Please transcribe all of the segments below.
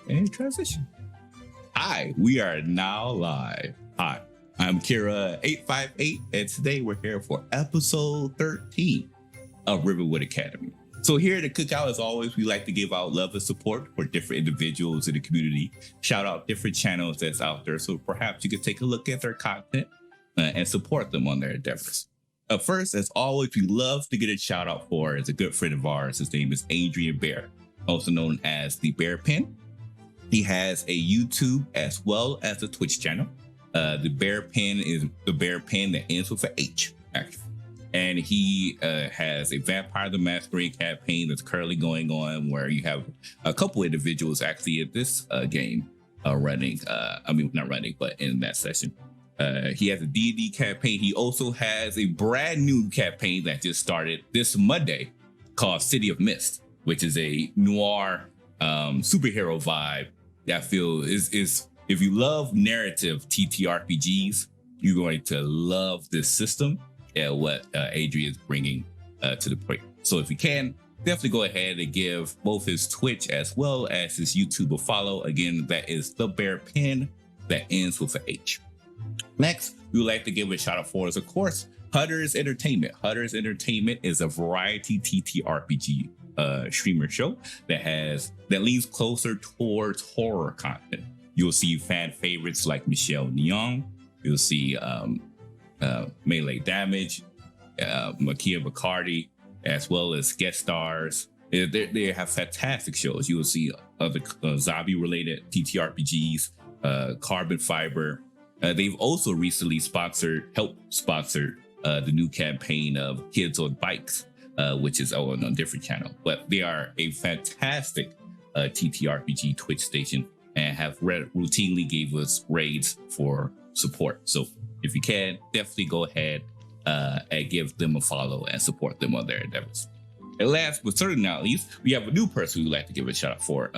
And transition. Hi, we are now live. Hi, I'm Kira858, and today we're here for episode 13 of Rivenwood Academy. So here at the Cookout, as always, we like to give out love and support for different individuals in the community, shout out different channels that's out there, so perhaps you could take a look at their content and support them on their endeavors. First, as always, we love to get a shout out for is a good friend of ours. His name is Adrian Bear, also known as the Bear Pen. He has a YouTube as well as a Twitch channel. The Bear Pen is the Bear Pen that ends with an H, actually. And he has a Vampire the Masquerade campaign that's currently going on where you have a couple individuals actually at this game running. Not running, but in that session. He has a D&D campaign. He also has a brand new campaign that just started this Monday called City of Mist, which is a noir superhero vibe that I feel is if you love narrative TTRPGs, you're going to love this system and what Adrian is bringing to the plate. So if you can, definitely go ahead and give both his Twitch as well as his YouTube a follow. Again, that is the Bear Pen that ends with an H. Next, we would like to give a shout out for is, of course, Hutter's Entertainment. Hutter's Entertainment is a variety TTRPG streamer show that leans closer towards horror content. You'll see fan favorites like Michelle Neong. You'll see Melee Damage, Makia Bacardi, as well as guest stars. They have fantastic shows. You will see other zombie-related TTRPGs, Carbon Fiber. They've also recently helped sponsor the new campaign of Kids on Bikes, which is on a different channel. But they are a fantastic TTRPG Twitch station and have routinely gave us raids for support. So if you can, definitely go ahead and give them a follow and support them on their endeavors. And last but certainly not least, we have a new person we'd like to give a shout out for.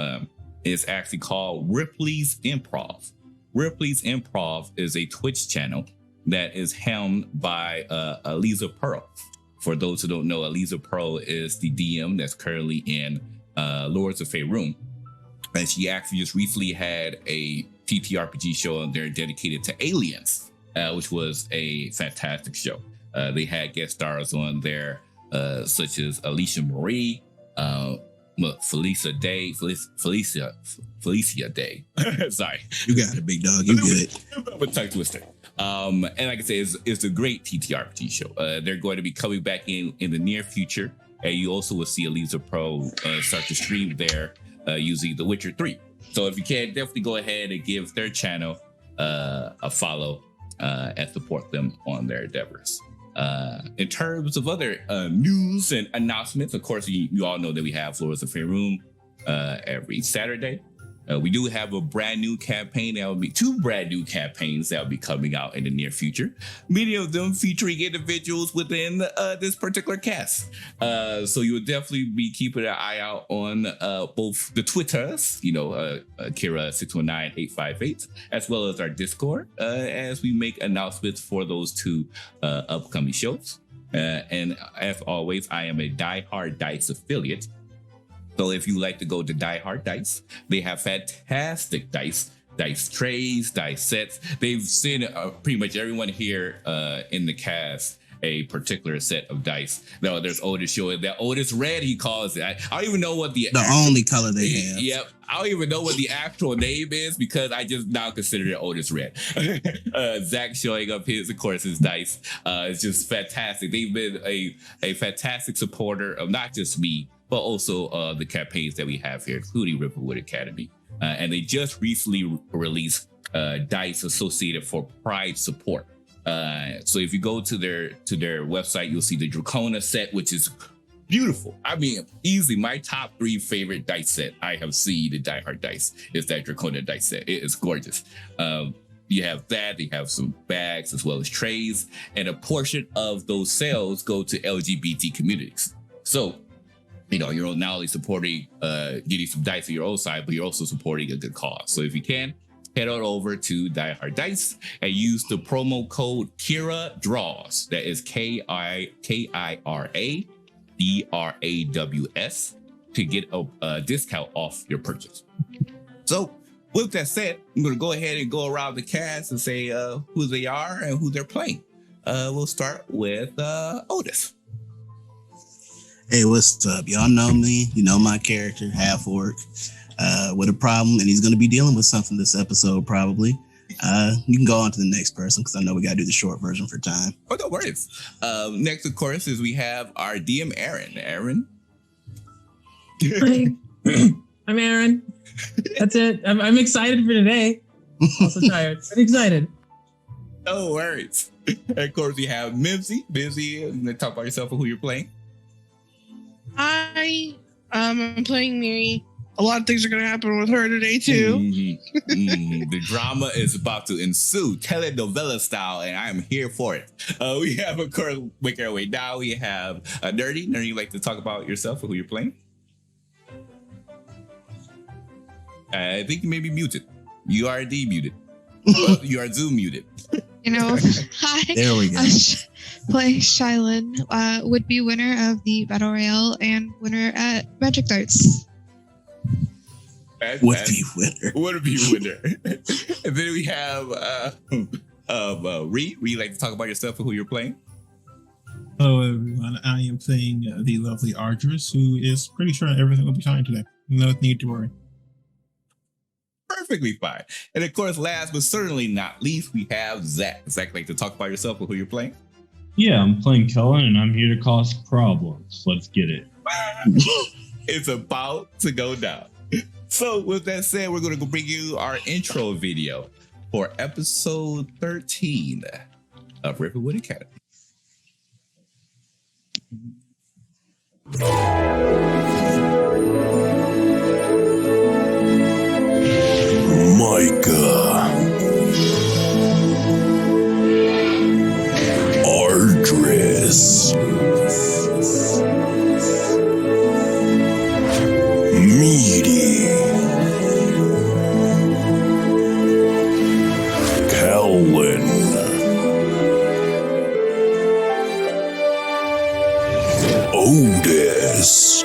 It's actually called Ripley's Improv. Ripley's Improv is a Twitch channel that is helmed by Eliza Pearl. For those who don't know, Eliza Pearl is the DM that's currently in Lords of Faerun. And she actually just recently had a TTRPG show on there dedicated to aliens, which was a fantastic show. They had guest stars on there, such as Alicia Marie, Felicia Day. Sorry. You got it, big dog. You good. A tongue twister. And like I say, it's a great TTRPG show. They're going to be coming back in the near future. And you also will see Eliza Pro start to stream there using The Witcher 3. So if you can, definitely go ahead and give their channel a follow and support them on their endeavors. In terms of other news and announcements, of course, you all know that we have Lords of Faerun every Saturday. We do have a brand new campaign. That will be 2 brand new campaigns that will be coming out in the near future. Many of them featuring individuals within this particular cast. So you will definitely be keeping an eye out on both the Twitters, Kira619858, as well as our Discord, as we make announcements for those 2 upcoming shows. And as always, I am a Die Hard Dice affiliate. So if you like to go to Die Hard Dice, they have fantastic dice trays, dice sets. They've seen pretty much everyone here in the cast a particular set of dice. Now there's Otis showing that Otis Red, he calls it. I don't even know what the only color they have. Yep. I don't even know what the actual name is because I just now consider it Otis Red. Zach showing up his dice. It's just fantastic. They've been a fantastic supporter of not just me, but also the campaigns that we have here, including Rivenwood Academy. And they just recently released dice associated for Pride support. So if you go to their website, you'll see the Dracona set, which is beautiful. I mean, easily my top 3 favorite dice set I have seen in Die Hard Dice is that Dracona dice set. It is gorgeous. You have that, they have some bags as well as trays, and a portion of those sales go to LGBT communities. So, you're not only supporting getting some dice on your own side, but you're also supporting a good cause. So if you can, head on over to Die Hard Dice and use the promo code Kira Draws. That is KIRADRAWS to get a discount off your purchase. So with that said, I'm going to go ahead and go around the cast and say who they are and who they're playing. We'll start with Otis. Hey, what's up? Y'all know me. You know my character, half orc, with a problem, and he's going to be dealing with something this episode, probably. You can go on to the next person because I know we got to do the short version for time. Oh, no worries. Next, of course, is we have our DM, Aaron. Aaron? Hi. I'm Aaron. That's it. I'm excited for today. Also tired, but excited. No worries. And of course, we have Mimsy. Mimsy, I'm going to talk about yourself and who you're playing. Hi, I'm playing Mary. A lot of things are going to happen with her today, too. The drama is about to ensue, telenovela style, and I am here for it. We have, of course, making our way down, we have Nerdy. Nerdy, you'd like to talk about yourself and who you're playing? I think you may be muted. You are indeed muted. You are Zoom muted. Hi. There we go. Play Shylin, would-be winner of the Battle Royale and winner at Magic Darts. Would-be winner. Would-be winner. And then we have Ree. Ree, like to talk about yourself and who you're playing? Hello, everyone. I am playing the lovely Archivist, who is pretty sure everything will be fine today. No need to worry. Perfectly fine. And of course, last but certainly not least, we have Zach. Zach, like to talk about yourself and who you're playing? Yeah, I'm playing Kellen, and I'm here to cause problems. Let's get it. It's about to go down. So with that said, we're going to bring you our intro video for episode 13 of Rivenwood Academy. Micah, Ardris, Meaty, Kellen, Otis.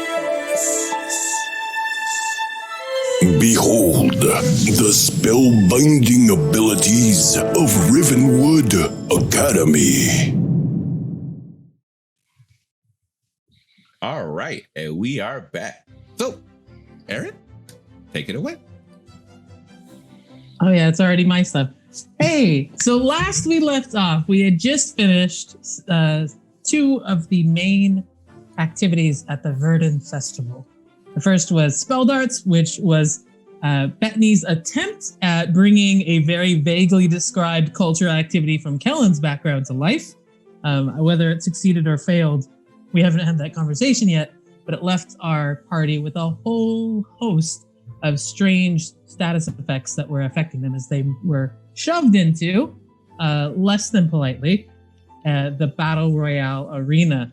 Behold the spellbinding abilities of Rivenwood Academy. All right, and we are back. So, Aaron, take it away. Oh yeah, it's already my stuff. Hey, so last we left off, we had just finished 2 of the main activities at the Verdun Festival. The first was Spell Darts, which was Bethany's attempt at bringing a very vaguely described cultural activity from Kellen's background to life. Whether it succeeded or failed, we haven't had that conversation yet, but it left our party with a whole host of strange status effects that were affecting them as they were shoved into, less than politely, the Battle Royale arena,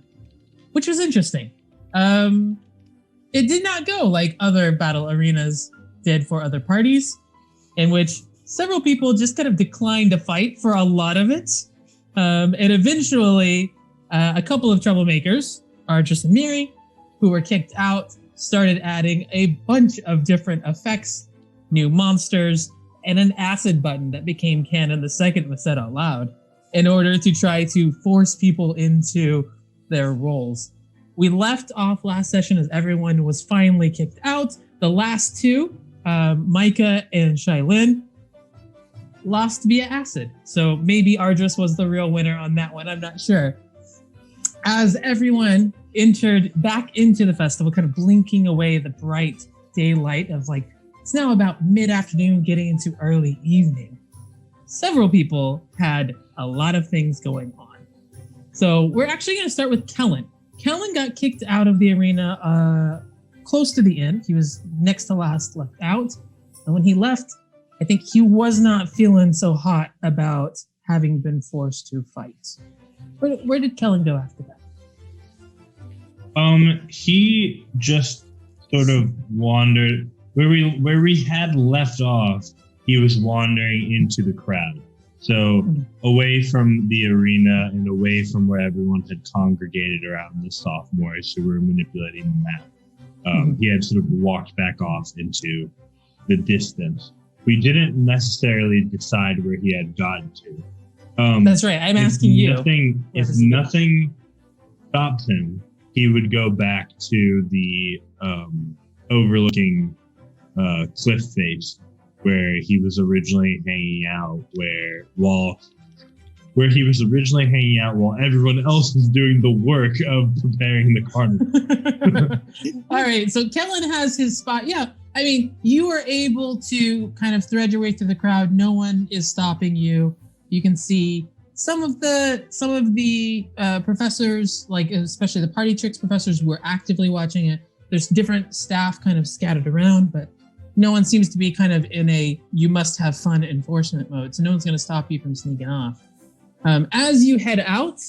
which was interesting. It did not go like other battle arenas did for other parties, in which several people just kind of declined to fight for a lot of it. And eventually, a couple of troublemakers, Archivist and Miri, who were kicked out, started adding a bunch of different effects, new monsters, and an acid button that became canon the second it was said out loud, in order to try to force people into their roles. We left off last session as everyone was finally kicked out. The last two, Micah and Shailin, lost via acid. So maybe Ardris was the real winner on that one. I'm not sure. As everyone entered back into the festival, kind of blinking away the bright daylight of like, it's now about mid-afternoon getting into early evening. Several people had a lot of things going on. So we're actually going to start with Kellen. Kellen got kicked out of the arena close to the end. He was next to last left out. And when he left, I think he was not feeling so hot about having been forced to fight. Where did Kellen go after that? He just sort of wandered where we had left off. He was wandering into the crowd, so away from the arena and away from where everyone had congregated around the sophomores who were manipulating the map. He had sort of walked back off into the distance. We didn't necessarily decide where he had gotten to. That's right. I'm asking you. If nothing stops him, he would go back to the overlooking cliff face where he was originally hanging out, where he was originally hanging out while everyone else was doing the work of preparing the carnival. All right, so Kellen has his spot. Yeah, I mean, you are able to kind of thread your way through the crowd. No one is stopping you. You can see some of the professors, like especially the party tricks professors, were actively watching it. There's different staff kind of scattered around, but no one seems to be kind of in a you must have fun enforcement mode. So no one's going to stop you from sneaking off. As you head out,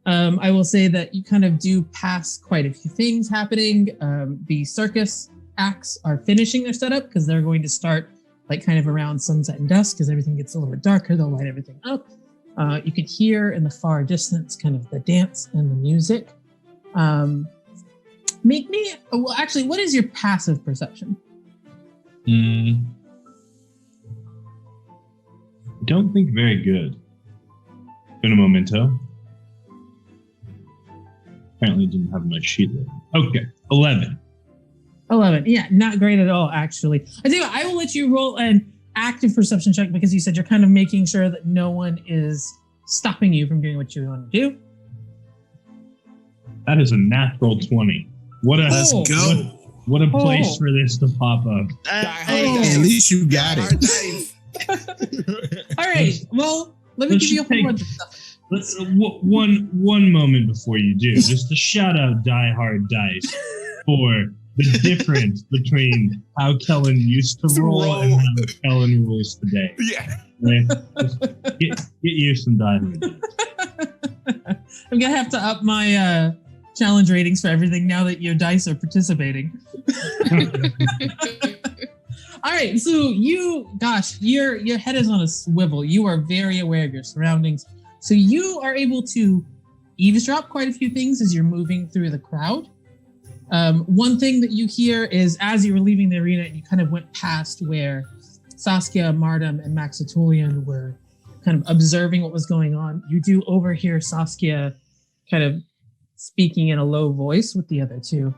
I will say that you kind of do pass quite a few things happening. The circus acts are finishing their setup because they're going to start like kind of around sunset and dusk because everything gets a little bit darker. They'll light everything up. You could hear in the far distance kind of the dance and the music. What is your passive perception? I don't think very good. In a momento. Apparently didn't have my sheet there. Okay, 11. 11, yeah, not great at all, actually. I tell you what, I will let you roll an active perception check because you said you're kind of making sure that no one is stopping you from doing what you want to do. That is a natural 20. Let's go. What a place for this to pop up. At least you got it. All right, well, let me give you a whole bunch of stuff. One moment before you do, just to shout out Die Hard Dice for the difference between how Kellen used to roll and how Kellen rolls today. Yeah. Right? Just get you some Die Hard Dice. I'm going to have to up my challenge ratings for everything now that your dice are participating. All right, so your head is on a swivel. You are very aware of your surroundings. So you are able to eavesdrop quite a few things as you're moving through the crowd. One thing that you hear is as you were leaving the arena, you kind of went past where Saskia, Martum, and Maxitulian were kind of observing what was going on. You do overhear Saskia kind of speaking in a low voice with the other two,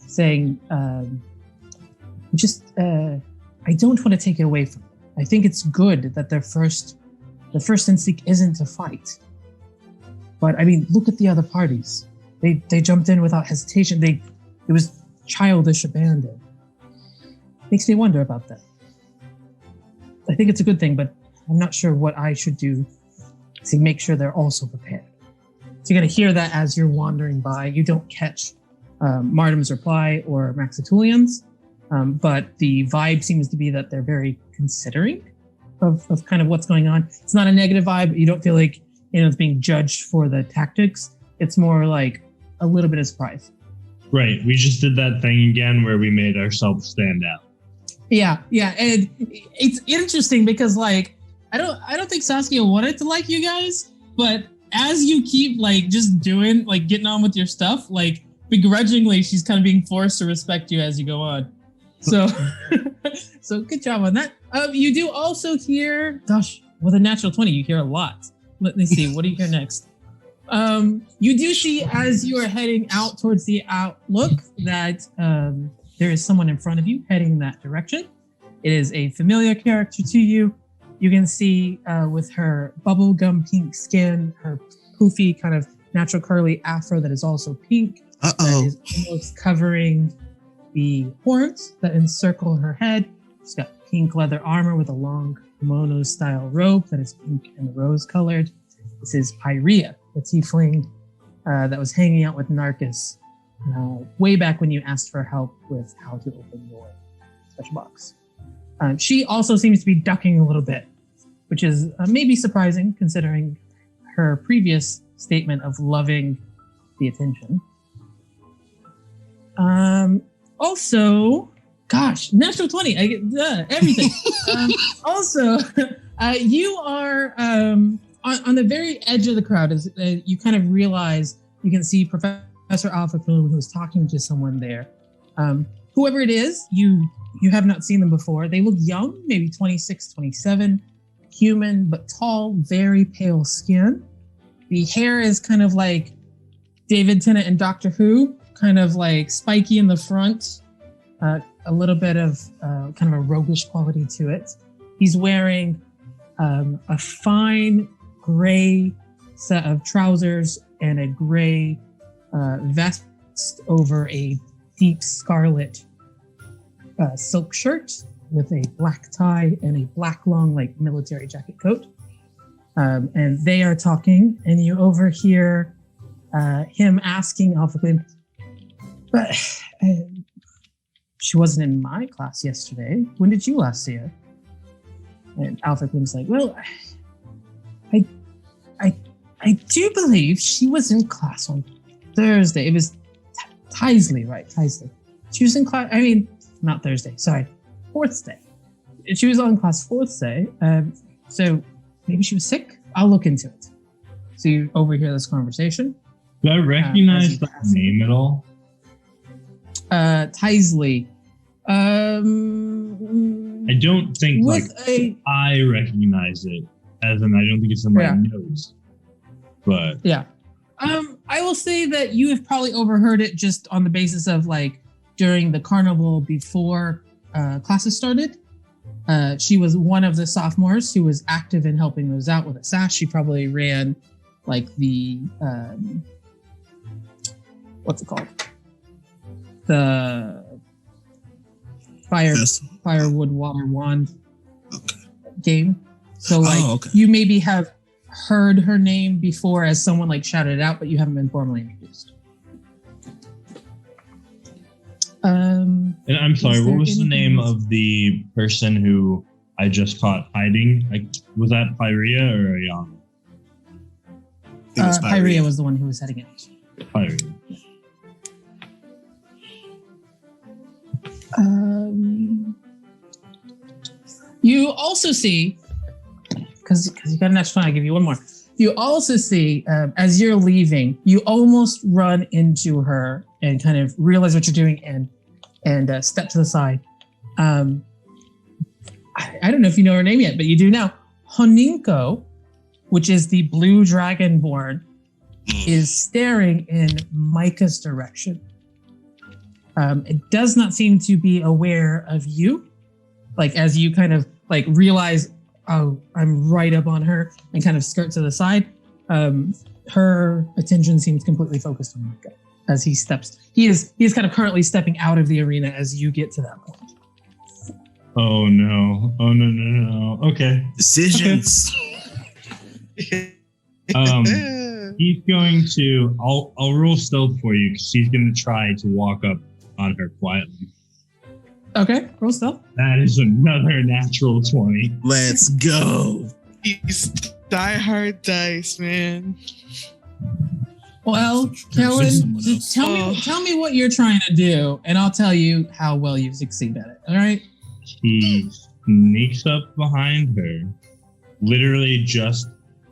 saying, I don't want to take it away from them. I think it's good that their first instinct isn't to fight. But I mean, look at the other parties. They jumped in without hesitation. It was childish abandon. Makes me wonder about that. I think it's a good thing, but I'm not sure what I should do to make sure they're also prepared. So you're going to hear that as you're wandering by. You don't catch Martum's reply or Maxitulian's. But the vibe seems to be that they're very considering of kind of what's going on. It's not a negative vibe. You don't feel like it's being judged for the tactics. It's more like a little bit of surprise. Right. We just did that thing again where we made ourselves stand out. Yeah. And it's interesting because like I don't think Saskia wanted to like you guys, but as you keep like just doing like getting on with your stuff, like begrudgingly she's kind of being forced to respect you as you go on. So so good job on that. You do also hear, gosh, with a natural 20, you hear a lot. Let me see. What do you hear next? You do see as you are heading out towards the outlook that there is someone in front of you heading in that direction. It is a familiar character to you. You can see with her bubblegum pink skin, her poofy kind of natural curly afro that is also pink. That is almost covering the horns that encircle her head. She's got pink leather armor with a long kimono style robe that is pink and rose colored. This is Pyrea, the tiefling that was hanging out with Narcus way back when you asked for help with how to open your special box. She also seems to be ducking a little bit, which is maybe surprising considering her previous statement of loving the attention. Also, gosh, natural 20, I get everything. Also, you are on the very edge of the crowd as you kind of realize you can see Professor Alpha Bloom, who's talking to someone there. Whoever it is, you have not seen them before. They look young, maybe 26, 27, human, but tall, very pale skin. The hair is kind of like David Tennant in Doctor Who, kind of like spiky in the front, a little bit of kind of a roguish quality to it. He's wearing a fine gray set of trousers and a gray vest over a deep scarlet silk shirt with a black tie and a black long like military jacket coat. And they are talking, and you overhear him asking Alpha Glim, but she wasn't in my class yesterday. When did you last see her? And Alpha Glim's like, well, I do believe she was in class on Thursday. It was Tisley, right? Tisley. She was in class, I mean, not Thursday, sorry, fourth day. She was on class fourth day. So maybe she was sick? I'll look into it. So you overhear this conversation. Do I recognize that name at all? Tisley. I don't think I recognize it, as in I don't think it's in my notes. But yeah. I will say that you have probably overheard it just on the basis of like during the carnival before classes started. She was one of the sophomores who was active in helping those out with a sash. She probably ran like the what's it called? The firewood water wand game. So like you maybe have heard her name before as someone like shouted it out, but you haven't been formally introduced. And I'm sorry, what was the name of the person who I just caught hiding? Was that Pyrea or Ayana? Pyrea was the one who was heading it. Pyrea. You also see, because you got an extra one, I'll give you one more. You also see, as you're leaving, you almost run into her and kind of realize what you're doing and step to the side. I don't know if you know her name yet, but you do now. Honinko, which is the blue dragonborn, is staring in Micah's direction. It does not seem to be aware of you. Like as you kind of like realize, oh, I'm right up on her and kind of skirt to the side. Her attention seems completely focused on Micah as he steps. He is kind of currently stepping out of the arena as you get to that point. Oh no. Oh no. Okay. Decisions. Okay. He's going to. I'll roll stealth for you because he's going to try to walk up on her quietly. Okay, roll stealth. That is another natural 20. Let's go. These die-hard dice, man. Well, Kellen, Someone just else. tell me what you're trying to do, and I'll tell you how well you succeed at it. All right? He sneaks up behind her, literally just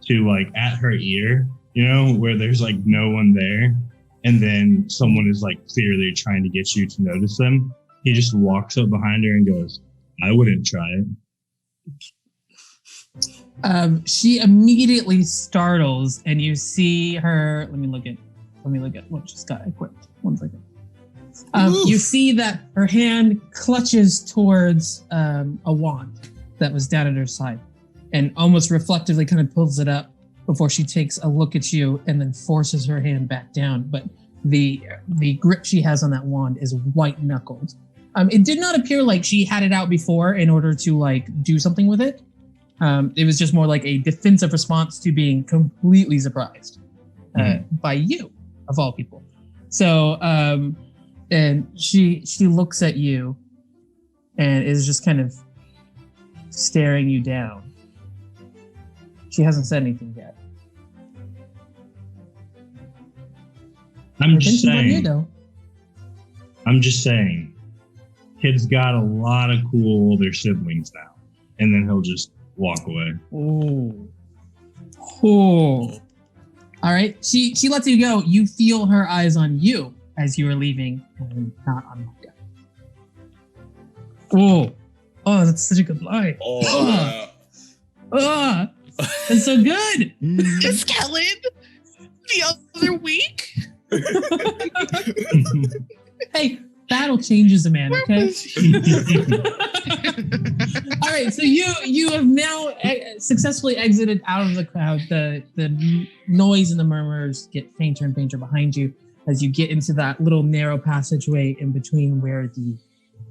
to like at her ear, you know, where there's like no one there, and then someone is like clearly trying to get you to notice them. He just walks up behind her and goes, "I wouldn't try it." She immediately startles, and you see her. Let me look at what she's got equipped. 1 second. You see that her hand clutches towards a wand that was down at her side, and almost reflectively kind of pulls it up before she takes a look at you, and then forces her hand back down. But the grip she has on that wand is white knuckled. It did not appear like she had it out before in order to like do something with it. It was just more like a defensive response to being completely surprised by you, of all people. So, and she looks at you and is just kind of staring you down. She hasn't said anything yet. I'm Her just attention's on you, saying. though. I'm just saying. Kid's got a lot of cool older siblings now, and then he'll just walk away. Oh. All right. She lets you go. You feel her eyes on you as you are leaving, and not on Micah. Oh, that's such a good lie. Oh, That's so good. Is Kellen the other week? Hey, battle changes a man. Where Okay. was he? All right, so you have now successfully exited out of the crowd. The noise and the murmurs get fainter and fainter behind you as you get into that little narrow passageway in between where the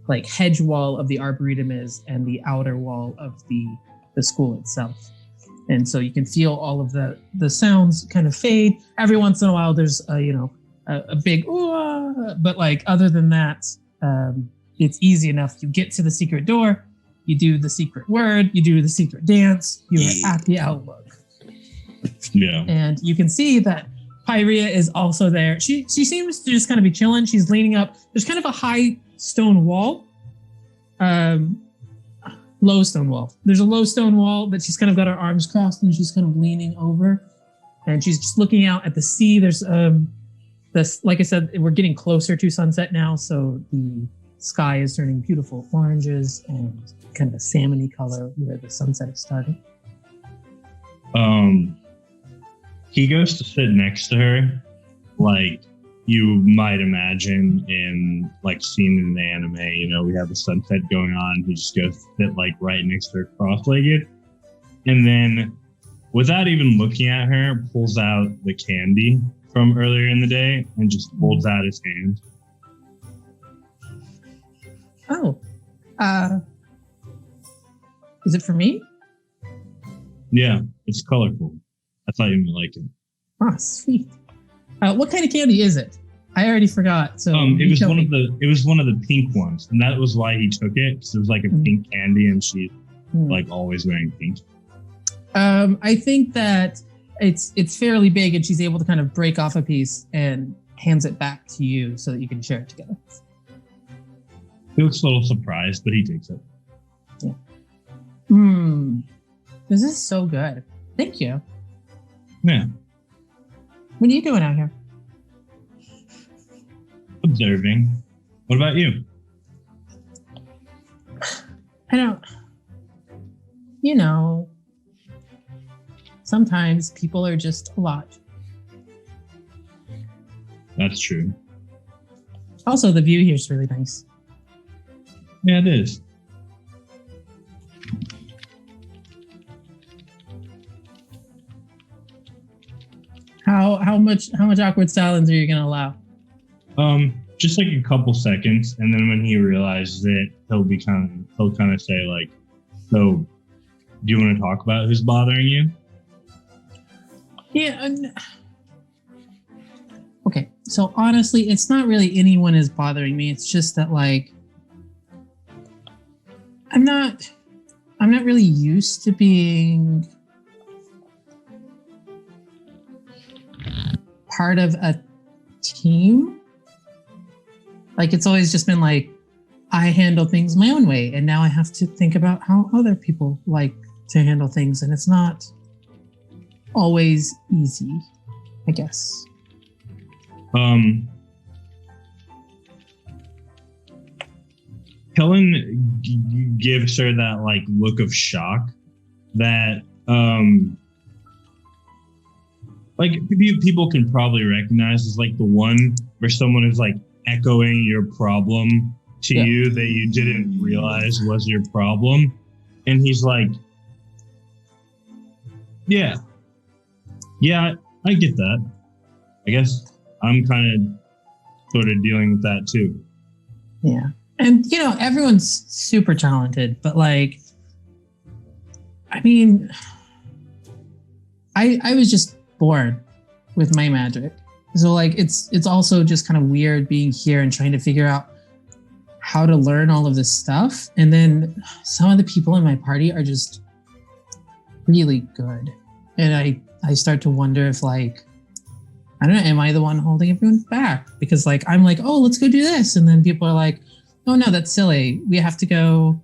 like hedge wall of the arboretum is and the outer wall of the school itself. And so you can feel all of the sounds kind of fade. Every once in a while, there's a big ooh, but like other than that, it's easy enough. You get to the secret door, you do the secret word, you do the secret dance, you're at the outlook. Yeah. And you can see that Pyrea is also there. She seems to just kind of be chilling. She's leaning up. There's kind of a high stone wall. Low stone wall. There's a low stone wall that she's kind of got her arms crossed and she's kind of leaning over. And she's just looking out at the sea. There's this, like I said, we're getting closer to sunset now, so the sky is turning beautiful oranges and kind of a salmony color where the sunset is starting. He goes to sit next to her, like you might imagine in like scene in the anime. You know, we have the sunset going on. He just goes to sit like right next to her, cross-legged, and then, without even looking at her, pulls out the candy from earlier in the day and just holds out his hand. Oh, is it for me? Yeah, it's colorful. I thought you might like it. Ah, sweet. What kind of candy is it? I already forgot. So it was one of the pink ones, and that was why he took it, because it was like a pink candy, and she's like always wearing pink. I think that it's fairly big, and she's able to kind of break off a piece and hands it back to you so that you can share it together. He looks a little surprised, but he takes it. Yeah. This is so good. Thank you. Yeah. What are you doing out here? Observing. What about you? I don't. Sometimes people are just a lot. That's true. Also, the view here is really nice. Yeah, it is. How much awkward silence are you gonna allow? Just like a couple seconds, and then when he realizes it, he'll kind of say like, "So, do you want to talk about who's bothering you?" Yeah. Okay. So honestly, it's not really anyone is bothering me. It's just that like I'm not really used to being part of a team. Like, it's always just been like, I handle things my own way, and now I have to think about how other people like to handle things, and it's not always easy, I guess. Kellen gives her that like look of shock that like people can probably recognize as like the one where someone is like echoing your problem to you that you didn't realize was your problem. And he's like, yeah, I get that. I guess I'm kind of sort of dealing with that too. Yeah. And, you know, everyone's super talented, but like, I mean, I was just bored with my magic. So like, it's also just kind of weird being here and trying to figure out how to learn all of this stuff. And then some of the people in my party are just really good. And I start to wonder if like, I don't know, am I the one holding everyone back? Because like, I'm like, oh, let's go do this. And then people are like, oh no, that's silly. We have to go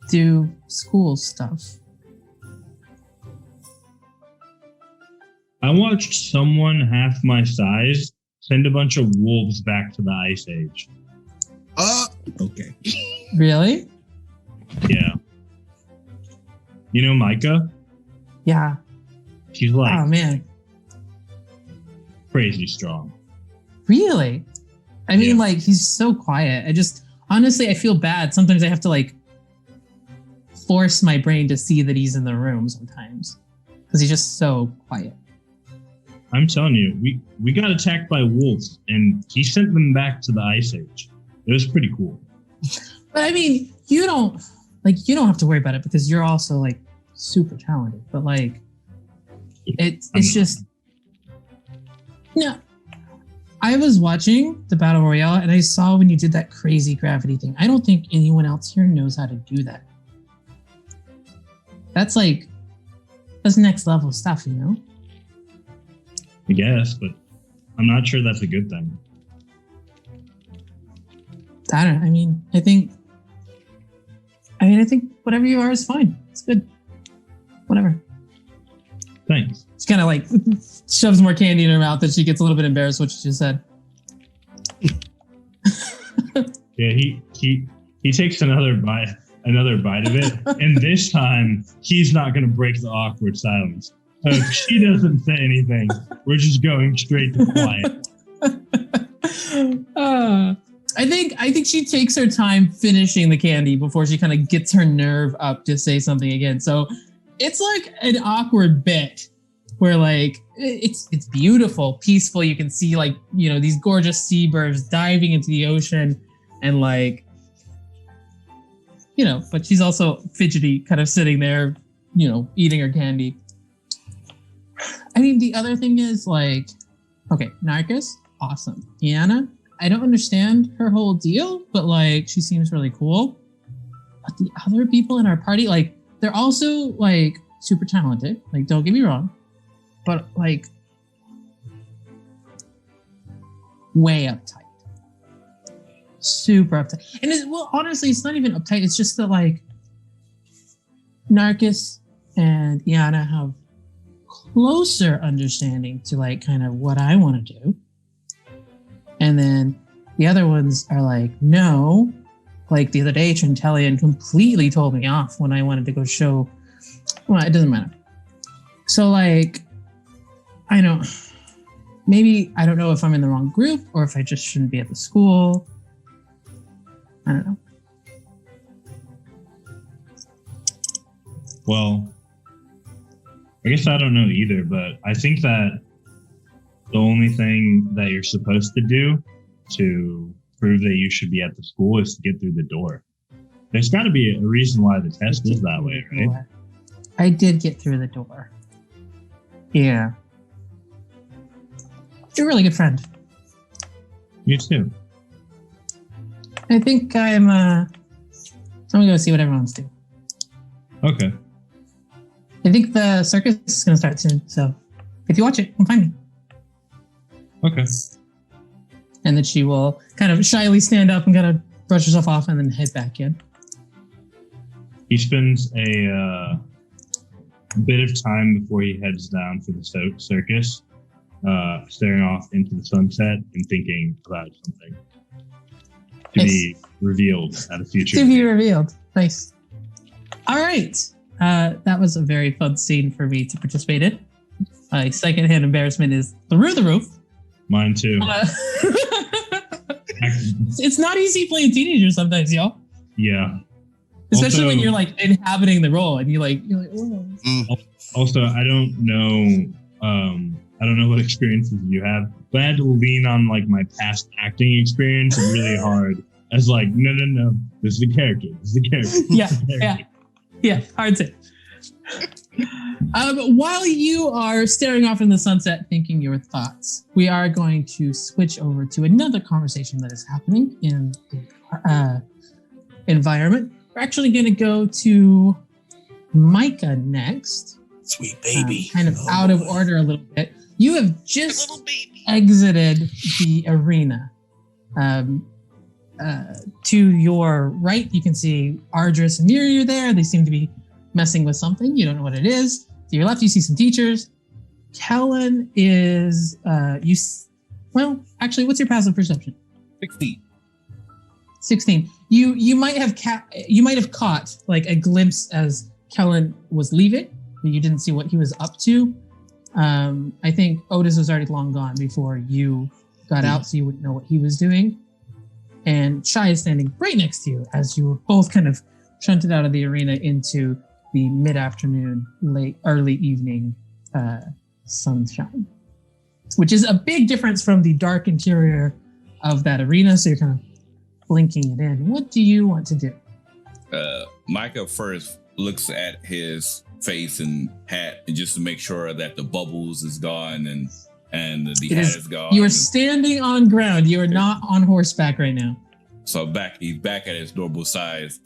do school stuff. I watched someone half my size send a bunch of wolves back to the Ice Age. Okay. Really? Yeah. You know Micah? Yeah. She's like Oh man. crazy strong. Really? I mean, like, he's so quiet. Honestly, I feel bad. Sometimes I have to like force my brain to see that he's in the room sometimes because he's just so quiet. I'm telling you, we got attacked by wolves and he sent them back to the Ice Age. It was pretty cool. But I mean, you don't have to worry about it because you're also like super talented. But like, it's just no. I was watching the Battle Royale and I saw when you did that crazy gravity thing. I don't think anyone else here knows how to do that. That's next level stuff, you know? I guess, but I'm not sure that's a good thing. I think whatever you are is fine. It's good. Whatever. Thanks. She kind of like shoves more candy in her mouth and she gets a little bit embarrassed what she just said. Yeah, he takes another bite of it, and this time he's not going to break the awkward silence. So if she doesn't say anything, we're just going straight to quiet. I think she takes her time finishing the candy before she kind of gets her nerve up to say something again. So it's like an awkward bit where like it's beautiful, peaceful. You can see like, you know, these gorgeous seabirds diving into the ocean and like, you know, but she's also fidgety, kind of sitting there, you know, eating her candy. I mean, the other thing is like, okay, Narcus, awesome. Iana, I don't understand her whole deal, but like, she seems really cool. But the other people in our party, like, they're also like super talented. Like, don't get me wrong, but like, way uptight. Super uptight. And honestly, it's not even uptight. It's just that like, Narcus and Iana have closer understanding to like kind of what I want to do. And then the other ones are like, no. Like the other day, Trentelian completely told me off when I wanted to go show. Well, it doesn't matter. So like, I don't know if I'm in the wrong group or if I just shouldn't be at the school. I don't know. Well, I guess I don't know either, but I think that the only thing that you're supposed to do to prove that you should be at the school is to get through the door. There's got to be a reason why the test is that way, right? I did get through the door. Yeah. You're a really good friend. You too. I think I'm gonna go see what everyone's doing. Okay. I think the circus is gonna start soon, so if you watch it, come find me. Okay. And then she will kind of shyly stand up and kind of brush herself off and then head back in. He spends a bit of time before he heads down for the circus, staring off into the sunset and thinking about something to be revealed at a future. To be revealed. Nice. All right. That was a very fun scene for me to participate in. My secondhand embarrassment is through the roof. Mine too. It's not easy playing teenager sometimes, y'all. Yeah. Especially when you're like inhabiting the role and you're like, oh. Also, I don't know what experiences you have, but I had to lean on like my past acting experience really hard. I was like, no, this is the character. Yeah, hard to. While you are staring off in the sunset thinking your thoughts, we are going to switch over to another conversation that is happening in the environment. We're actually going to go to Micah next. Sweet baby. Kind of out of order a little bit. You have just exited the arena. To your right, you can see Ardris and Miri are there. They seem to be messing with something. You don't know what it is. To your left, you see some teachers. Kellen is actually, what's your passive perception? 16. You might have caught like a glimpse as Kellen was leaving, but you didn't see what he was up to. I think Otis was already long gone before you got out, so you wouldn't know what he was doing. And Shai is standing right next to you as you were both kind of shunted out of the arena into the mid-afternoon, early evening sunshine, which is a big difference from the dark interior of that arena. So you're kind of blinking it in. What do you want to do? Micah first looks at his face and hat just to make sure that the bubbles is gone and the hat is gone. You are standing on ground. You are not on horseback right now. So he's back at his normal size.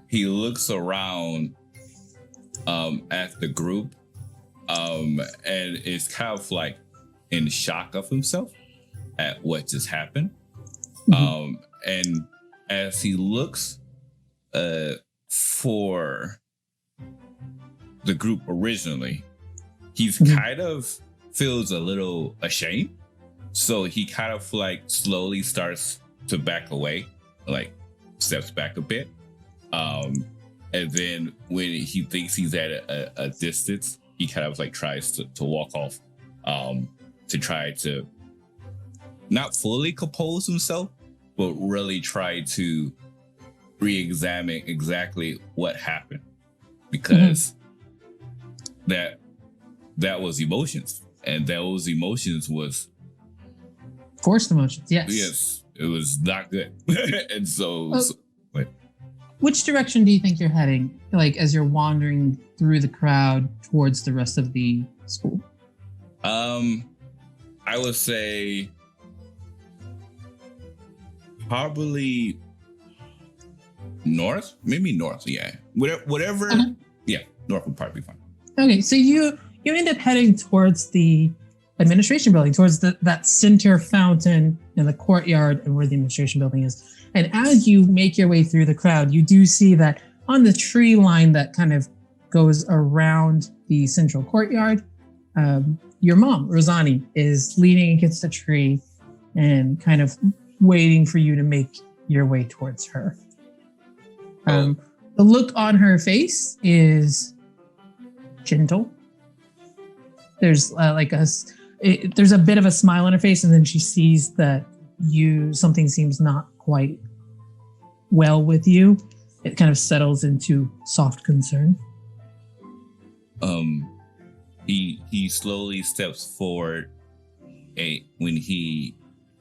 He looks around at the group and is kind of like in shock of himself at what just happened. Mm-hmm. And as he looks for the group originally, he's kind of feels a little ashamed. So he kind of like slowly starts to back away, like steps back a bit. And then when he thinks he's at a distance, he kind of like tries to walk off to try to not fully compose himself, but really try to re-examine exactly what happened, because that was emotions, and those emotions was forced emotions. Yes, it was not good. And so which direction do you think you're heading, like as you're wandering through the crowd towards the rest of the school? I would say probably north, maybe north. Yeah, whatever. Yeah, north would probably be fine. Okay, so you end up heading towards the administration building, towards that center fountain in the courtyard and where the administration building is. And as you make your way through the crowd, you do see that on the tree line that kind of goes around the central courtyard, your mom, Rosani, is leaning against a tree and kind of waiting for you to make your way towards her. The look on her face is gentle. There's there's a bit of a smile on her face, and then she sees that something seems not quite well with you. It kind of settles into soft concern. He slowly steps forward when he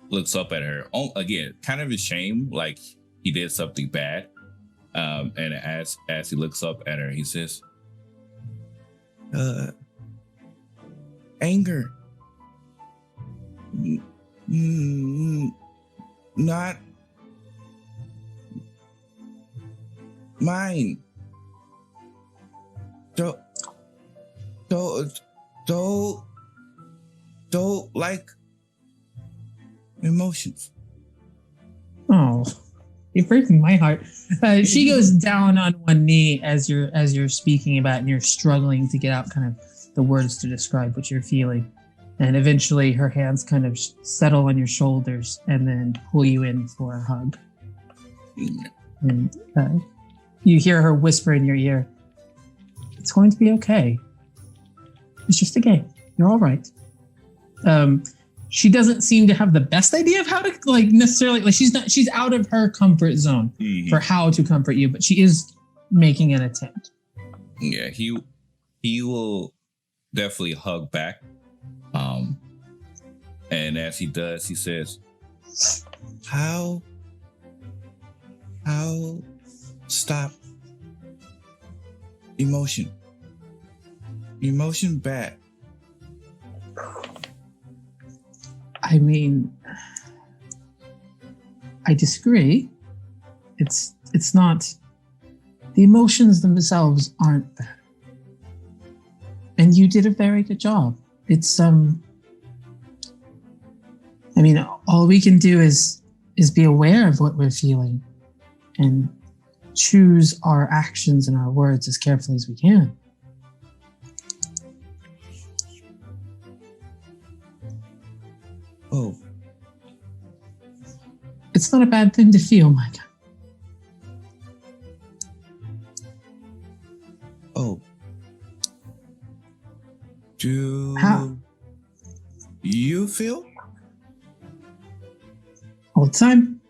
looks up at her. Again, kind of ashamed, like he did something bad. And as he looks up at her, he says, anger. mine. Don't like emotions. Oh, you're breaking my heart. She goes down on one knee as you're speaking about, and you're struggling to get out kind of the words to describe what you're feeling. And eventually, her hands kind of settle on your shoulders and then pull you in for a hug. And you hear her whisper in your ear, "It's going to be okay. It's just a game. You're all right." She doesn't seem to have the best idea of how to necessarily she's out of her comfort zone for how to comfort you, but she is making an attempt. Yeah, he will definitely hug back. And as he does, he says, How stop emotion bad? I mean, I disagree. It's not, the emotions themselves aren't bad. And you did a very good job. It's I mean, all we can do is be aware of what we're feeling and choose our actions and our words as carefully as we can. Oh. It's not a bad thing to feel, Micah. Oh. Do How? You feel? All the time.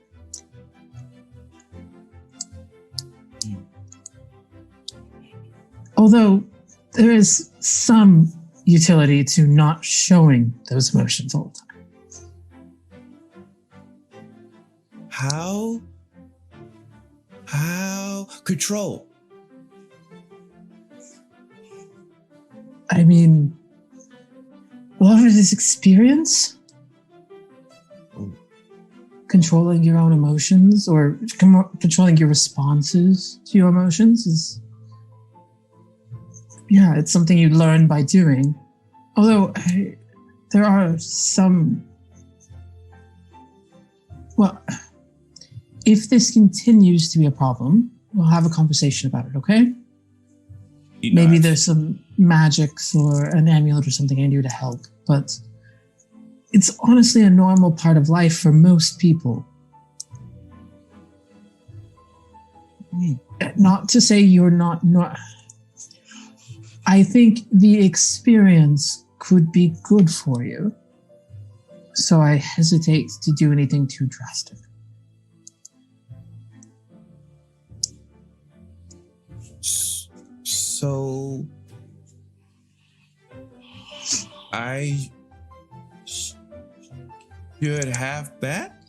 Although there is some utility to not showing those emotions all the time. How control? I mean, a lot of it is experience. Controlling your own emotions or controlling your responses to your emotions is, yeah, it's something you learn by doing. Although there are some, well, if this continues to be a problem, we'll have a conversation about it, okay? Maybe there's some magics or an amulet or something I can do to help, but it's honestly a normal part of life for most people. Not to say you're not. I think the experience could be good for you. So I hesitate to do anything too drastic. So I should have that?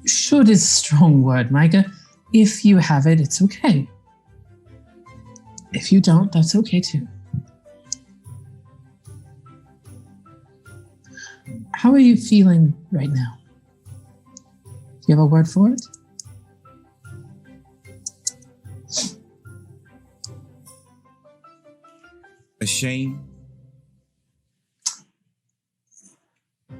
Should is a strong word, Micah. If you have it, it's okay. If you don't, that's okay too. How are you feeling right now? Do you have a word for it? Ashamed.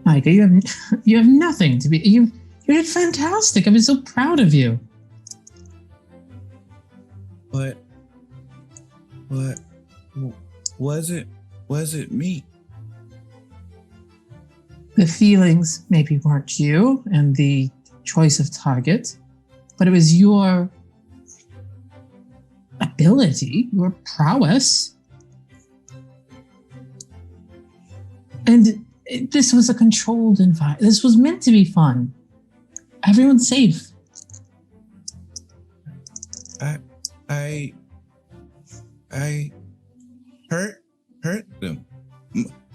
Micah, you have nothing to be. You did fantastic. I've been so proud of you. But was it me? The feelings maybe weren't you and the choice of target, but it was your ability, your prowess. And this was a controlled environment. This was meant to be fun. Everyone's safe. I hurt them.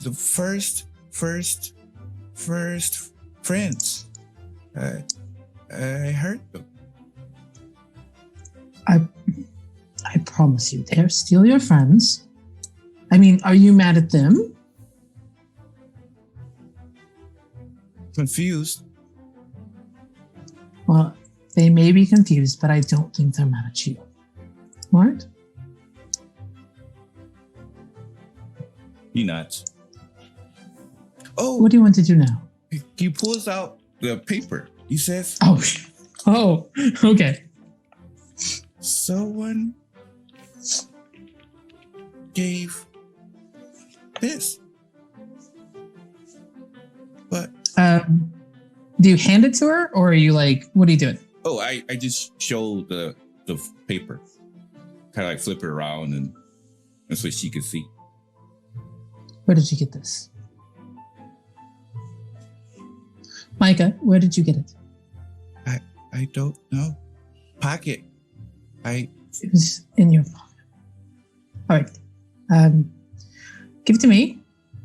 The first friends. I hurt them. I promise you, they're still your friends. I mean, are you mad at them? Confused. Well, They may be confused, but I don't think they're mad at you. All right? He nods. Oh, What do you want to do now? he pulls out the paper. He says, Oh, okay. someone gave this. But Do you hand it to her, or are you like, what are you doing? oh, I just show the paper. Kind of like flip it around and so she could see. Where did you get this? Micah, where did you get it? I don't know. Pocket. It was in your pocket. All right. Give it to me.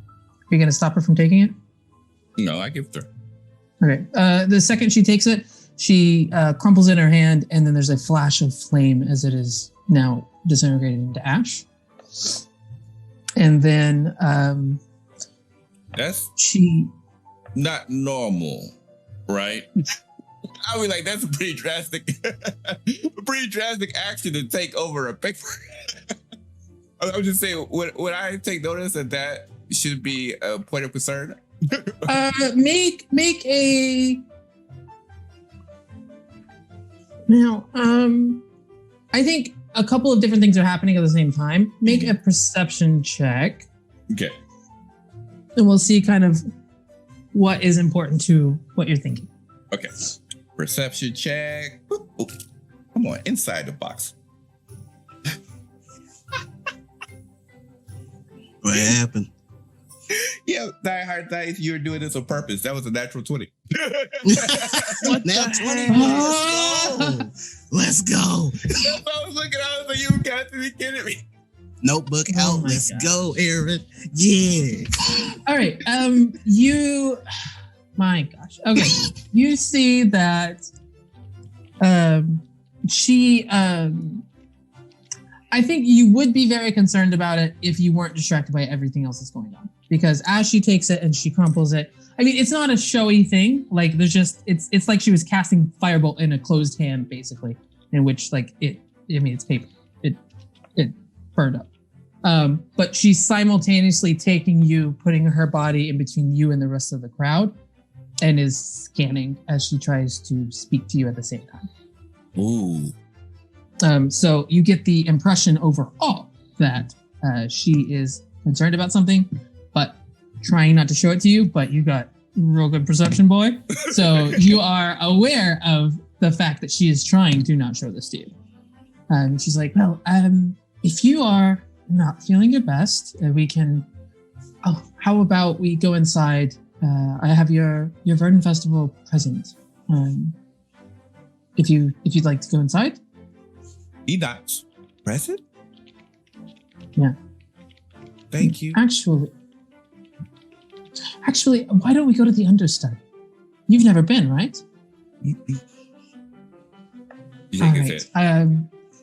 Are you going to stop her from taking it? No, I give it to her. Okay. The second she takes it, she crumples it in her hand, and then there's a flash of flame as it is now disintegrated into ash. And then That's she... not normal, right? I mean, like, that's a pretty drastic action to take over a paper. I was just saying, would I take notice that should be a point of concern? Make a... Now, I think a couple of different things are happening at the same time. Make a perception check, Okay. and we'll see kind of what is important to what you're thinking. Okay. Perception check. Ooh, ooh. Come on, inside the box. What happened? Yeah, Die Hard Dice, you're doing this on purpose. That was a natural 20. Now 20. Let's go. That's what I was looking at. I was like, you got to be kidding me. Notebook Oh out. my Let's God. go, Aaron. Yeah. All right. You... My gosh. Okay. You see that she... I think you would be very concerned about it if you weren't distracted by everything else that's going on. Because as she takes it and she crumples it, I mean, it's not a showy thing. Like, there's just, it's like she was casting firebolt in a closed hand, basically, in which, like, it's paper. It burned up. But she's simultaneously taking you, putting her body in between you and the rest of the crowd, and is scanning as she tries to speak to you at the same time. Ooh. So you get the impression overall that she is concerned about something, but trying not to show it to you, but you got real good perception, boy. So you are aware of the fact that she is trying to not show this to you. She's like, well, if you are not feeling your best, we can, how about we go inside? I have your Verdant Festival present. If you'd like to go inside. Enoch's present? Yeah. Thank you. Actually, why don't we go to the understudy? You've never been, right? You All think it's right. it?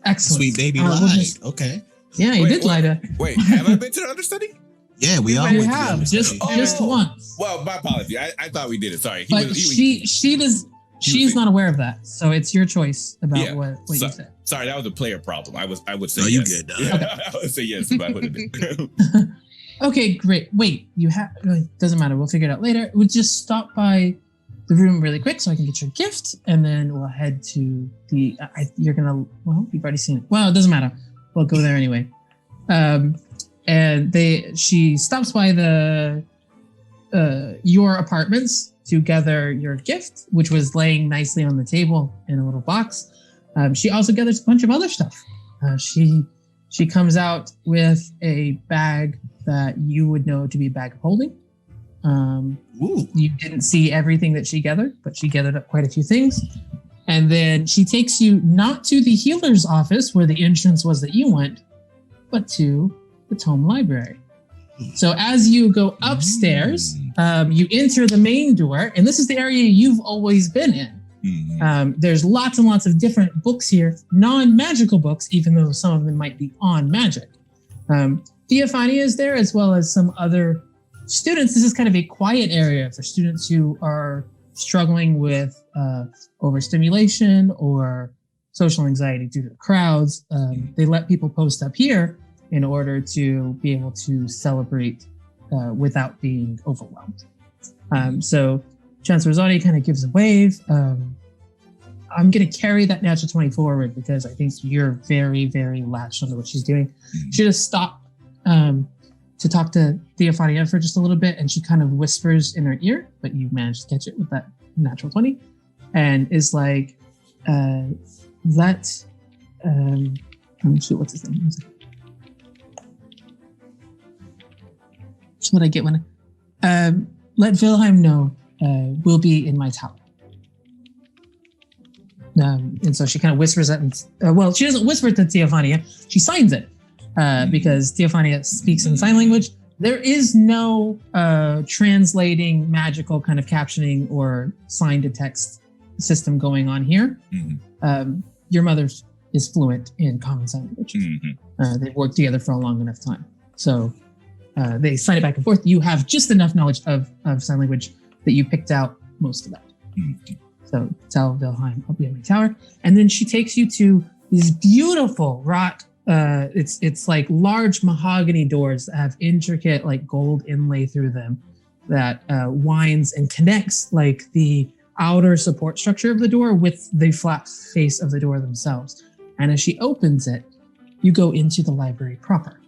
Excellent. Sweet baby We'll lied. just- Okay. Yeah, you Wait, did lie to. Wait, have I been to the understudy? Yeah, we all You went to the have understudy. just Oh. once. Well, my apology. I thought we did it. Sorry. But she's not aware of that, so it's your choice about Yeah. what you said. Sorry, that was a player problem. I would say No, you yes. good, dog. Yeah, I would say yes if I would have been. Okay, great. Wait, you have doesn't matter. We'll figure it out later. We'll just stop by the room really quick so I can get your gift, and then we'll head to the. You've already seen it. Well, it doesn't matter. We'll go there anyway. And she stops by your apartments to gather your gift, which was laying nicely on the table in a little box. She also gathers a bunch of other stuff. She comes out with a bag that you would know to be a bag of holding. Ooh. You didn't see everything that she gathered, but she gathered up quite a few things. And then she takes you not to the healer's office where the entrance was that you went, but to the Tome Library. So as you go upstairs, you enter the main door, and this is the area you've always been in. There's lots and lots of different books here, non-magical books, even though some of them might be on magic. Theophania is there, as well as some other students. This is kind of a quiet area for students who are struggling with overstimulation or social anxiety due to the crowds, they let people post up here in order to be able to celebrate without being overwhelmed. So Chancellor Zodi kind of gives a wave. I'm going to carry that natural 20 forward because I think you're very, very latched onto what she's doing. She just stopped to talk to Theophania for just a little bit, and she kind of whispers in her ear, but you managed to catch it with that natural 20, and is like, what's his name? Just what I get when let Wilhelm know we'll be in my tower. And so she kind of whispers that. Well, she doesn't whisper it to Theophania. She signs it because Theophania speaks in sign language. There is no translating magical kind of captioning or sign to text system going on here. Your mother is fluent in common sign language. They've worked together for a long enough time. So they sign it back and forth. You have just enough knowledge of sign language that you picked out most of that. So tell Wilhelm I'll be in my tower. And then she takes you to these beautiful wrought, it's like large mahogany doors that have intricate like gold inlay through them that winds and connects like the outer support structure of the door with the flat face of the door themselves. And as she opens it, you go into the library proper.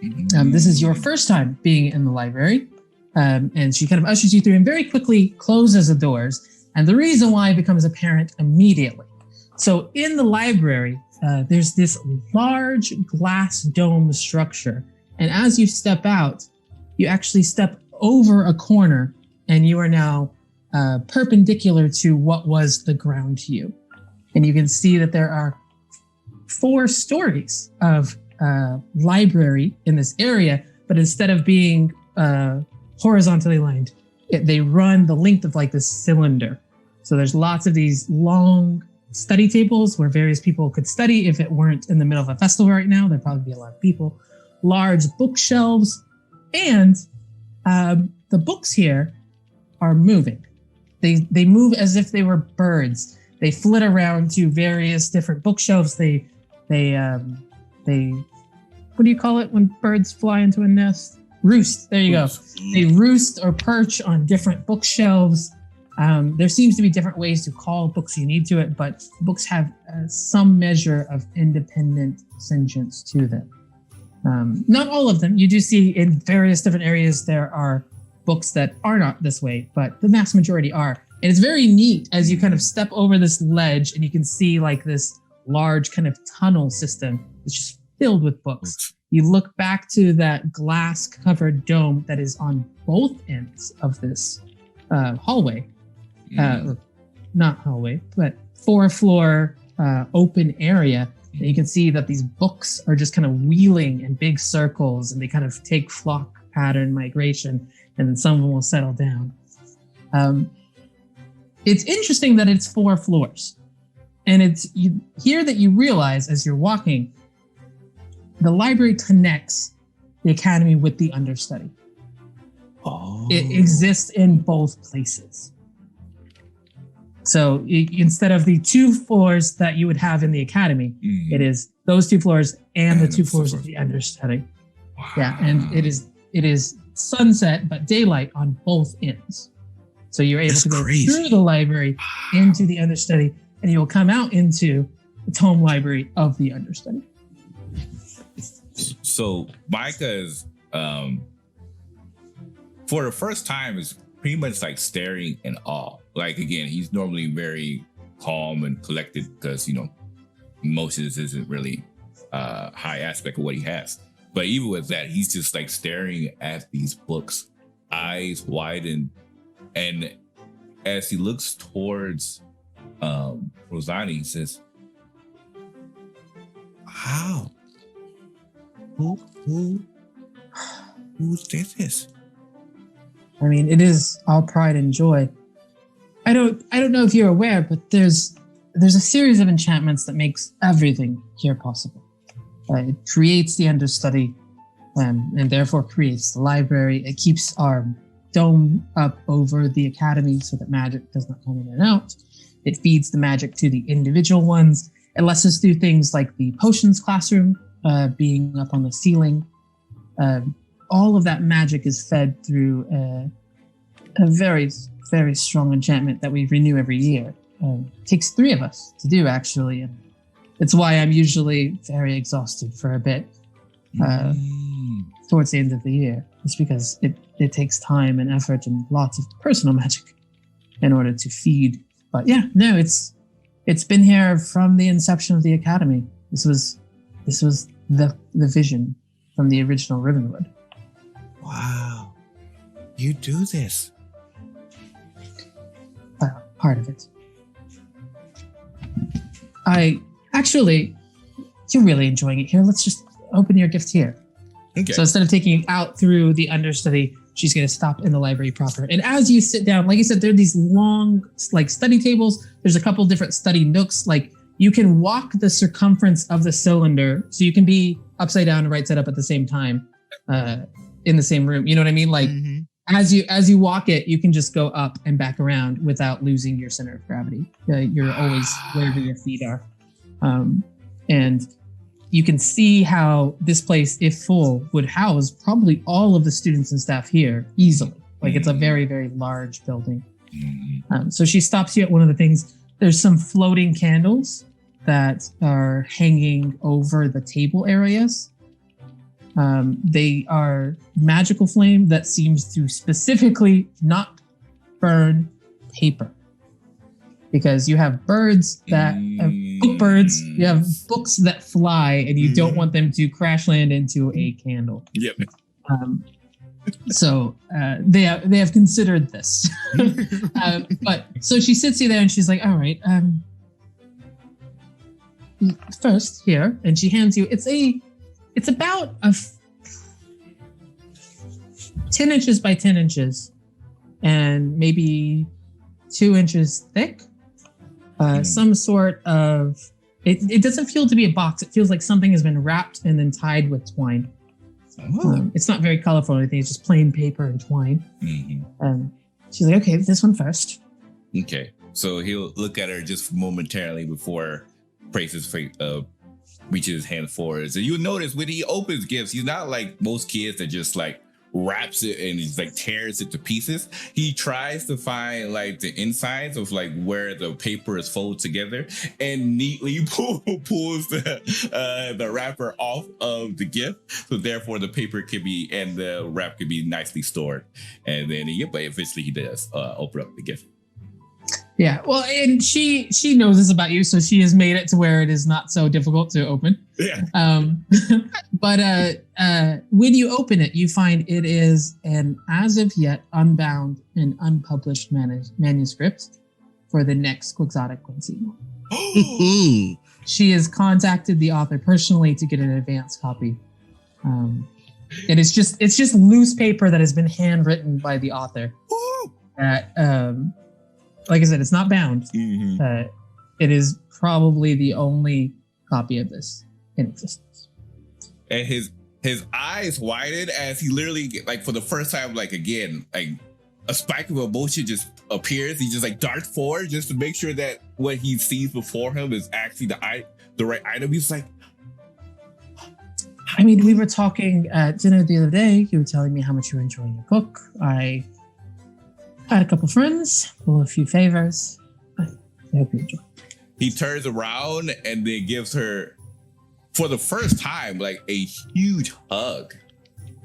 This is your first time being in the library. And she kind of ushers you through and very quickly closes the doors. And the reason why becomes apparent immediately. So in the library, there's this large glass dome structure. And as you step out, you actually step over a corner and you are now perpendicular to what was the ground to you. And you can see that there are 4 stories of library in this area, but instead of being horizontally lined, they run the length of like this cylinder. So there's lots of these long study tables where various people could study. If it weren't in the middle of a festival right now, there'd probably be a lot of people. Large bookshelves, and the books here are moving. They move as if they were birds. They flit around to various different bookshelves. They what do you call it when birds fly into a nest? Roost. There you go. They roost or perch on different bookshelves. There seems to be different ways to call books you need to it, but books have some measure of independent sentience to them. Not all of them. You do see in various different areas there are books that are not this way, but the vast majority are. And it's very neat as you kind of step over this ledge and you can see like this large kind of tunnel system that's just filled with books. You look back to that glass-covered dome that is on both ends of this hallway. Not hallway, but 4-floor open area. And you can see that these books are just kind of wheeling in big circles, and they kind of take flock pattern migration, and then some of them will settle down. It's interesting that it's 4 floors, and it's here that you realize as you're walking, the library connects the academy with the understudy. It exists in both places. So instead of the 2 floors that you would have in the academy, it is those 2 floors and the 2 floors of the understudy. Wow. Yeah, and it is sunset but daylight on both ends. So you're able to go through the library into the understudy, and you'll come out into the Tome Library of the understudy. So Micah is, for the first time, is pretty much like staring in awe. Like, again, he's normally very calm and collected because, emotions isn't really a high aspect of what he has. But even with that, he's just like staring at these books, eyes widened. And as he looks towards Rosani, he says, "How? Who's this?" I mean, it is all pride and joy. I don't know if you're aware, but there's a series of enchantments that makes everything here possible. It creates the understudy, and therefore creates the library. It keeps our dome up over the academy so that magic does not come in and out. It feeds the magic to the individual ones. It lets us do things like the potions classroom being up on the ceiling. All of that magic is fed through a very, very strong enchantment that we renew every year. It takes 3 of us to do, actually. And it's why I'm usually very exhausted for a bit towards the end of the year. It's because it takes time and effort and lots of personal magic in order to feed. But yeah, no, it's been here from the inception of the academy. This was the vision from the original Rivenwood. Wow. You do this. Part of it. You're really enjoying it here. Let's just open your gift here. Okay. So instead of taking it out through the understudy, she's going to stop in the library proper. And as you sit down, like I said, there are these long, like, study tables. There's a couple different study nooks. Like, you can walk the circumference of the cylinder, so you can be upside down and right side up at the same time in the same room. You know what I mean? Like, as you walk it, you can just go up and back around without losing your center of gravity. You're always wherever your feet are. And you can see how this place, if full, would house probably all of the students and staff here easily. Like, it's a very, very large building. So she stops you at one of the things. There's some floating candles that are hanging over the table areas. They are magical flame that seems to specifically not burn paper. Because you have birds that book birds, you have books that fly, and you don't want them to crash land into a candle. Yep. So they have considered this. But so she sits you there and she's like, all right, first here, and she hands you, it's about 10 inches by 10 inches and maybe 2 inches thick. Some sort of, it doesn't feel to be a box. It feels like something has been wrapped and then tied with twine. It's not very colorful or anything. It's just plain paper and twine. She's like, okay, this one first. Okay. So he'll look at her just momentarily before Prace's reaches his hand forward. So you'll notice when he opens gifts, he's not like most kids that just like wraps it and he's like tears it to pieces. He tries to find like the insides of like where the paper is folded together and neatly pulls the wrapper off of the gift. So therefore the paper can be and the wrap can be nicely stored. And then but eventually he does open up the gift. Yeah, well, and she knows this about you, so she has made it to where it is not so difficult to open. Yeah. But when you open it, you find it is an as of yet unbound and unpublished manuscript for the next Quixotic Quincy. She has contacted the author personally to get an advance copy. And it's just loose paper that has been handwritten by the author. Like I said, it's not bound. It is probably the only copy of this in existence. And his eyes widen as he literally, like, for the first time, like, again, like a spike of emotion just appears. He just like darts forward just to make sure that what he sees before him is actually the right item. He's like, I mean, we were talking at dinner the other day. You were telling me how much you were enjoying your book. I had a couple friends, a few favors. I hope you enjoy. He turns around and then gives her, for the first time, like a huge hug.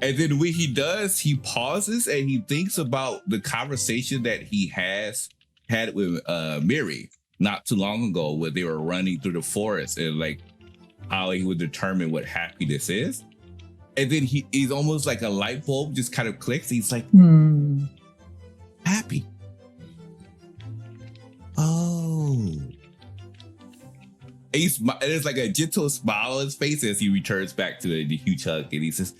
And then when he does, he pauses and he thinks about the conversation that he had with Miri not too long ago, where they were running through the forest and like how he would determine what happiness is. And then he's almost like a light bulb just kind of clicks. He's like, happy. Oh. There's like a gentle smile on his face as he returns back to the huge hug and he says,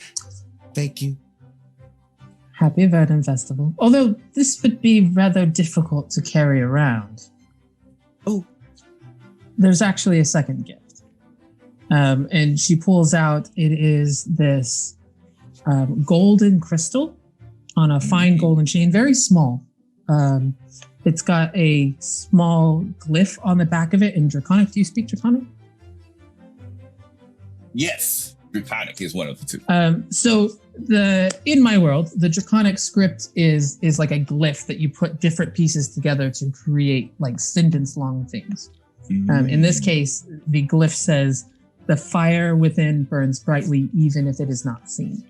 thank you. Happy Verdant Festival. Although this would be rather difficult to carry around. Oh. There's actually a second gift. And she pulls out, it is this golden crystal on a fine golden chain, very small. It's got a small glyph on the back of it in Draconic. Do you speak Draconic? Yes, Draconic is one of the two. So in my world, the Draconic script is like a glyph that you put different pieces together to create like sentence long things. In this case, the glyph says, "The fire within burns brightly, even if it is not seen."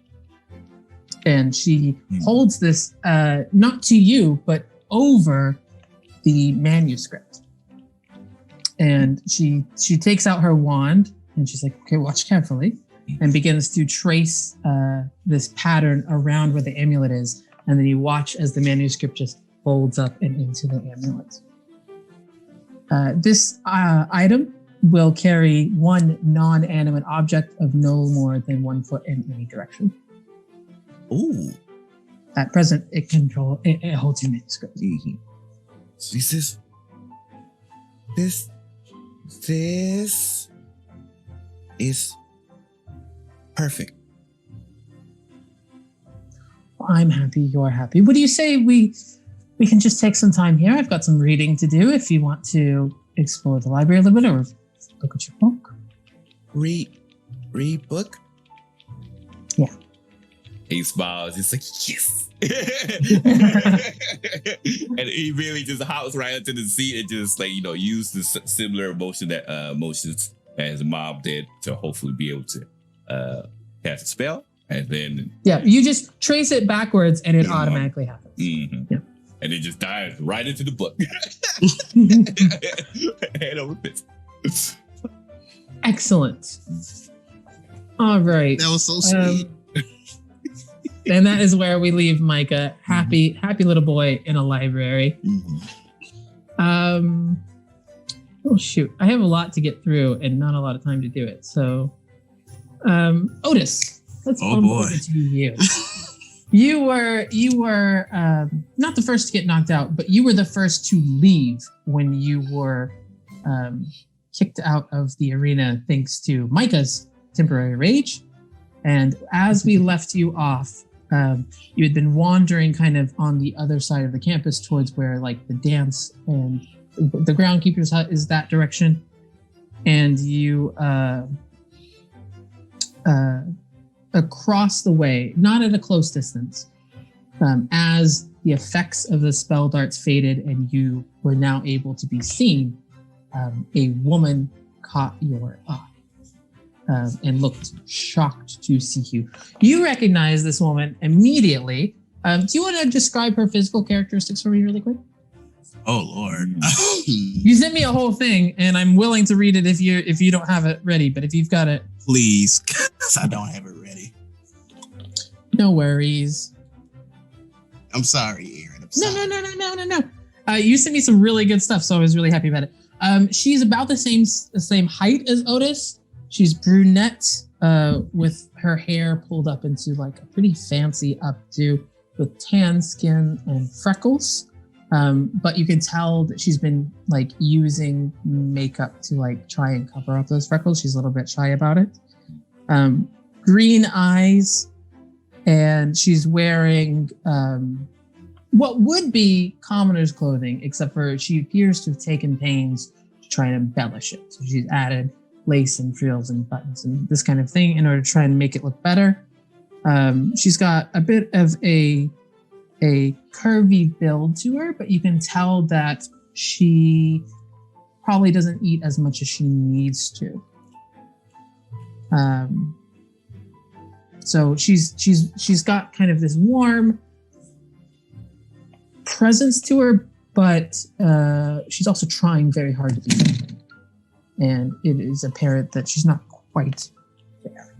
And she holds this not to you, but over the manuscript. And she takes out her wand and she's like, "Okay, watch carefully," and begins to trace this pattern around where the amulet is. And then you watch as the manuscript just folds up and into the amulet. This item will carry one non-animate object of no more than 1 foot in any direction. Ooh. At present, it holds your manuscript. Mm-hmm. So he says, this is perfect. Well, I'm happy you're happy. What do you say we can just take some time here? I've got some reading to do if you want to explore the library a little bit or look at your book. Read book? Yeah. He smiles. He's like, yes. And he really just hops right into the seat and just like, use the similar motions as mom did to hopefully be able to cast a spell. And then you just trace it backwards and it automatically happens. Mm-hmm. Yeah. And it just dives right into the book. Head over fist. Excellent. All right. That was so sweet. And that is where we leave Micah. Happy little boy in a library. Mm-hmm. Oh shoot. I have a lot to get through and not a lot of time to do it. So Otis, let's bump over to you. You were not the first to get knocked out, but you were the first to leave when you were kicked out of the arena thanks to Micah's temporary rage. And as we left you off, you had been wandering kind of on the other side of the campus towards where like the dance and the groundkeeper's hut is that direction. And you across the way, not at a close distance, as the effects of the spell darts faded and you were now able to be seen, a woman caught your eye. And looked shocked to see you. You recognize this woman immediately. Do you want to describe her physical characteristics for me really quick? Oh Lord. You sent me a whole thing, and I'm willing to read it if you don't have it ready. But if you've got it, Please, because I don't have it ready. No worries. I'm sorry, Aaron. I'm sorry. No. You sent me some really good stuff, so I was really happy about it. She's about the same height as Otis. She's brunette, with her hair pulled up into like a pretty fancy updo with tan skin and freckles. But you can tell that she's been like using makeup to like try and cover up those freckles. She's a little bit shy about it. Green eyes, and she's wearing what would be commoner's clothing, except for she appears to have taken pains to try and embellish it. So she's added lace and frills and buttons and this kind of thing in order to try and make it look better. She's got a bit of a curvy build to her, but you can tell that she probably doesn't eat as much as she needs to. So she's got kind of this warm presence to her, but she's also trying very hard to be something. And it is apparent that she's not quite there.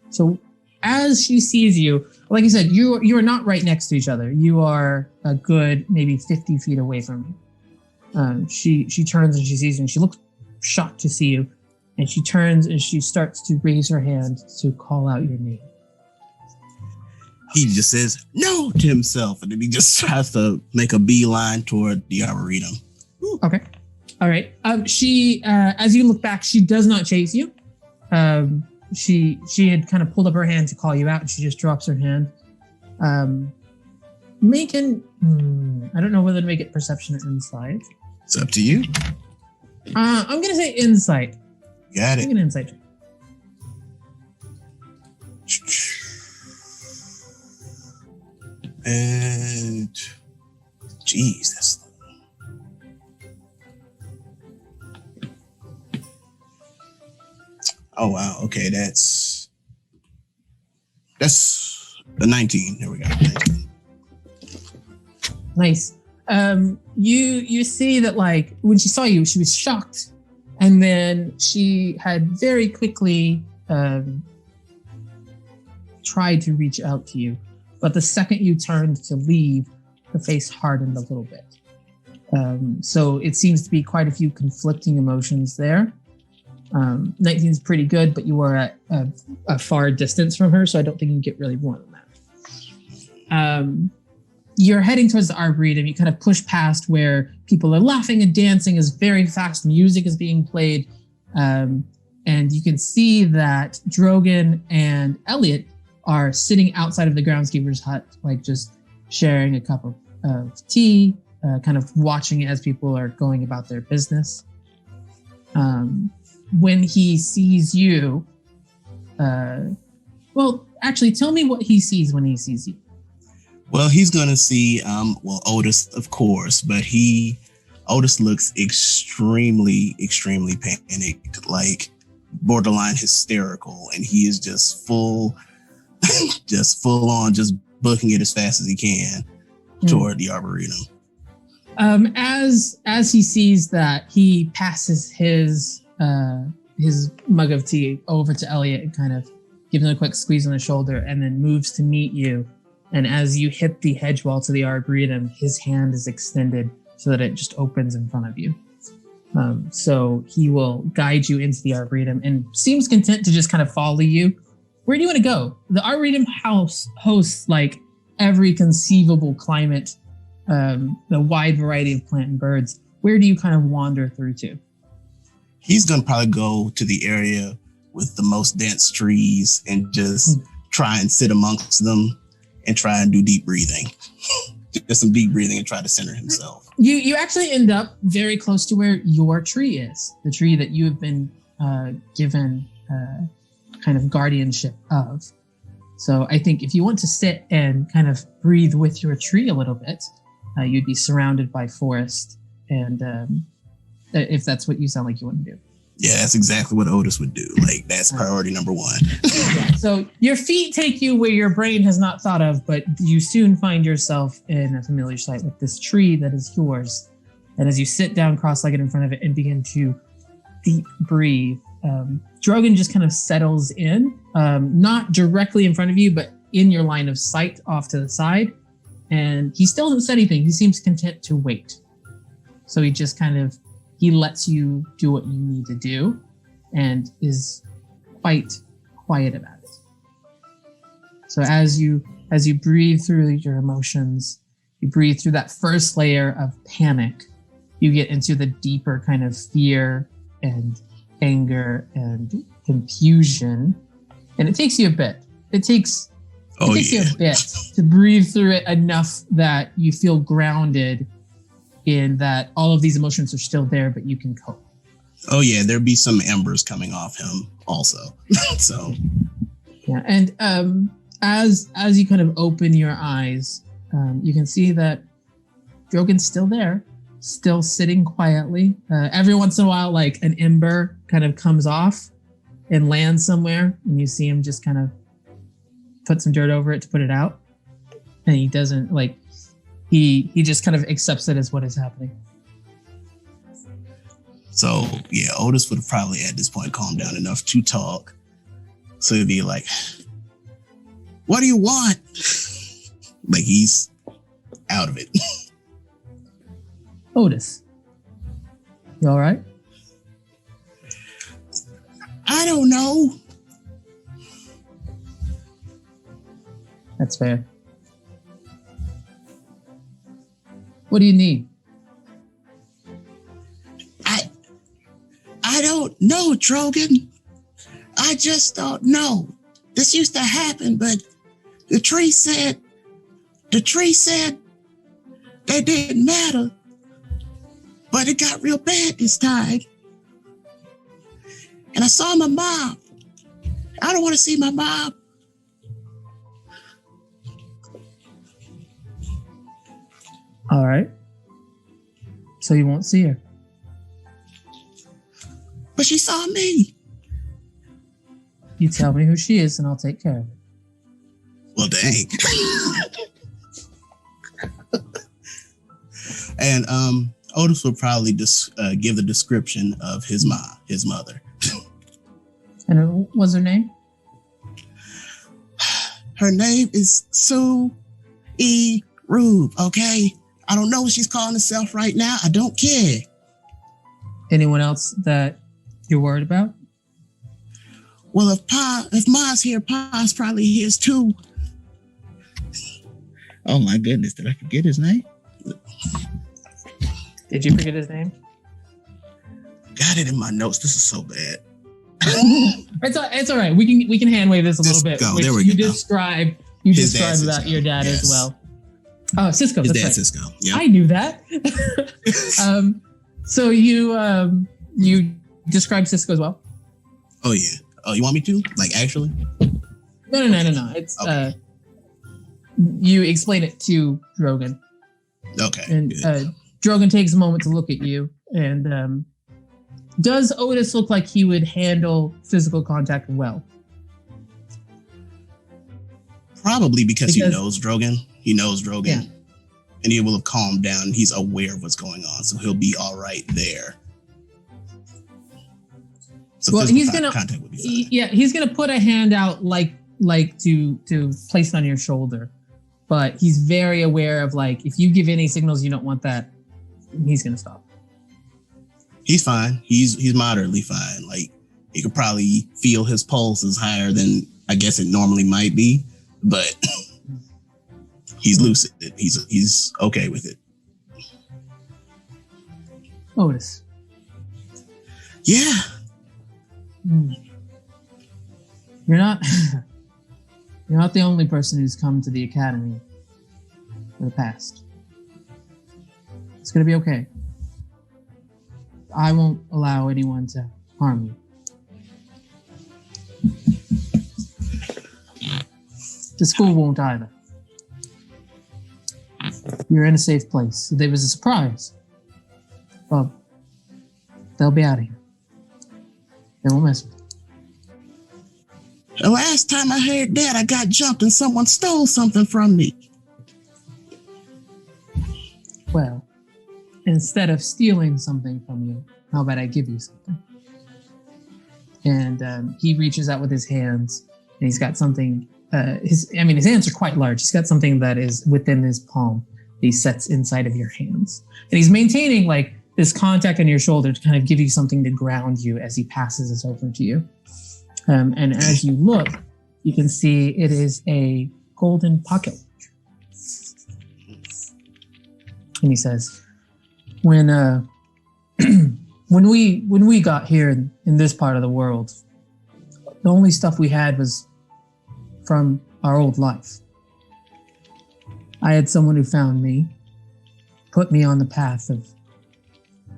So as she sees you, like I said, you are not right next to each other. You are a good maybe 50 feet away from me. She turns and she sees you and she looks shocked to see you. And she turns and she starts to raise her hand to call out your name. He just says no to himself, and then he just tries to make a beeline toward the arboretum. Okay. All right. She, as you look back, she does not chase you. She had kind of pulled up her hand to call you out, and she just drops her hand. I don't know whether to make it perception or insight. It's up to you. I'm gonna say insight. Got Make it. an insight check. And geez, that's oh wow. Okay, that's the 19. There we go. 19. Nice. You see that like when she saw you, she was shocked, and then she had very quickly tried to reach out to you, but the second you turned to leave, her face hardened a little bit. So it seems to be quite a few conflicting emotions there. 19 is pretty good, but you are at a far distance from her, so I don't think you can get really more than that. You're heading towards the Arboretum. You kind of push past where people are laughing and dancing as very fast music is being played. And you can see that Drogon and Elliot are sitting outside of the groundskeeper's hut, like just sharing a cup of tea, kind of watching it as people are going about their business. When he sees you, well, actually, tell me what he sees when he sees you. Well, he's gonna see Otis, of course, but Otis looks extremely panicked, like borderline hysterical, and he is just full on, just booking it as fast as he can toward the Arboretum. As he sees that, he passes his mug of tea over to Elliot and kind of gives him a quick squeeze on the shoulder, and then moves to meet you. And as you hit the hedge wall to the Arboretum, his hand is extended so that it just opens in front of you. So he will guide you into the Arboretum and seems content to just kind of follow you. Where do you want to go? The Arboretum house hosts like every conceivable climate, the wide variety of plant and birds. Where do you kind of wander through to? He's gonna probably go to the area with the most dense trees and just try and sit amongst them and try and do deep breathing. Just some deep breathing and try to center himself. You actually end up very close to where your tree is, the tree that you have been given kind of guardianship of. So I think if you want to sit and kind of breathe with your tree a little bit, you'd be surrounded by forest, and if that's what you sound like you want to do. Yeah, that's exactly what Otis would do. Like, that's priority number one. Yeah, so your feet take you where your brain has not thought of, but you soon find yourself in a familiar sight with this tree that is yours. And as you sit down cross-legged in front of it and begin to deep breathe, Drogon just kind of settles in, not directly in front of you, but in your line of sight off to the side. And he still hasn't said anything. He seems content to wait. So he just kind of, he lets you do what you need to do and is quite quiet about it. So as you breathe through your emotions, you breathe through that first layer of panic, you get into the deeper kind of fear and anger and confusion. And it takes you a bit. It takes you a bit to breathe through it enough that you feel grounded in that all of these emotions are still there, but you can cope. Oh yeah, there'd be some embers coming off him also. So yeah, and as you kind of open your eyes, you can see that Drogon's still there, still sitting quietly. Every once in a while, like an ember kind of comes off and lands somewhere, and you see him just kind of put some dirt over it to put it out, and he doesn't like. He just kind of accepts it as what is happening. So yeah, Otis would have probably at this point calmed down enough to talk. So he'd be like, "What do you want?" Like he's out of it. Otis, you all right? I don't know. That's fair. What do you need? I don't know, Drogon. I just don't know. This used to happen, but the tree said the tree said they didn't matter, but it got real bad this time. And I saw my mom. I don't want to see my mom. All right. So you won't see her. But she saw me. You tell me who she is and I'll take care of it. Well, dang. And Otis will probably give the description of his mother. And what's her name? Her name is Sue E. Rube, okay? I don't know what she's calling herself right now. I don't care. Anyone else that you're worried about? Well, if Ma's here, Pa's probably here too. Oh my goodness, did I forget his name? Did you forget his name? Got it in my notes. This is so bad. It's all right. We can hand wave this a little bit. Go. There we go. Describe about your dad as well. Oh, Cisco. His that's dad, right. Cisco. Yeah. I knew that. So you describe Cisco as well? Oh yeah. Oh, you want me to? Like actually? No. It's okay. You explain it to Drogon. Okay. And Drogon takes a moment to look at you. And does Otis look like he would handle physical contact well? Probably because he knows Drogon. He knows Drogon. Yeah. And he will have calmed down. He's aware of what's going on. So he'll be all right there. So well, he's gonna contact would be fine. Yeah, he's gonna put a hand out like to place it on your shoulder. But he's very aware of like if you give any signals you don't want that, he's gonna stop. He's fine. He's moderately fine. Like you could probably feel his pulse is higher than I guess it normally might be, but he's lucid. He's okay with it. Otis. Yeah. You're not the only person who's come to the academy for the past. It's gonna be okay. I won't allow anyone to harm you. The school won't either. You're in a safe place. There was a surprise. Well, they'll be out of here. They won't mess with you. The last time I heard that, I got jumped and someone stole something from me. Well, instead of stealing something from you, how about I give you something? And he reaches out with his hands, and he's got something. His hands are quite large. He's got something that is within his palm. He sets inside of your hands, and he's maintaining like this contact on your shoulder to kind of give you something to ground you as he passes this over to you. And as you look, you can see it is a golden pocket watch. And he says, when we got here in this part of the world, the only stuff we had was from our old life. I had someone who found me, put me on the path of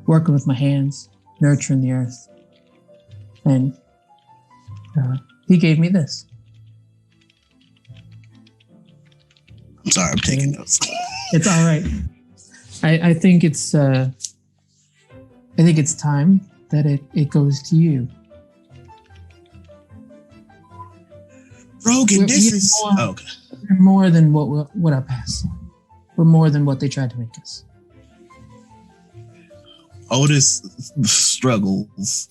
working with my hands, nurturing the earth, and he gave me this. I'm sorry, I'm taking notes. It's all right. I think it's time that it goes to you. Rogan, this is okay. We're more than what our past saw. We're more than what they tried to make us. Otis struggles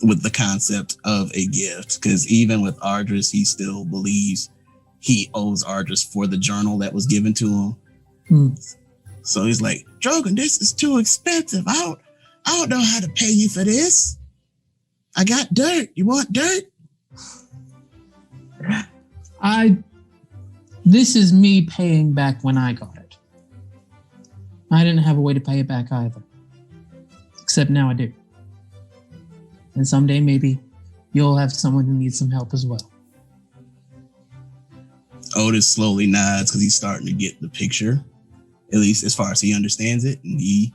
with the concept of a gift because even with Ardris, he still believes he owes Ardris for the journal that was given to him. So he's like, Drogon, this is too expensive. I don't know how to pay you for this. I got dirt. You want dirt? This is me paying back when I got it. I didn't have a way to pay it back either. Except now I do. And someday maybe you'll have someone who needs some help as well. Otis slowly nods because he's starting to get the picture, at least as far as he understands it. And he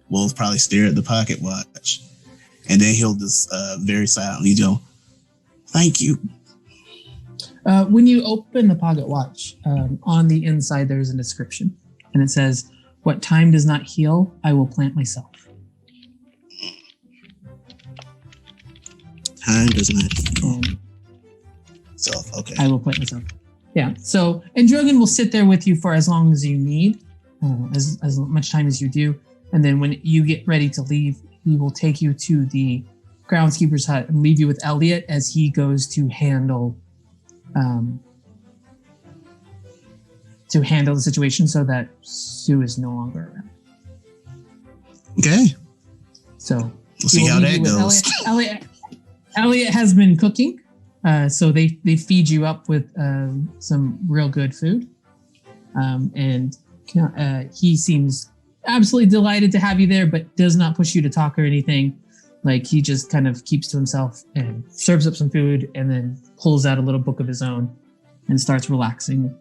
will probably stare at the pocket watch. And then he'll just very silently go, "Thank you." When you open the pocket watch, on the inside there's a description. And it says, "What time does not heal, I will plant myself." Time does not heal. Okay. I will plant myself. Yeah. So, and Drogon will sit there with you for as long as you need, as much time as you do. And then when you get ready to leave, he will take you to the groundskeeper's hut and leave you with Elliot as he goes to handle the situation so that Sue is no longer around. Okay. So we'll see how that goes. Elliot has been cooking. So they feed you up with some real good food. And he seems absolutely delighted to have you there, but does not push you to talk or anything. Like, he just kind of keeps to himself and serves up some food and then pulls out a little book of his own and starts relaxing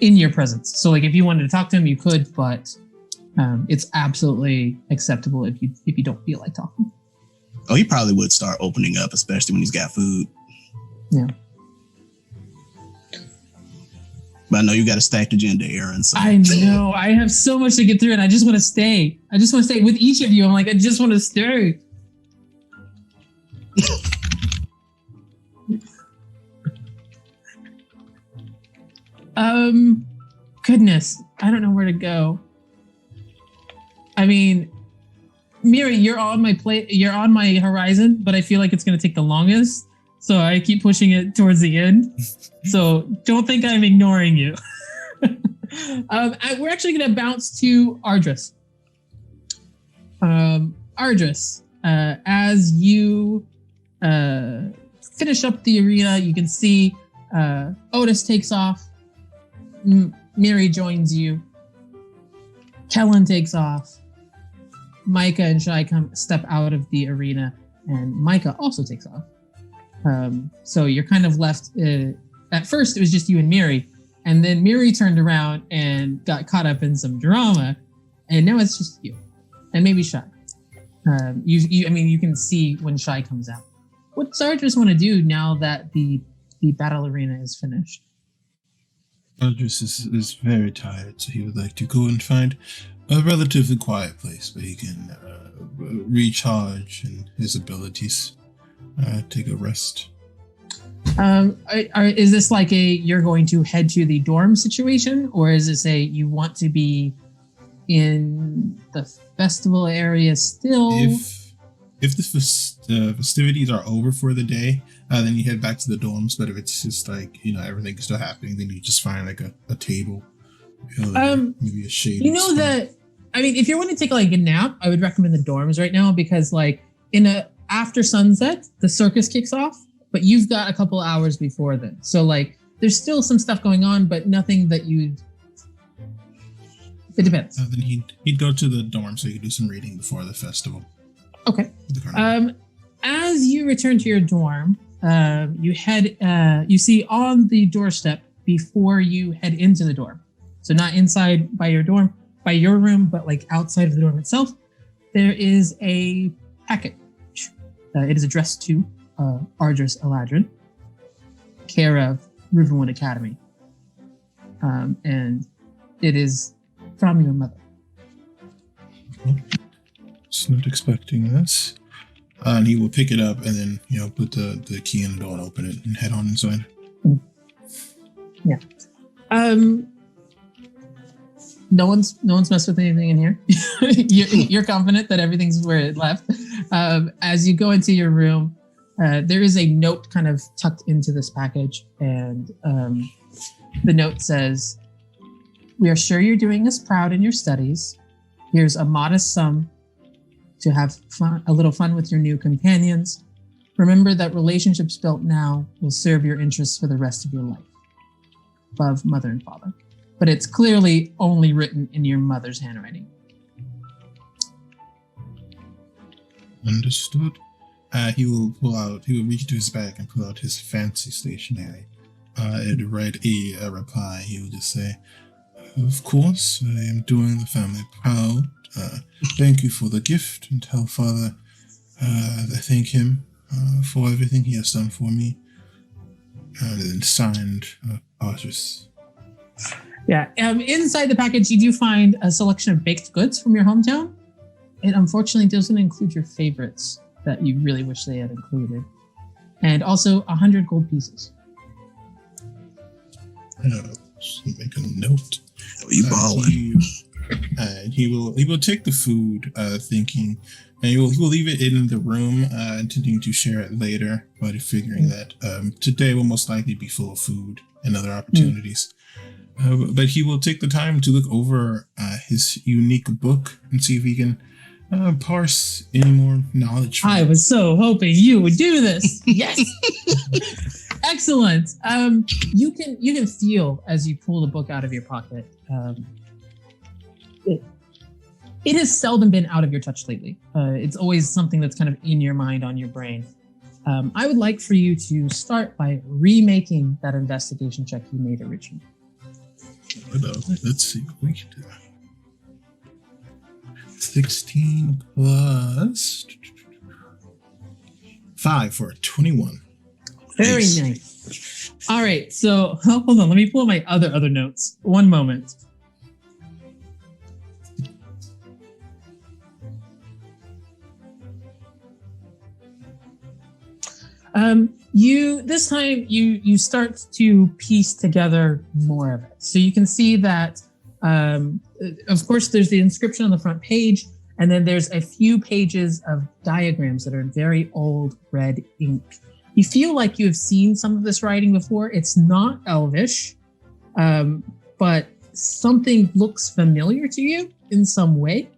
in your presence. So, like, if you wanted to talk to him, you could, but it's absolutely acceptable if you don't feel like talking. Oh, he probably would start opening up, especially when he's got food. Yeah. But I know you got a stacked agenda, Aaron. So. I know. I have so much to get through, and I just want to stay. I just want to stay with each of you. I'm like, I just want to stay. Goodness. I don't know where to go. I mean, Miri, you're on my plate. You're on my horizon, but I feel like it's going to take the longest. So I keep pushing it towards the end. So don't think I'm ignoring you. We're actually going to bounce to Ardris. Ardris, as you finish up the arena, you can see Otis takes off. Miri joins you. Kellen takes off. Micah and Shai step out of the arena, and Micah also takes off. So you're kind of left. At first, it was just you and Miri, and then Miri turned around and got caught up in some drama, and now it's just you, and maybe Shai. You can see when Shai comes out. What does Ardris want to do now that the battle arena is finished? Ardris is very tired, so he would like to go and find a relatively quiet place where he can recharge in his abilities, take a rest. Is this like you're going to head to the dorm situation, or is this you want to be in the festival area still? If the festivities are over for the day, then you head back to the dorms. But if it's just like, everything's still happening, then you just find like a table, maybe a shade. If you're wanting to take like a nap, I would recommend the dorms right now, because like after sunset, the circus kicks off, but you've got a couple hours before then. So like there's still some stuff going on, but nothing that it depends. Then he'd go to the dorm so he could do some reading before the festival. Okay. As you return to your dorm, you see on the doorstep before you head into the dorm. So not inside by your room, but like outside of the dorm itself, there is a package. It is addressed to Ardris Eladrin, care of Rivenwood Academy. And it is from your mother. Just not expecting this. And he will pick it up and then, put the key in the door and open it and head on inside. Yeah. No one's messed with anything in here. You're confident that everything's where it left. As you go into your room, there is a note kind of tucked into this package, and the note says, "We are sure you're doing us proud in your studies. Here's a modest sum to have a little fun with your new companions. Remember that relationships built now will serve your interests for the rest of your life. Love, Mother and Father." But it's clearly only written in your mother's handwriting. Understood. He will reach into his bag and pull out his fancy stationery. and write a reply. He will just say, "Of course, I am doing the family proud. Thank you for the gift, and tell Father I thank him for everything he has done for me." And then signed, Archivist. Yeah. Inside the package, you do find a selection of baked goods from your hometown. It unfortunately doesn't include your favorites that you really wish they had included. And also 100 gold pieces. Make a note. You balling. He will take the food, thinking, and he will leave it in the room, intending to share it later, but figuring that today will most likely be full of food and other opportunities. But he will take the time to look over his unique book and see if he can parse any more knowledge. I was so hoping you would do this. Yes. Excellent. You can feel as you pull the book out of your pocket. It has seldom been out of your touch lately. It's always something that's kind of in your mind, on your brain. I would like for you to start by remaking that investigation check you made originally. Let's see what we can do. 16 plus 5 for 21. Very nice. All right, so hold on. Let me pull my other notes. One moment. This time you start to piece together more of it. So you can see that, of course, there's the inscription on the front page, and then there's a few pages of diagrams that are in very old red ink. You feel like you have seen some of this writing before. It's not Elvish, but something looks familiar to you in some way.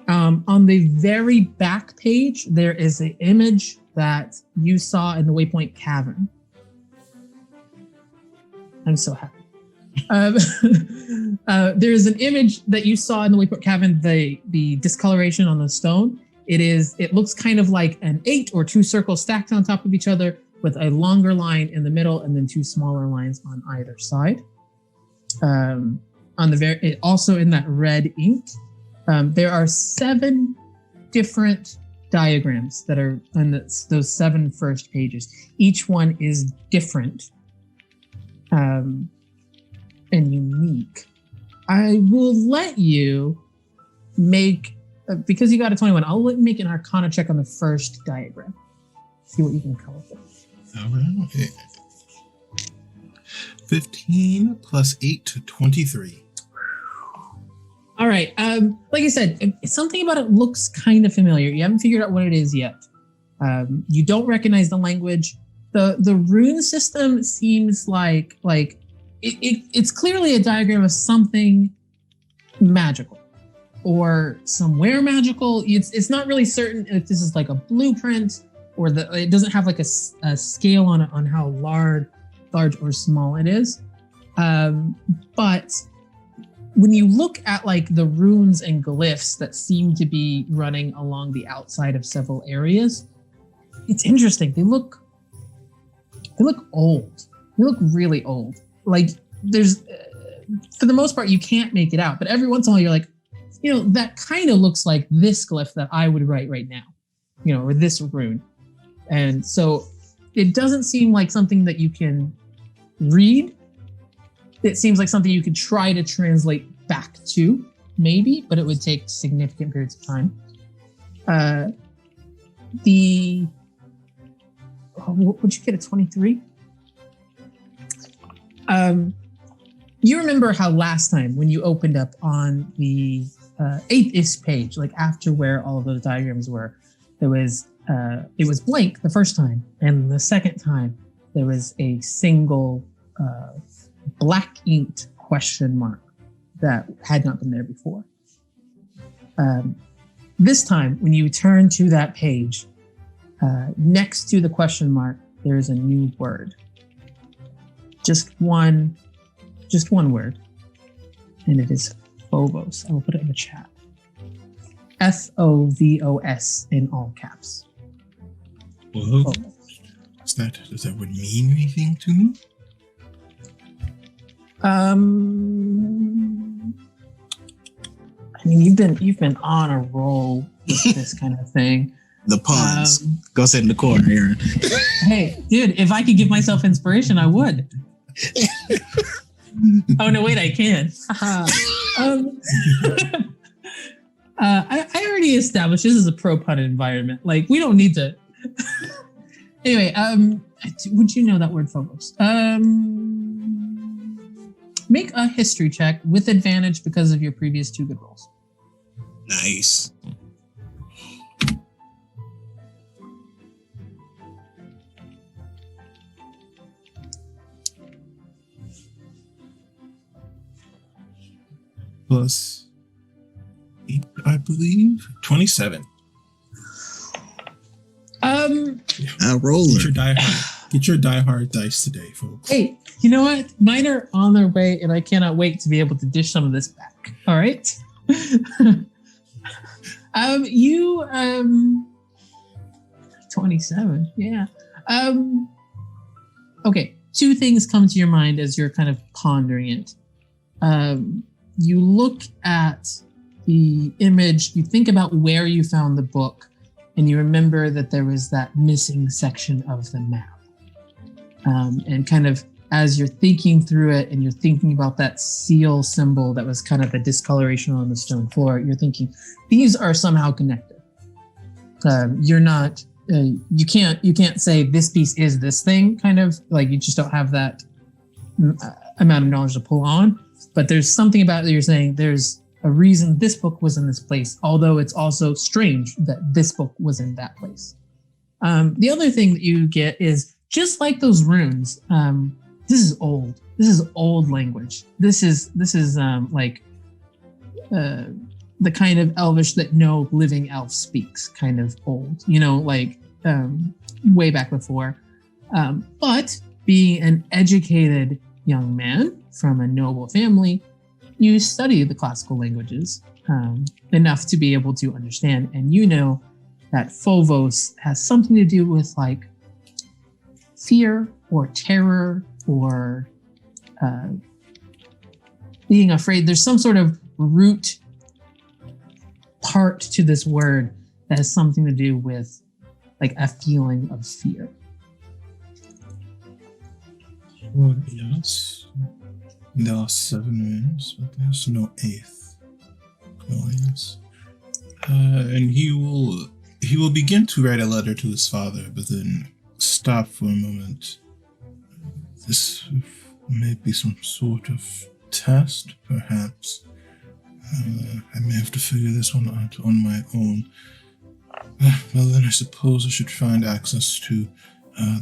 On the very back page, there is an image that you saw in the Waypoint Cavern. I'm so happy. There is an image that you saw in the Waypoint Cavern, the discoloration on the stone. It looks kind of like an 8 or 2 circles stacked on top of each other with a longer line in the middle and then 2 smaller lines on either side. Also in that red ink, there are 7 different diagrams that are on those 7 first pages. Each one is different and unique. I will let you make, because you got a 21, I'll let you make an Arcana check on the first diagram. See what you can come up with. All right. 15 plus 8 to 23. All right. Like I said, something about it looks kind of familiar. You haven't figured out what it is yet. You don't recognize the language. The rune system seems like it's clearly a diagram of something magical or somewhere magical. It's not really certain if this is like a blueprint or it doesn't have like a scale on how large or small it is. But when you look at like the runes and glyphs that seem to be running along the outside of several areas, it's interesting. They look old. They look really old. Like there's, for the most part, you can't make it out. But every once in a while, you're like, that kind of looks like this glyph that I would write right now, or this rune. And so it doesn't seem like something that you can read. It seems like something you could try to translate back to, maybe, but it would take significant periods of time. Would you get a 23? You remember how last time when you opened up on the 8th page, like after where all of those diagrams were, it was blank the first time, and the second time there was a single black inked question mark that had not been there before. This time, when you turn to that page, next to the question mark, there is a new word. Just one word, and it is Phobos. I will put it in the chat. Phobos in all caps. Whoa. Does that word mean anything to me? I mean, you've been on a roll with this kind of thing. The puns. Go sit in the corner, Aaron. Hey, dude, if I could give myself inspiration, I would. Oh no, wait, I can. I already established this is a pro pun environment. Like, we don't need to. Anyway, would you know that word, Phobos? Make a history check with advantage because of your previous 2 good rolls. Nice. Plus 8, I believe. 27. Roller. Get your diehard dice today, folks. Hey, you know what? Mine are on their way, and I cannot wait to be able to dish some of this back. All right. You 27. Yeah. Okay. 2 things come to your mind as you're kind of pondering it. You look at the image, you think about where you found the book, and you remember that there was that missing section of the map. And kind of as you're thinking through it and you're thinking about that seal symbol that was kind of the discoloration on the stone floor, you're thinking these are somehow connected. You're not, you can't say this piece is this thing, kind of like you just don't have that amount of knowledge to pull on. But there's something about it you're saying there's a reason this book was in this place, although it's also strange that this book was in that place. The other thing that you get is just like those runes, this is old. This is old language. This is like the kind of Elvish that no living elf speaks, kind of old, like way back before. But being an educated young man from a noble family, you study the classical languages enough to be able to understand. And you know that Phobos has something to do with like fear or terror or being afraid. There's some sort of root part to this word that has something to do with like a feeling of fear. Well, yes. There are 7 rooms, but there's no 8th. Glorious. And he will begin to write a letter to his father, but then stop for a moment. This may be some sort of test, perhaps. I may have to figure this one out on my own. Well, then I suppose I should find access to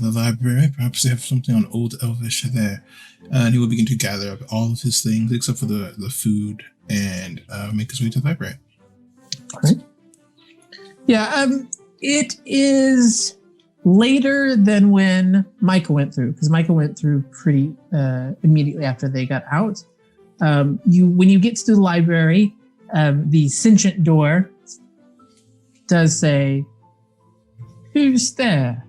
the library. Perhaps they have something on Old Elvish there. And he will begin to gather up all of his things, except for the food, and make his way to the library. All right. Yeah, it is later than when Micah went through, because Micah went through pretty immediately after they got out. When you get to the library, the sentient door does say, "Who's there?"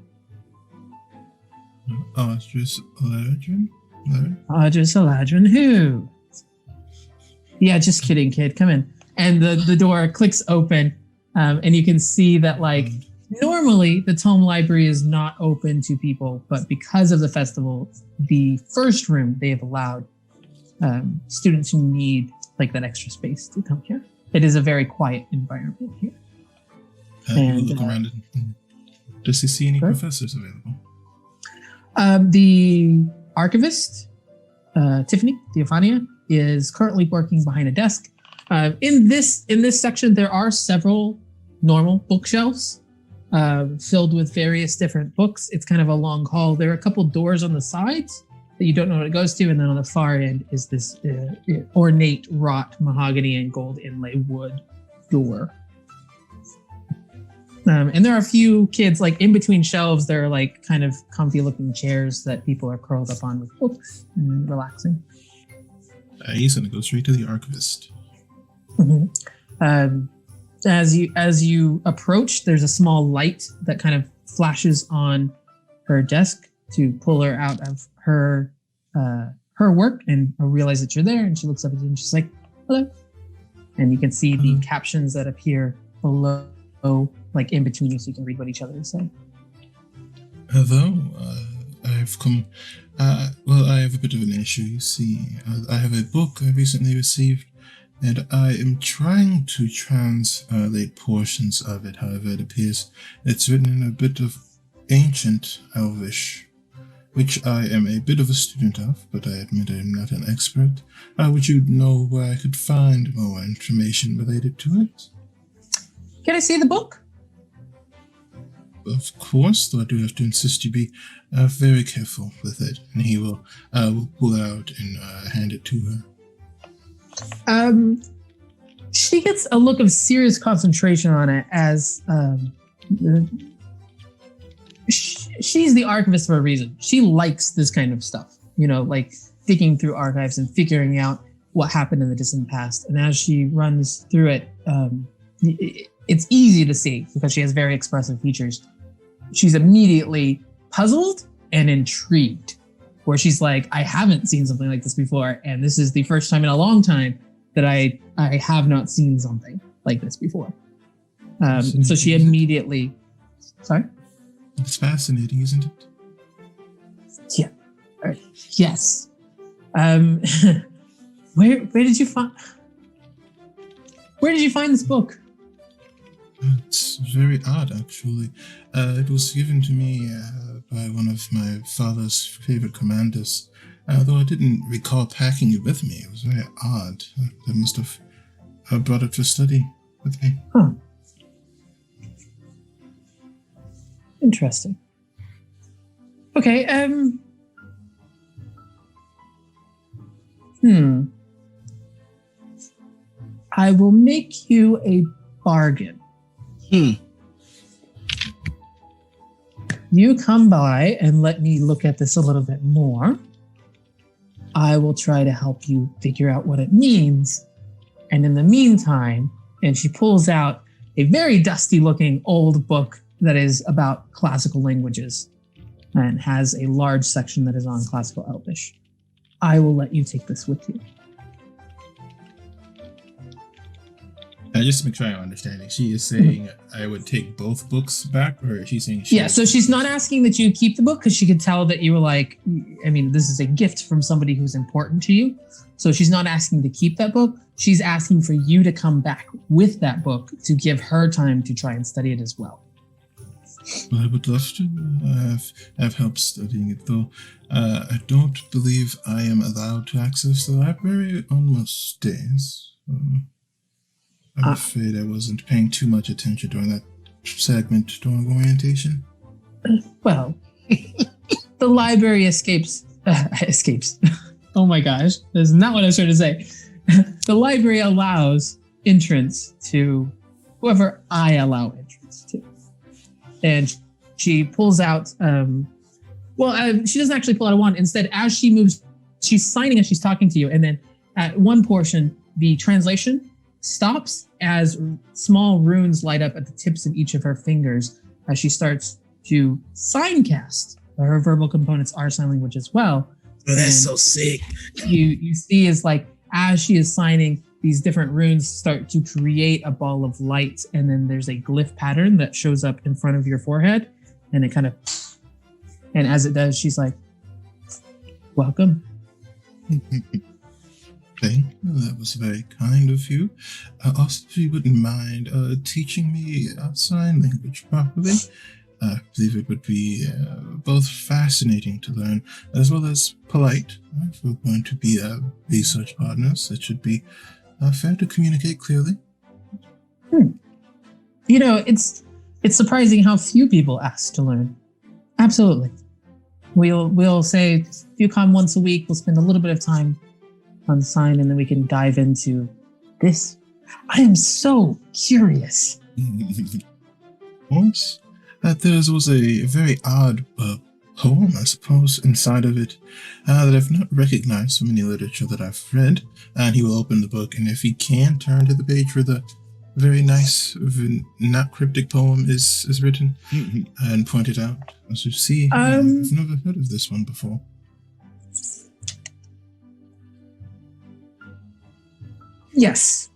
Archivist Eladrin? Archivist Eladrin, who? Yeah, just kidding, kid. Come in. And the door clicks open, and you can see that, like, normally the Tome Library is not open to people, but because of the festival, the first room they have allowed students who need like that extra space to come here. It is a very quiet environment here. And look around. Does he see any professors available? The archivist, Tiffany Theophania, is currently working behind a desk. In this section, there are several normal bookshelves filled with various different books. It's kind of a long hall. There are a couple doors on the sides that you don't know what it goes to, and then on the far end is this ornate wrought mahogany and gold inlay wood door. And there are a few kids, like in between shelves, there are like kind of comfy looking chairs that people are curled up on with books and relaxing. He's going to go straight to the archivist. Mm-hmm. As you approach, there's a small light that kind of flashes on her desk to pull her out of her her work and realize that you're there. And she looks up at you and she's like, hello. And you can see the captions that appear below, like in between you, so you can read what each other is saying. Hello, I've come. Well, I have a bit of an issue. You see, I have a book I recently received, and I am trying to translate portions of it. However, it appears it's written in a bit of ancient Elvish, which I am a bit of a student of, but I admit I am not an expert. Would you know where I could find more information related to it? Can I see the book? Of course, though I do have to insist you be very careful with it. And he will pull it out and hand it to her. She gets a look of serious concentration on it as she's the archivist for a reason. She likes this kind of stuff, like digging through archives and figuring out what happened in the distant past. And as she runs through it, it's easy to see because she has very expressive features. She's immediately puzzled and intrigued, where she's like, I haven't seen something like this before. And this is the first time in a long time that I have not seen something like this before. So she immediately, sorry? It's fascinating, isn't it? Yeah. Yes. Where did you find this book? It's very odd, actually. It was given to me by one of my father's favorite commanders. Though I didn't recall packing it with me. It was very odd. I must have brought it for study with me. Huh. Interesting. Okay, I will make you a bargain. You come by and let me look at this a little bit more. I will try to help you figure out what it means. And in the meantime, and she pulls out a very dusty looking old book that is about classical languages and has a large section that is on classical Elvish. I will let you take this with you. Just to make sure I'm understanding, she is saying I would take both books back, or is she saying so she's not asking that you keep the book because she could tell that you were like, this is a gift from somebody who's important to you. So she's not asking to keep that book. She's asking for you to come back with that book to give her time to try and study it as well. Well, I would love to have help studying it, though. I don't believe I am allowed to access the library on most days. I'm afraid I wasn't paying too much attention during that segment during orientation. Well, the library escapes. Oh my gosh, that's not what I was trying to say. The library allows entrance to whoever I allow entrance to. And she pulls out, she doesn't actually pull out a wand. Instead, as she moves, she's signing as she's talking to you. And then at one portion, the translation stops as small runes light up at the tips of each of her fingers as she starts to sign cast. Her verbal components are sign language as well. Oh, that's so sick. You see is like, as she is signing, these different runes start to create a ball of light, and then there's a glyph pattern that shows up in front of your forehead, and it kind of, and as it does, she's like, welcome. Okay, that was very kind of you. Also, if you wouldn't mind teaching me sign language properly, I believe it would be both fascinating to learn as well as polite. If we're going to be research partners, it should be fair to communicate clearly. It's surprising how few people ask to learn. Absolutely. We'll say if you come once a week, we'll spend a little bit of time on sign, and then we can dive into this. I am so curious. Of course. There was a very odd poem, I suppose, inside of it that I've not recognized from any literature that I've read. And he will open the book, and if he can, turn to the page where the very nice, not cryptic poem is written, and point it out. As you see, I've never heard of this one before. Yes.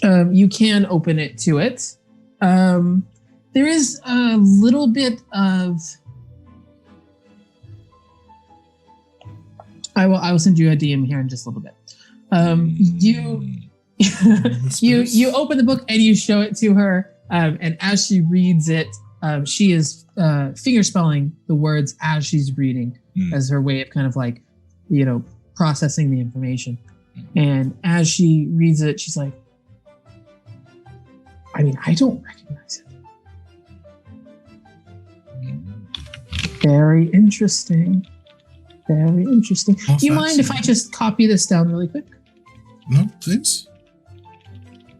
You can open it to it. There is a little bit of... I will send you a DM here in just a little bit. You open the book and you show it to her, and as she reads it, she is finger spelling the words as she's reading as her way of kind of like, processing the information. And as she reads it, she's like, I mean, I don't recognize it. Very interesting. Very interesting. Oh, Do you mind if I just copy this down really quick? No, please.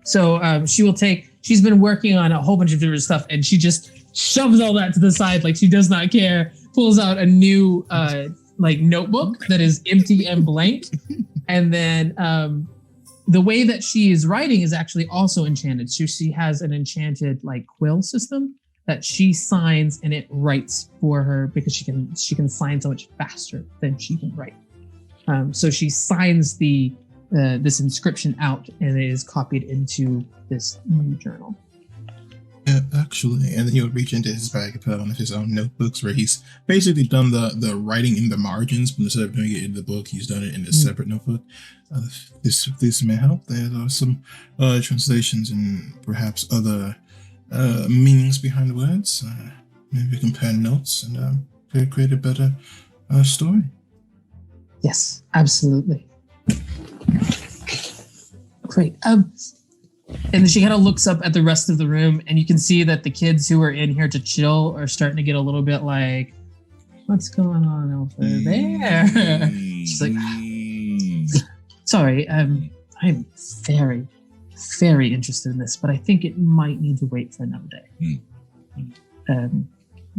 So she's been working on a whole bunch of different stuff, and she just shoves all that to the side like she does not care, pulls out a new notebook that is empty and blank. And then the way that she is writing is actually also enchanted. So she has an enchanted quill system that she signs, and it writes for her because she can sign so much faster than she can write. So she signs this inscription out, and it is copied into this new journal. Yeah, actually, and then he'll reach into his bag and put out one of his own notebooks where he's basically done the writing in the margins, but instead of doing it in the book, he's done it in a separate notebook. This may help. There are some translations and perhaps other meanings behind the words. Maybe compare notes and create a better story. Yes, absolutely. Great. And she kind of looks up at the rest of the room, and you can see that the kids who are in here to chill are starting to get a little bit like, what's going on over there? She's like, sorry, I'm very, very interested in this, but I think it might need to wait for another day.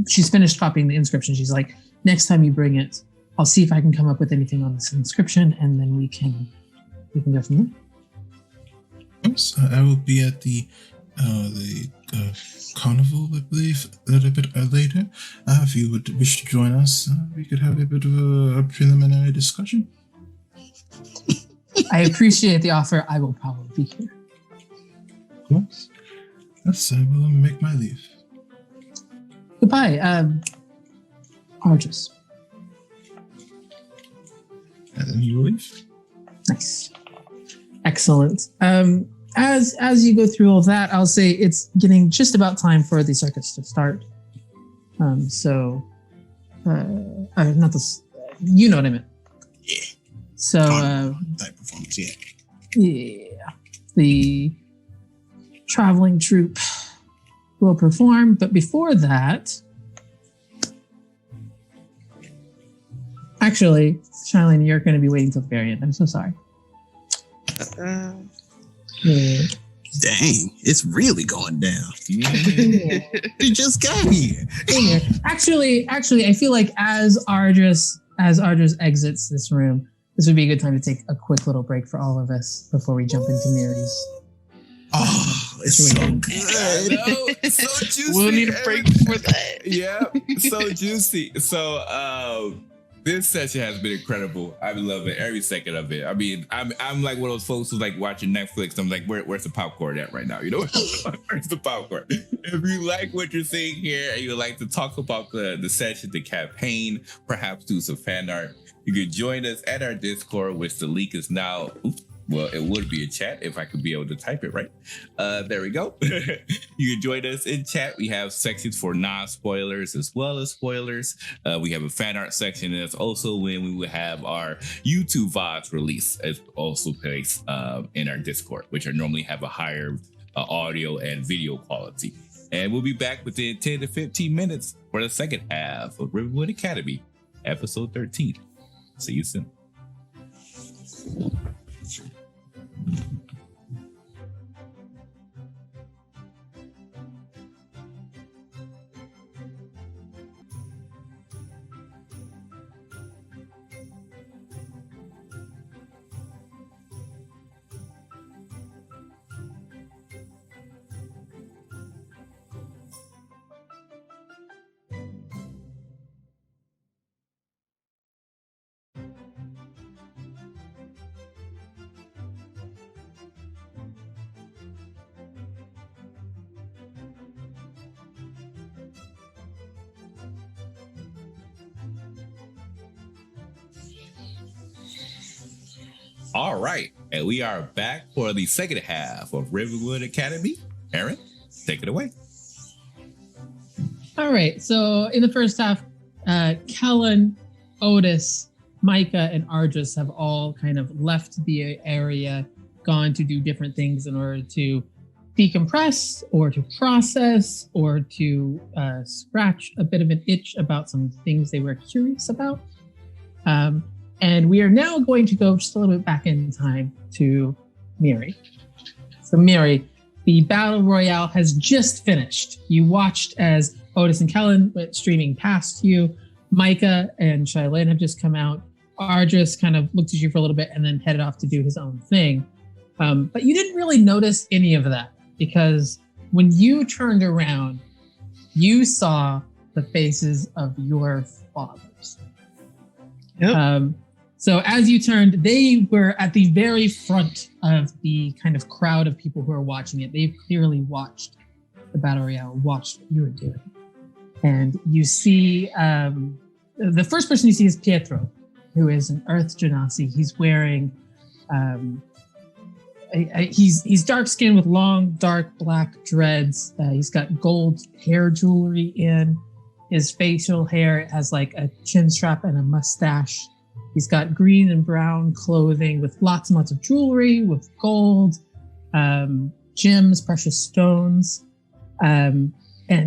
She's finished copying the inscription. She's like, next time you bring it, I'll see if I can come up with anything on this inscription, and then we can go from there. Yes, I will be at the carnival, I believe, a little bit later. If you would wish to join us, we could have a bit of a preliminary discussion. I appreciate the offer. I will probably be here. Of course. Yes, I will make my leave. Goodbye, Argus. And then you will leave. Nice. Excellent. As you go through all that, I'll say it's getting just about time for the circus to start. Not this. You know what I meant. Yeah. So type performance, yeah. Yeah, the traveling troupe will perform, but before that, actually, Shailene, you're going to be waiting till the very end. I'm so sorry. Yeah. Dang, it's really going down. Yeah. You just got here. Actually, I feel like as Ardris exits this room, this would be a good time to take a quick little break for all of us before we jump into Mary's. Oh, it's so good. I know, so juicy. We'll need a break for that. Yeah, so juicy. So this session has been incredible. I've been loving every second of it. I mean, I'm like one of those folks who's like watching Netflix. I'm like, where's the popcorn at right now? You know, where's the popcorn? If you like what you're seeing here and you like to talk about the session, the campaign, perhaps do some fan art, you can join us at our Discord, which the link is now. Well, it would be a chat if I could be able to type it right. There we go. You can join us in chat. We have sections for non-spoilers as well as spoilers. We have a fan art section. And that's also when we will have our YouTube VODs release as also placed in our Discord, which are normally have a higher audio and video quality. And we'll be back within 10 to 15 minutes for the second half of Rivenwood Academy, episode 13. See you soon. All right. And we are back for the second half of Rivenwood Academy. Aaron, take it away. All right. So in the first half, Kellen, Otis, Micah, and Ardris have all kind of left the area, gone to do different things in order to decompress or to process or to scratch a bit of an itch about some things they were curious about. And we are now going to go just a little bit back in time to Miri. So Miri, the Battle Royale has just finished. You watched as Otis and Kellen went streaming past you. Micah and Shailene have just come out. Ardris kind of looked at you for a little bit and then headed off to do his own thing. But you didn't really notice any of that because when you turned around, you saw the faces of your fathers. Yep. So as you turned, they were at the very front of the kind of crowd of people who are watching it. They clearly watched the Battle Royale, watched what you were doing. And you see, the first person you see is Pietro, who is an Earth Genasi. He's wearing, he's dark skinned with long, dark black dreads. He's got gold hair jewelry in. His facial hair has like a chin strap and a mustache. He's got green and brown clothing with lots and lots of jewelry, with gold, gems, precious stones. And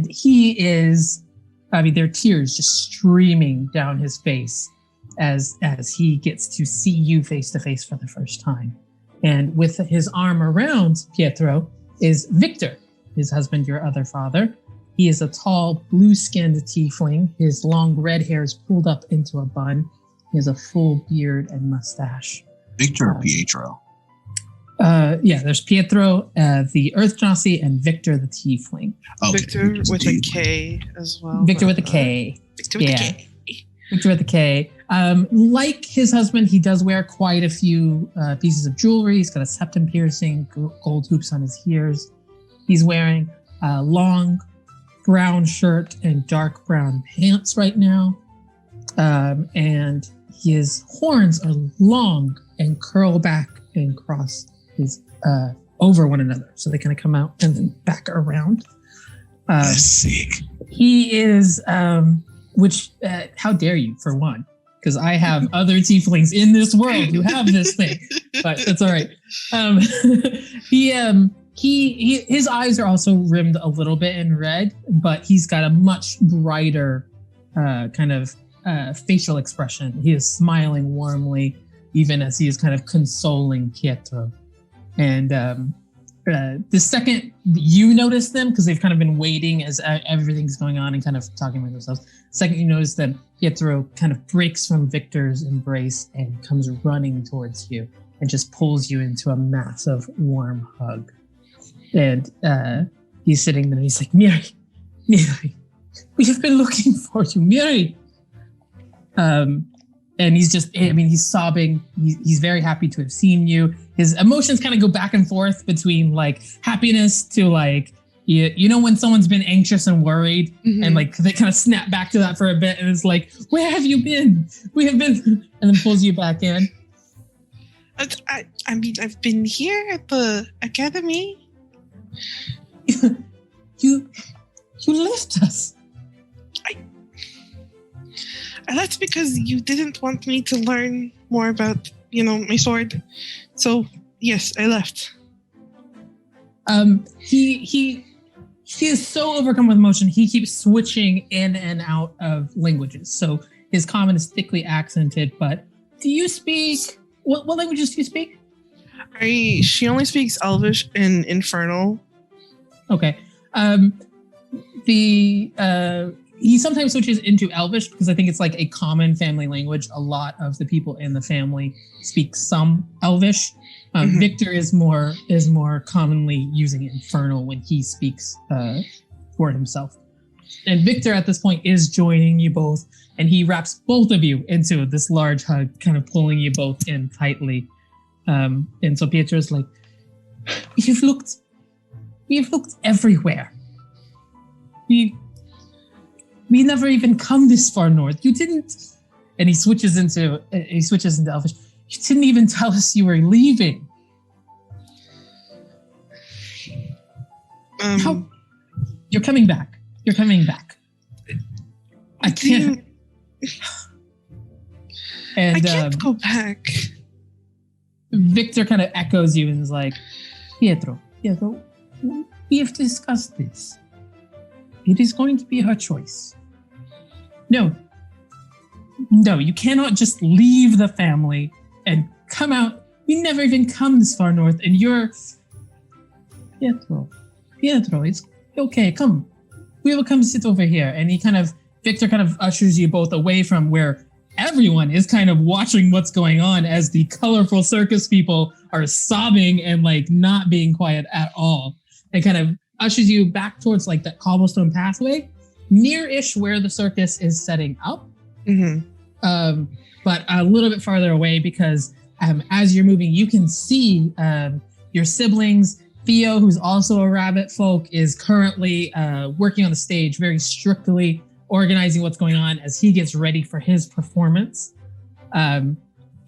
he is, there are tears just streaming down his face as he gets to see you face to face for the first time. And with his arm around Pietro is Victor, his husband, your other father. He is a tall, blue-skinned tiefling. His long red hair is pulled up into a bun. He has a full beard and mustache. Victor or Pietro? There's Pietro, the Earth Genasi, and Victor the Tiefling. Okay. Victor with a K as well. Victor with a K. Victor with a K. Victor with a K. Like his husband, he does wear quite a few pieces of jewelry. He's got a septum piercing, gold hoops on his ears. He's wearing a long brown shirt and dark brown pants right now. And his horns are long and curl back and cross his over one another. So they kind of come out and then back around. That's sick. He is, how dare you, for one? Because I have other tieflings in this world who have this thing, but that's all right. His eyes are also rimmed a little bit in red, but he's got a much brighter facial expression. He is smiling warmly, even as he is kind of consoling Pietro. And the second you notice them, because they've kind of been waiting as everything's going on and kind of talking with themselves. The second you notice them, Pietro kind of breaks from Victor's embrace and comes running towards you and just pulls you into a massive warm hug. And he's sitting there and he's like, Miri, we have been looking for you, Miri. And he's just, he's sobbing. He's very happy to have seen you. His emotions kind of go back and forth between like happiness to like, you know, when someone's been anxious and worried and like they kind of snap back to that for a bit and it's like, where have you been? We have been, and then pulls you back in. I've been here at the academy. You left us. That's because you didn't want me to learn more about, my sword. So, yes, I left. He is so overcome with emotion, he keeps switching in and out of languages. So his common is thickly accented, but do you speak, what languages do you speak? She only speaks Elvish and Infernal. Okay. He sometimes switches into Elvish because I think it's like a common family language. A lot of the people in the family speak some Elvish. Victor is more commonly using Infernal when he speaks for himself. And Victor at this point is joining you both, and he wraps both of you into this large hug, kind of pulling you both in tightly. And so Pietro's like, we've looked everywhere. We never even come this far north. You didn't. And he switches into Elvish. You didn't even tell us you were leaving. No, you're coming back. You're coming back. I can't. And I can't go back. Victor kind of echoes you and is like, Pietro, we have discussed this. It is going to be her choice. No, you cannot just leave the family and come out. We never even come this far north, and you're Pietro, it's okay. Come, we will come sit over here. And Victor kind of ushers you both away from where everyone is kind of watching what's going on as the colorful circus people are sobbing and like not being quiet at all. And kind of ushers you back towards like that cobblestone pathway, near-ish where the circus is setting up. Mm-hmm. But a little bit farther away because as you're moving, you can see your siblings. Theo, who's also a rabbit folk, is currently working on the stage very strictly, organizing what's going on as he gets ready for his performance.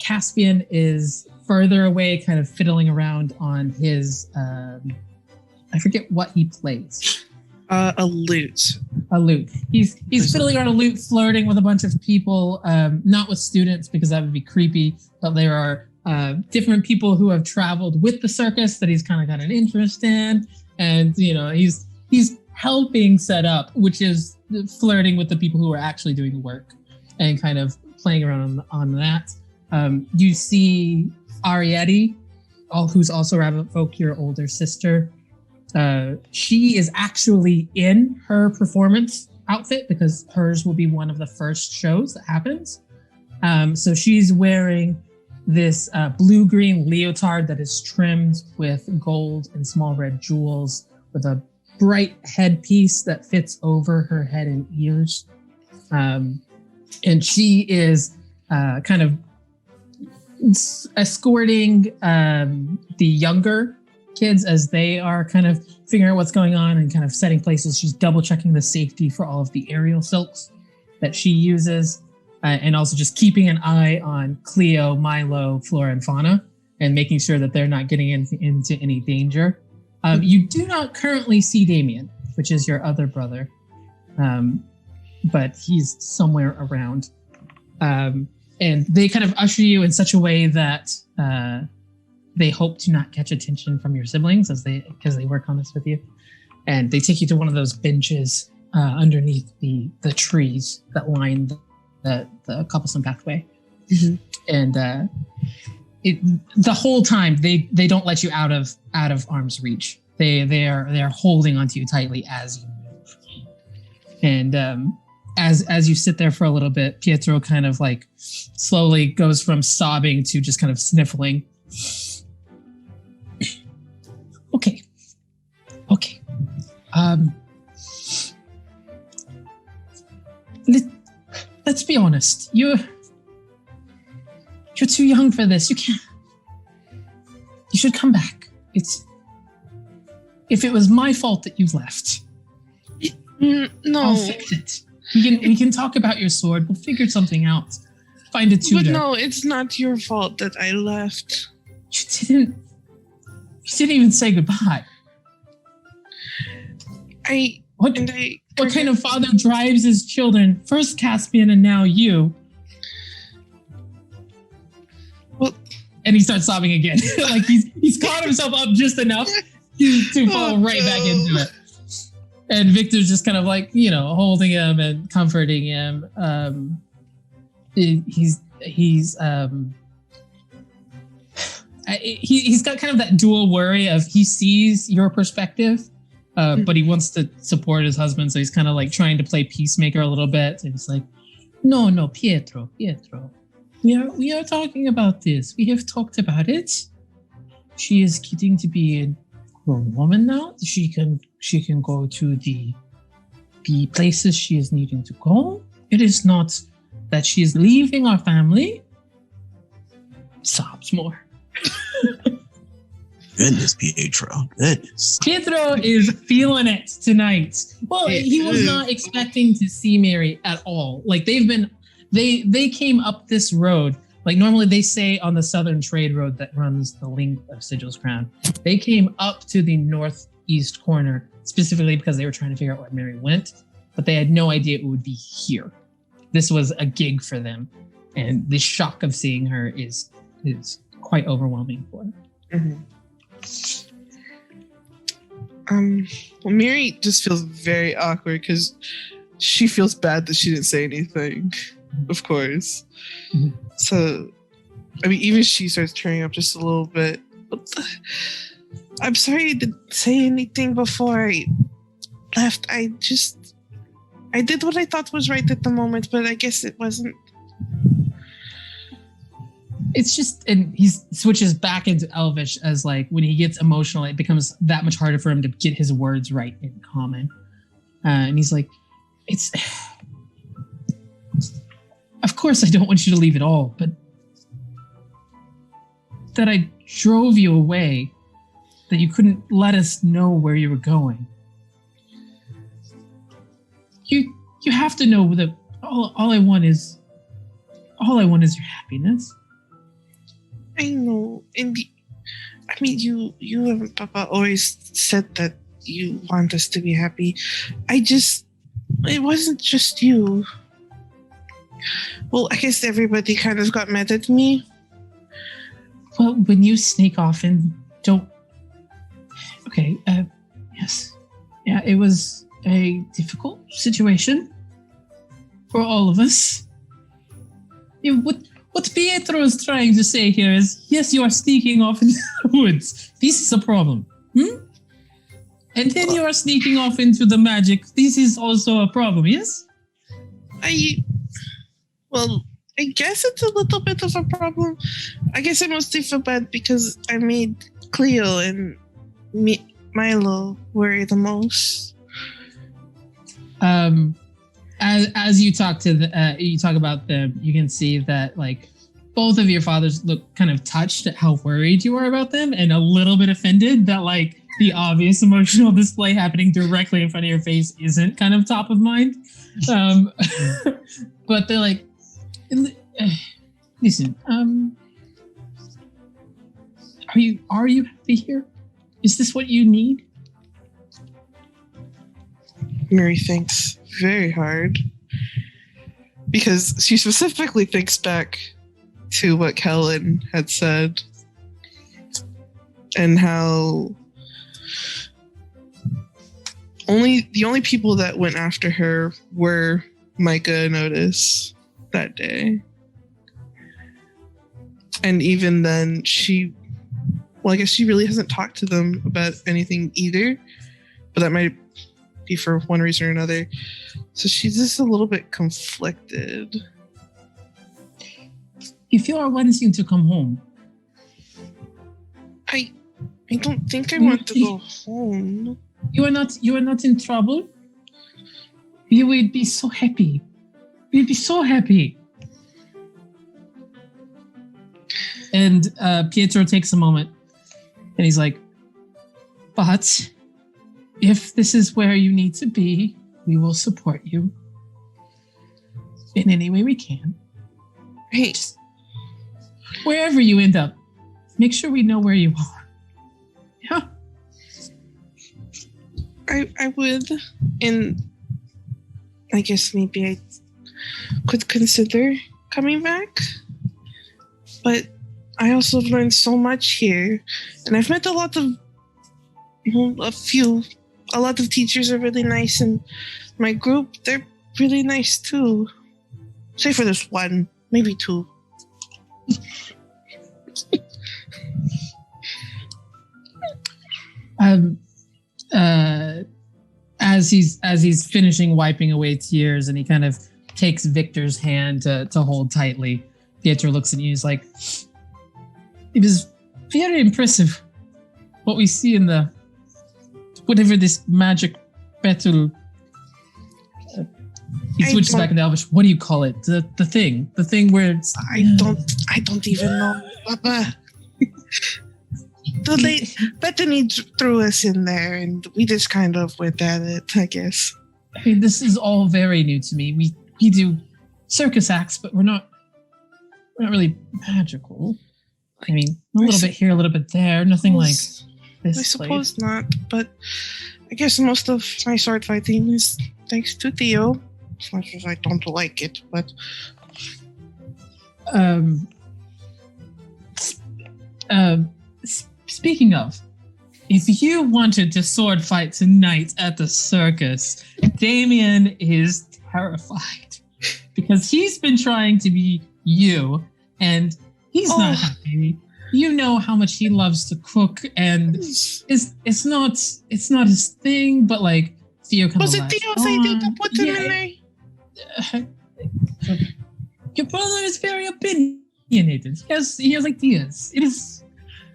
Caspian is further away, kind of fiddling around on his, I forget what he plays. A lute. A lute. He's fiddling on a lute, flirting with a bunch of people, not with students because that would be creepy, but there are different people who have traveled with the circus that he's kind of got an interest in. And, he's helping set up, which is flirting with the people who are actually doing the work and kind of playing around on that. You see Arietti, who's also Rabbit Folk, your older sister. She is actually in her performance outfit because hers will be one of the first shows that happens. So she's wearing this blue-green leotard that is trimmed with gold and small red jewels with a bright headpiece that fits over her head and ears. And she is kind of escorting the younger kids as they are kind of figuring out what's going on and kind of setting places. She's double checking the safety for all of the aerial silks that she uses, and also just keeping an eye on Cleo, Milo, Flora, and Fauna, and making sure that they're not getting into any danger. You do not currently see Damien, which is your other brother, but he's somewhere around. And they kind of usher you in such a way that they hope to not catch attention from your siblings because they work on this with you. And they take you to one of those benches underneath the trees that line the cobblestone pathway. Mm-hmm. And the whole time they don't let you out of arm's reach. They are holding onto you tightly as you move. And as you sit there for a little bit, Pietro kind of like slowly goes from sobbing to just kind of sniffling. Okay. Let's be honest. You're too young for this. You can't. You should come back. If it was my fault that you've left, no, I'll fix it. We can talk about your sword. We'll figure something out. Find a tutor. But no, it's not your fault that I left. You didn't even say goodbye. What kind of father drives his children? First Caspian and now you. Well, and he starts sobbing again. Like he's caught himself up just enough to fall right back into it. And Victor's just kind of like, holding him and comforting him. He's got kind of that dual worry of he sees your perspective, but he wants to support his husband. So he's kind of like trying to play peacemaker a little bit. And he's like, no, Pietro. We are talking about this. We have talked about it. She is getting to be a grown woman now. She can go to the places she is needing to go. It is not that she is leaving our family. Sobs more. Goodness, Pietro. Goodness. Pietro is feeling it tonight. Well, he was not expecting to see Mary at all. Like they came up this road Like normally they say on the southern trade road that runs the length of Sigil's Crown, they came up to the northeast corner specifically because they were trying to figure out where Mary went, but they had no idea it would be here. This was a gig for them, and the shock of seeing her is quite overwhelming for her. Well, Mary just feels very awkward because she feels bad that she didn't say anything, of course. So, I mean, even she starts tearing up just a little bit. I'm sorry I didn't say anything before I left. I did what I thought was right at the moment, but I guess it wasn't. It's just, and he switches back into Elvish as like when he gets emotional, it becomes that much harder for him to get his words right in common. And he's like, of course I don't want you to leave at all, but that I drove you away, that you couldn't let us know where you were going. You have to know that all I want is your happiness. I know. I mean, you and Papa always said that you want us to be happy. It wasn't just you. Well, I guess everybody kind of got mad at me. Well, when you sneak off and don't... Okay, yes. Yeah, it was a difficult situation for all of us. What Pietro is trying to say here is, yes, you are sneaking off into the woods. This is a problem. And then you are sneaking off into the magic. This is also a problem, yes? I guess it's a little bit of a problem. I guess I mostly feel bad because I made Cleo and Milo worry the most. As you talk to you talk about them, you can see that like both of your fathers look kind of touched at how worried you are about them and a little bit offended that like the obvious emotional display happening directly in front of your face isn't kind of top of mind. But they're like, listen, are you happy here? Is this what you need? Mary thinks very hard because she specifically thinks back to what Kellen had said and how the only people that went after her were Micah and Otis that day. And even then I guess she really hasn't talked to them about anything either, but that might be for one reason or another. So she's just a little bit conflicted. If you are wanting to come home, I don't think I want to go home. You are not in trouble. You would be so happy. You'd be so happy. And Pietro takes a moment and he's like, but if this is where you need to be, we will support you in any way we can. Hey, just wherever you end up, make sure we know where you are. Yeah. I would, and I guess maybe I could consider coming back, but I also have learned so much here, and I've met a lot of teachers are really nice, and my group, they're really nice too. Say for this one, maybe two. As he's finishing wiping away tears, and he kind of takes Victor's hand to hold tightly, Pietro looks at you. He's like, "It was very impressive what we see in the whatever this magic battle." He switches back into Elvish. What do you call it? The thing where it's, I don't even know, Papa. Bethany threw us in there, and we just kind of went at it, I guess. I mean, this is all very new to me. We do circus acts, but we're not not really magical. I mean, a little bit here, a little bit there. Nothing like this. I suppose not, but I guess most of my sword fighting is thanks to Theo. As much as I don't like it, but speaking of, if you wanted to sword fight tonight at the circus, Damien is terrified because he's been trying to be you, and he's not happy. You know how much he loves to cook, and it's not his thing. But like Theo kind of was it Theo's idea to put him in there? Your brother is very opinionated. He has ideas. It is.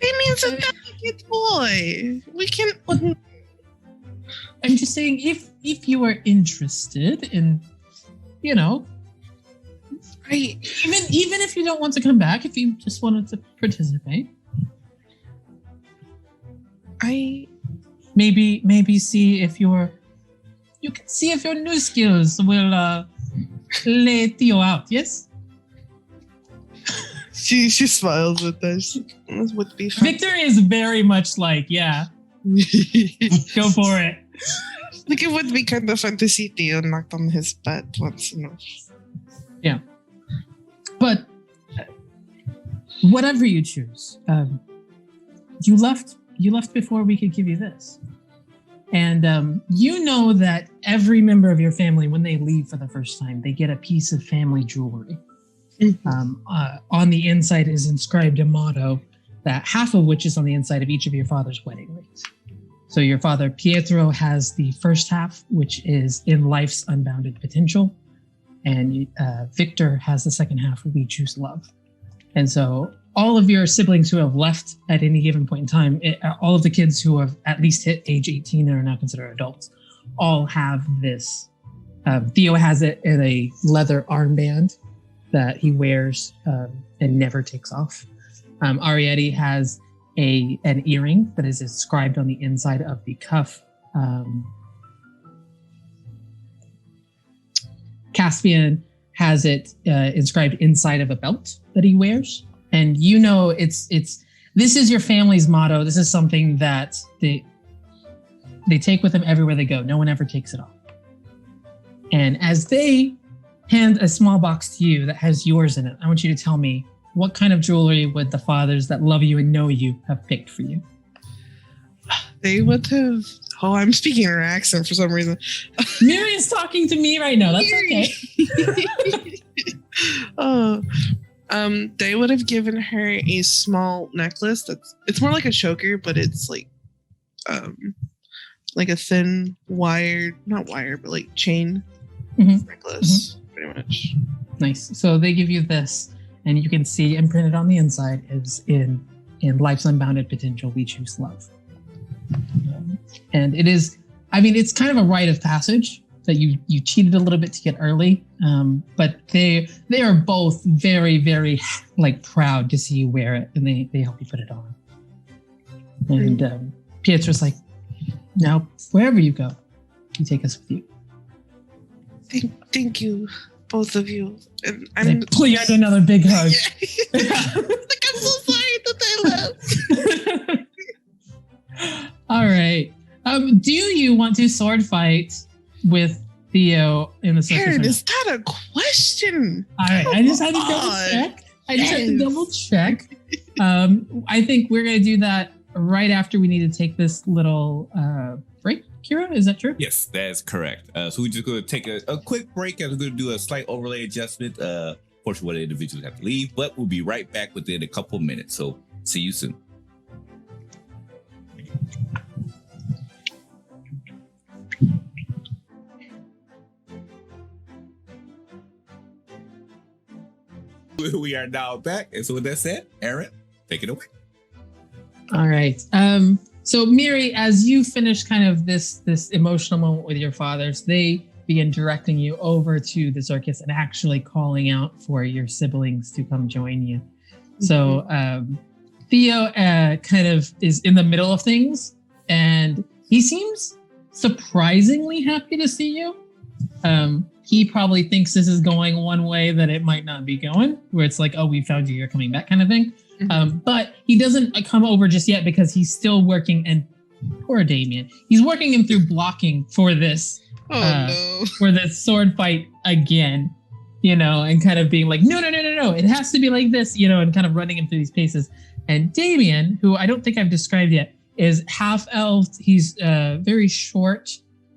Damien's a delicate boy. We can. I'm just saying, if you are interested in, even if you don't want to come back, if you just wanted to participate, maybe see if you can see if your new skills will lay Theo out. Yes. She smiles at that. This would be fun. Victor is very much like, yeah, go for it. Like it would be kind of fun to see Theo knocked on his butt once in a while. Yeah. But whatever you choose, you left before we could give you this. And you know that every member of your family, when they leave for the first time, they get a piece of family jewelry. On the inside is inscribed a motto, that half of which is on the inside of each of your father's wedding rings. So your father, Pietro, has the first half, which is in life's unbounded potential. And Victor has the second half, we choose love. And so all of your siblings who have left at any given point in time, all of the kids who have at least hit age 18 and are now considered adults, all have this. Theo has it in a leather armband that he wears and never takes off. Arietti has an earring that is inscribed on the inside of the cuff. Caspian has it inscribed inside of a belt that he wears. And this is your family's motto. This is something that they take with them everywhere they go. No one ever takes it off. And as they hand a small box to you that has yours in it, I want you to tell me, what kind of jewelry would the fathers that love you and know you have picked for you? They would have. Oh, I'm speaking in her accent for some reason. Miriam's talking to me right now. That's okay. They would have given her a small necklace. It's more like a choker, but it's like a thin not wire, but like chain necklace, pretty much. Nice. So they give you this, and you can see imprinted on the inside is in life's unbounded potential, we choose love. And it is, it's kind of a rite of passage that you cheated a little bit to get early, but they are both very, very proud to see you wear it, and they help you put it on. And Pietro's like, now wherever you go, you take us with you. Thank you, both of you. And they pull you into another big hug. I'm so sorry that they left. All right. Do you want to sword fight with Theo in the circus? Aaron, is that a question? All right. I just had to double check. I think we're going to do that right after we need to take this little break. Kira, is that true? Yes, that's correct. So we're just going to take a quick break, and we're going to do a slight overlay adjustment. Portion where the individuals have to leave, but we'll be right back within a couple minutes. So see you soon. We are now back. And so with that said, Aaron, take it away. All right. So Miri, as you finish kind of this emotional moment with your fathers, they begin directing you over to the circus and actually calling out for your siblings to come join you. So Theo kind of is in the middle of things, and he seems surprisingly happy to see you. He probably thinks this is going one way that it might not be going, where it's like, oh, we found you, you're coming back kind of thing. But he doesn't come over just yet because he's still working, and poor Damien, he's working him through blocking for this, for this sword fight again, and kind of being like, no, it has to be like this, and kind of running him through these paces. And Damien, who I don't think I've described yet, is half-elf. He's very short,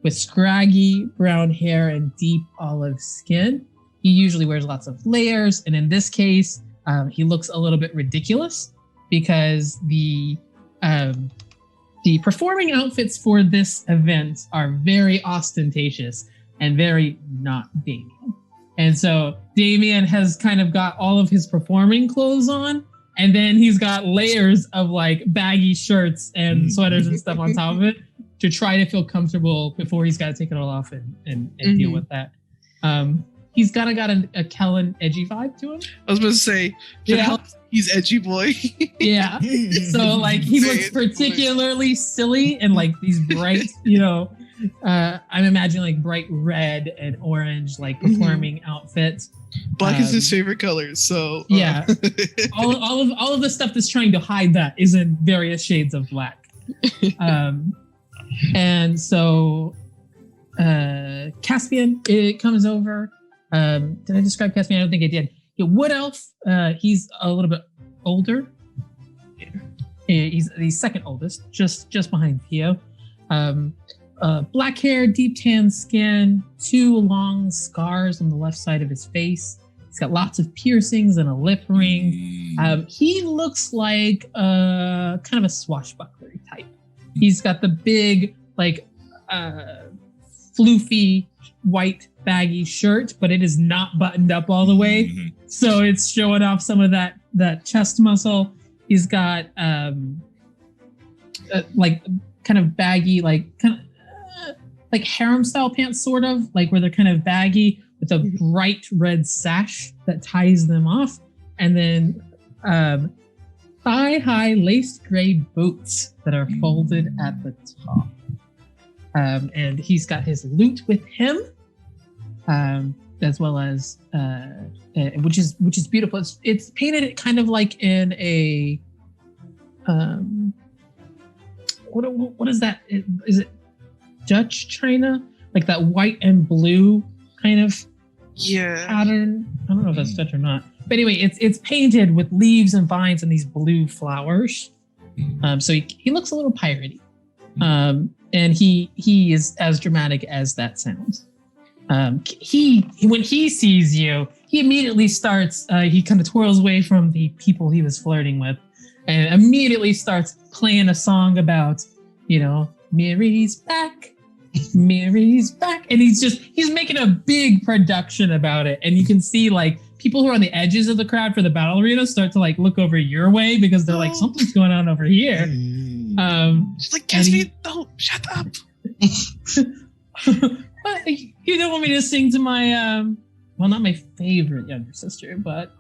with scraggy brown hair and deep olive skin. He usually wears lots of layers, and in this case, he looks a little bit ridiculous because the performing outfits for this event are very ostentatious and very not Damien. And so Damien has kind of got all of his performing clothes on, and then he's got layers of like baggy shirts and sweaters and stuff on top of it to try to feel comfortable before he's got to take it all off and deal with that. He's got a Kellen edgy vibe to him. I was about to say, he's edgy boy. Yeah. So like he looks particularly silly and like these bright, I'm imagining like bright red and orange like performing outfits. Black is his favorite color, so yeah. all of the stuff that's trying to hide that is in various shades of black. And so Caspian, it comes over. Did I describe Caspian? I don't think I did. Yeah, Wood Elf, he's a little bit older. He's the second oldest, just behind Theo. Black hair, deep tan skin, 2 long scars on the left side of his face. He's got lots of piercings and a lip ring. He looks like kind of a swashbuckler type. He's got the big, like, floofy white baggy shirt, but it is not buttoned up all the way. So it's showing off some of that chest muscle. He's got like kind of baggy, like harem style pants, sort of like where they're kind of baggy with a bright red sash that ties them off, and then thigh-high laced gray boots that are folded at the top. And he's got his lute with him, as well as which is beautiful. It's painted kind of like in a what is that? Is it Dutch China? Like that white and blue kind of pattern. I don't know if that's Dutch or not. But anyway, it's painted with leaves and vines and these blue flowers. So he looks a little piratey. And he is as dramatic as that sounds. When he sees you, he immediately starts, he kind of twirls away from the people he was flirting with and immediately starts playing a song about, Mary's back. Mary's back. And he's making a big production about it. And you can see like people who are on the edges of the crowd for the battle arena start to like look over your way because they're like, something's going on over here. She's like, Caspian, no, shut up. You don't want me to sing to my, well, not my favorite younger sister, but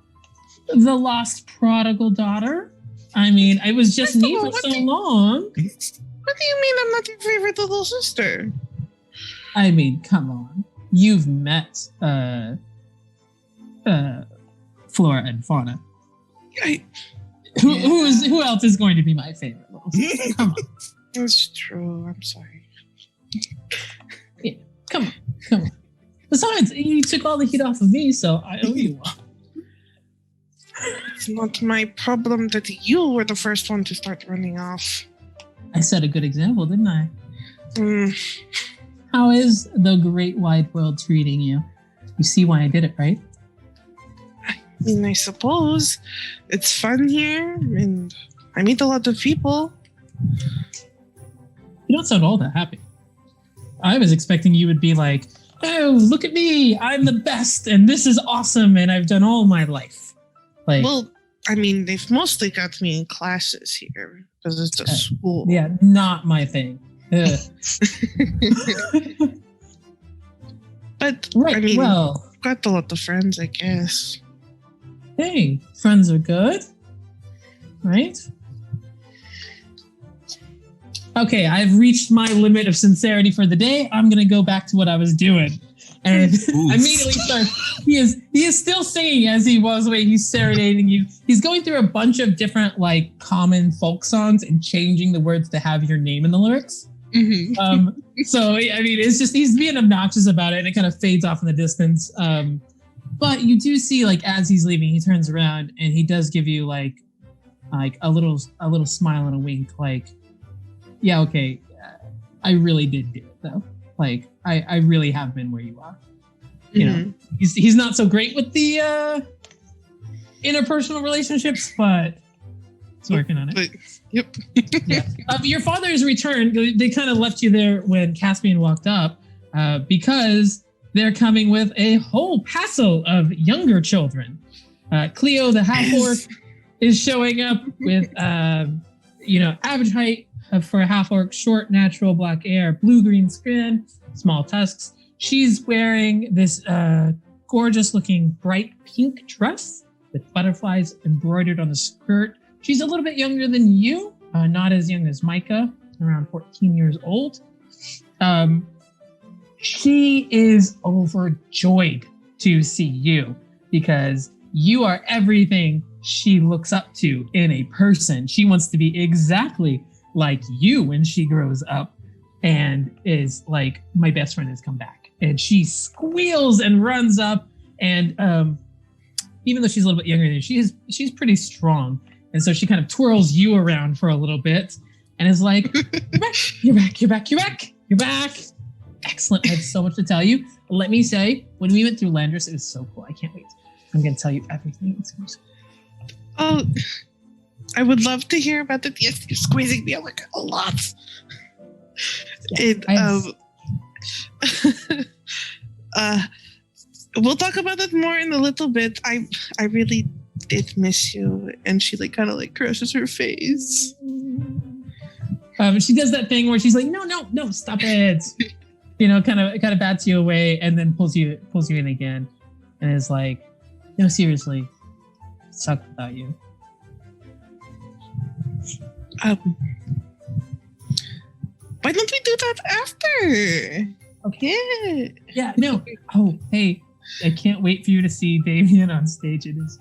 the lost prodigal daughter? I mean, I was just me for so long. What do you mean I'm not your favorite little sister? I mean, come on. You've met Flora and Fauna. Who else is going to be my favorite little sister? Come on. That's true. I'm sorry. Yeah, come on. Besides, you took all the heat off of me, so I owe you one. It's not my problem that you were the first one to start running off. I set a good example, didn't I? How is the great wide world treating you? You see why I did it, right? I mean, I suppose. It's fun here, and I meet a lot of people. You don't sound all that happy. I was expecting you would be like, oh, look at me, I'm the best, and this is awesome, and I've done all my life. Like, well, I mean, they've mostly got me in classes here, because it's a school. Yeah, not my thing. But, right, I mean, well, got a lot of friends, I guess. Hey, friends are good, right? okay, I've reached my limit of sincerity for the day. I'm going to go back to what I was doing. And immediately starts, he is still singing as he was away. He's serenading you. He's going through a bunch of different like common folk songs and changing the words to have your name in the lyrics. Mm-hmm. So, I mean, it's just, he's being obnoxious about it and it kind of fades off in the distance. But you do see like, as he's leaving, he turns around and he does give you like a little smile and a wink. Like, yeah, okay. I really did do it though. Like, I really have been where you are. You know, he's not so great with the interpersonal relationships, but he's working on it. But, yep. Yeah. Your father has returned. They kind of left you there when Caspian walked up because they're coming with a whole passel of younger children. Cleo, the half-orc, is showing up with, average height for a half-orc, short, natural black hair, blue-green skin, small tusks. She's wearing this gorgeous-looking bright pink dress with butterflies embroidered on the skirt. She's a little bit younger than you, not as young as Micah, around 14 years old. She is overjoyed to see you because you are everything she looks up to in a person. She wants to be exactly like you when she grows up and is like, my best friend has come back. And she squeals and runs up. And even though she's a little bit younger than you, she's pretty strong. And so she kind of twirls you around for a little bit and is like, you're back. Excellent. I have so much to tell you. Let me say, when we went through Landris, it was so cool. I can't wait. I'm going to tell you everything. Oh, I would love to hear about it. Yes, you're squeezing me like a lot. Yeah, We'll talk about it more in a little bit. I really did miss you. And she like kind of like crushes her face. She does that thing where she's like, no, stop it. Kind of bats you away and then pulls you in again, and is like, no, seriously, it sucked without you. Why don't we do that after? Okay. Yeah. No. Oh, hey, I can't wait for you to see Damien on stage. It is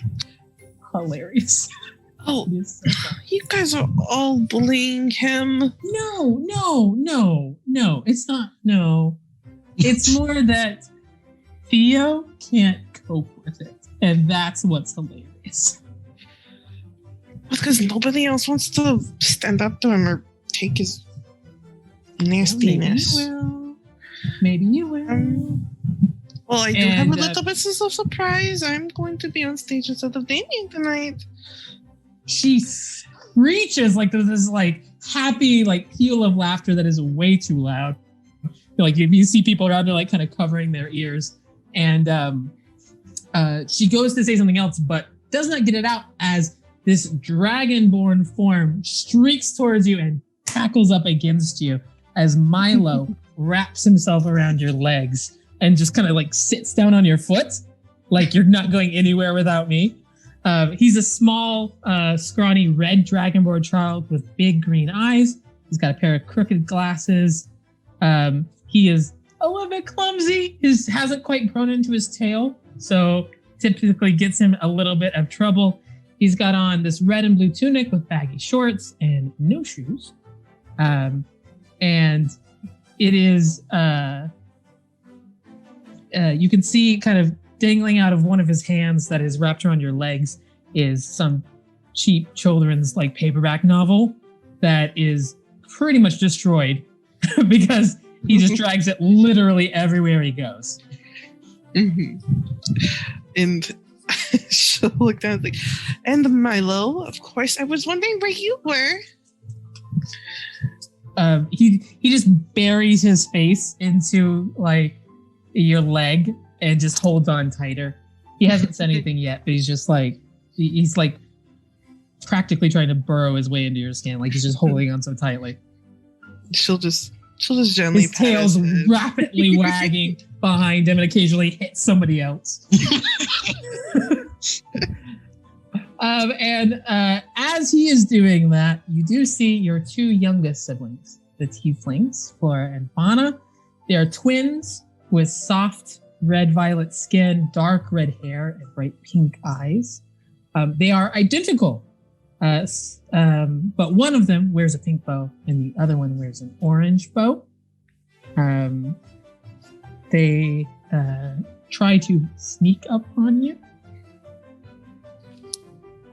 hilarious. Oh, you guys are all bullying him. No, it's not. No, it's more that Theo can't cope with it. And that's what's hilarious. Because nobody else wants to stand up to him or take his nastiness. Maybe you will. Well, I do have a little bit of surprise. I'm going to be on stage instead of Damien tonight. She screeches like there's this like happy like peal of laughter that is way too loud. Like if you see people around, they're like kind of covering their ears. And she goes to say something else, but does not get it out as this dragonborn form streaks towards you and tackles up against you as Milo wraps himself around your legs and just kind of like sits down on your foot. Like you're not going anywhere without me. He's a small, scrawny red dragonborn child with big green eyes. He's got a pair of crooked glasses. He is a little bit clumsy. Hasn't quite grown into his tail, so typically gets him a little bit of trouble. He's got on this red and blue tunic with baggy shorts and no shoes. And it is, you can see kind of dangling out of one of his hands that is wrapped around your legs is some cheap children's like paperback novel that is pretty much destroyed because he just drags it literally everywhere he goes. Mm-hmm. And she'll look down like, and Milo, of course, I was wondering where you were. He just buries his face into like your leg and just holds on tighter. He hasn't said anything yet, but he's just like, he's like practically trying to burrow his way into your skin. Like he's just holding on so tightly. She'll just gently his tail's rapidly wagging behind him and occasionally hits somebody else. And as he is doing that, you do see your two youngest siblings the tieflings, Flora and Fauna. They are twins with soft red-violet skin, dark red hair, and bright pink eyes. They are identical, but one of them wears a pink bow and the other one wears an orange bow. They try to sneak up on you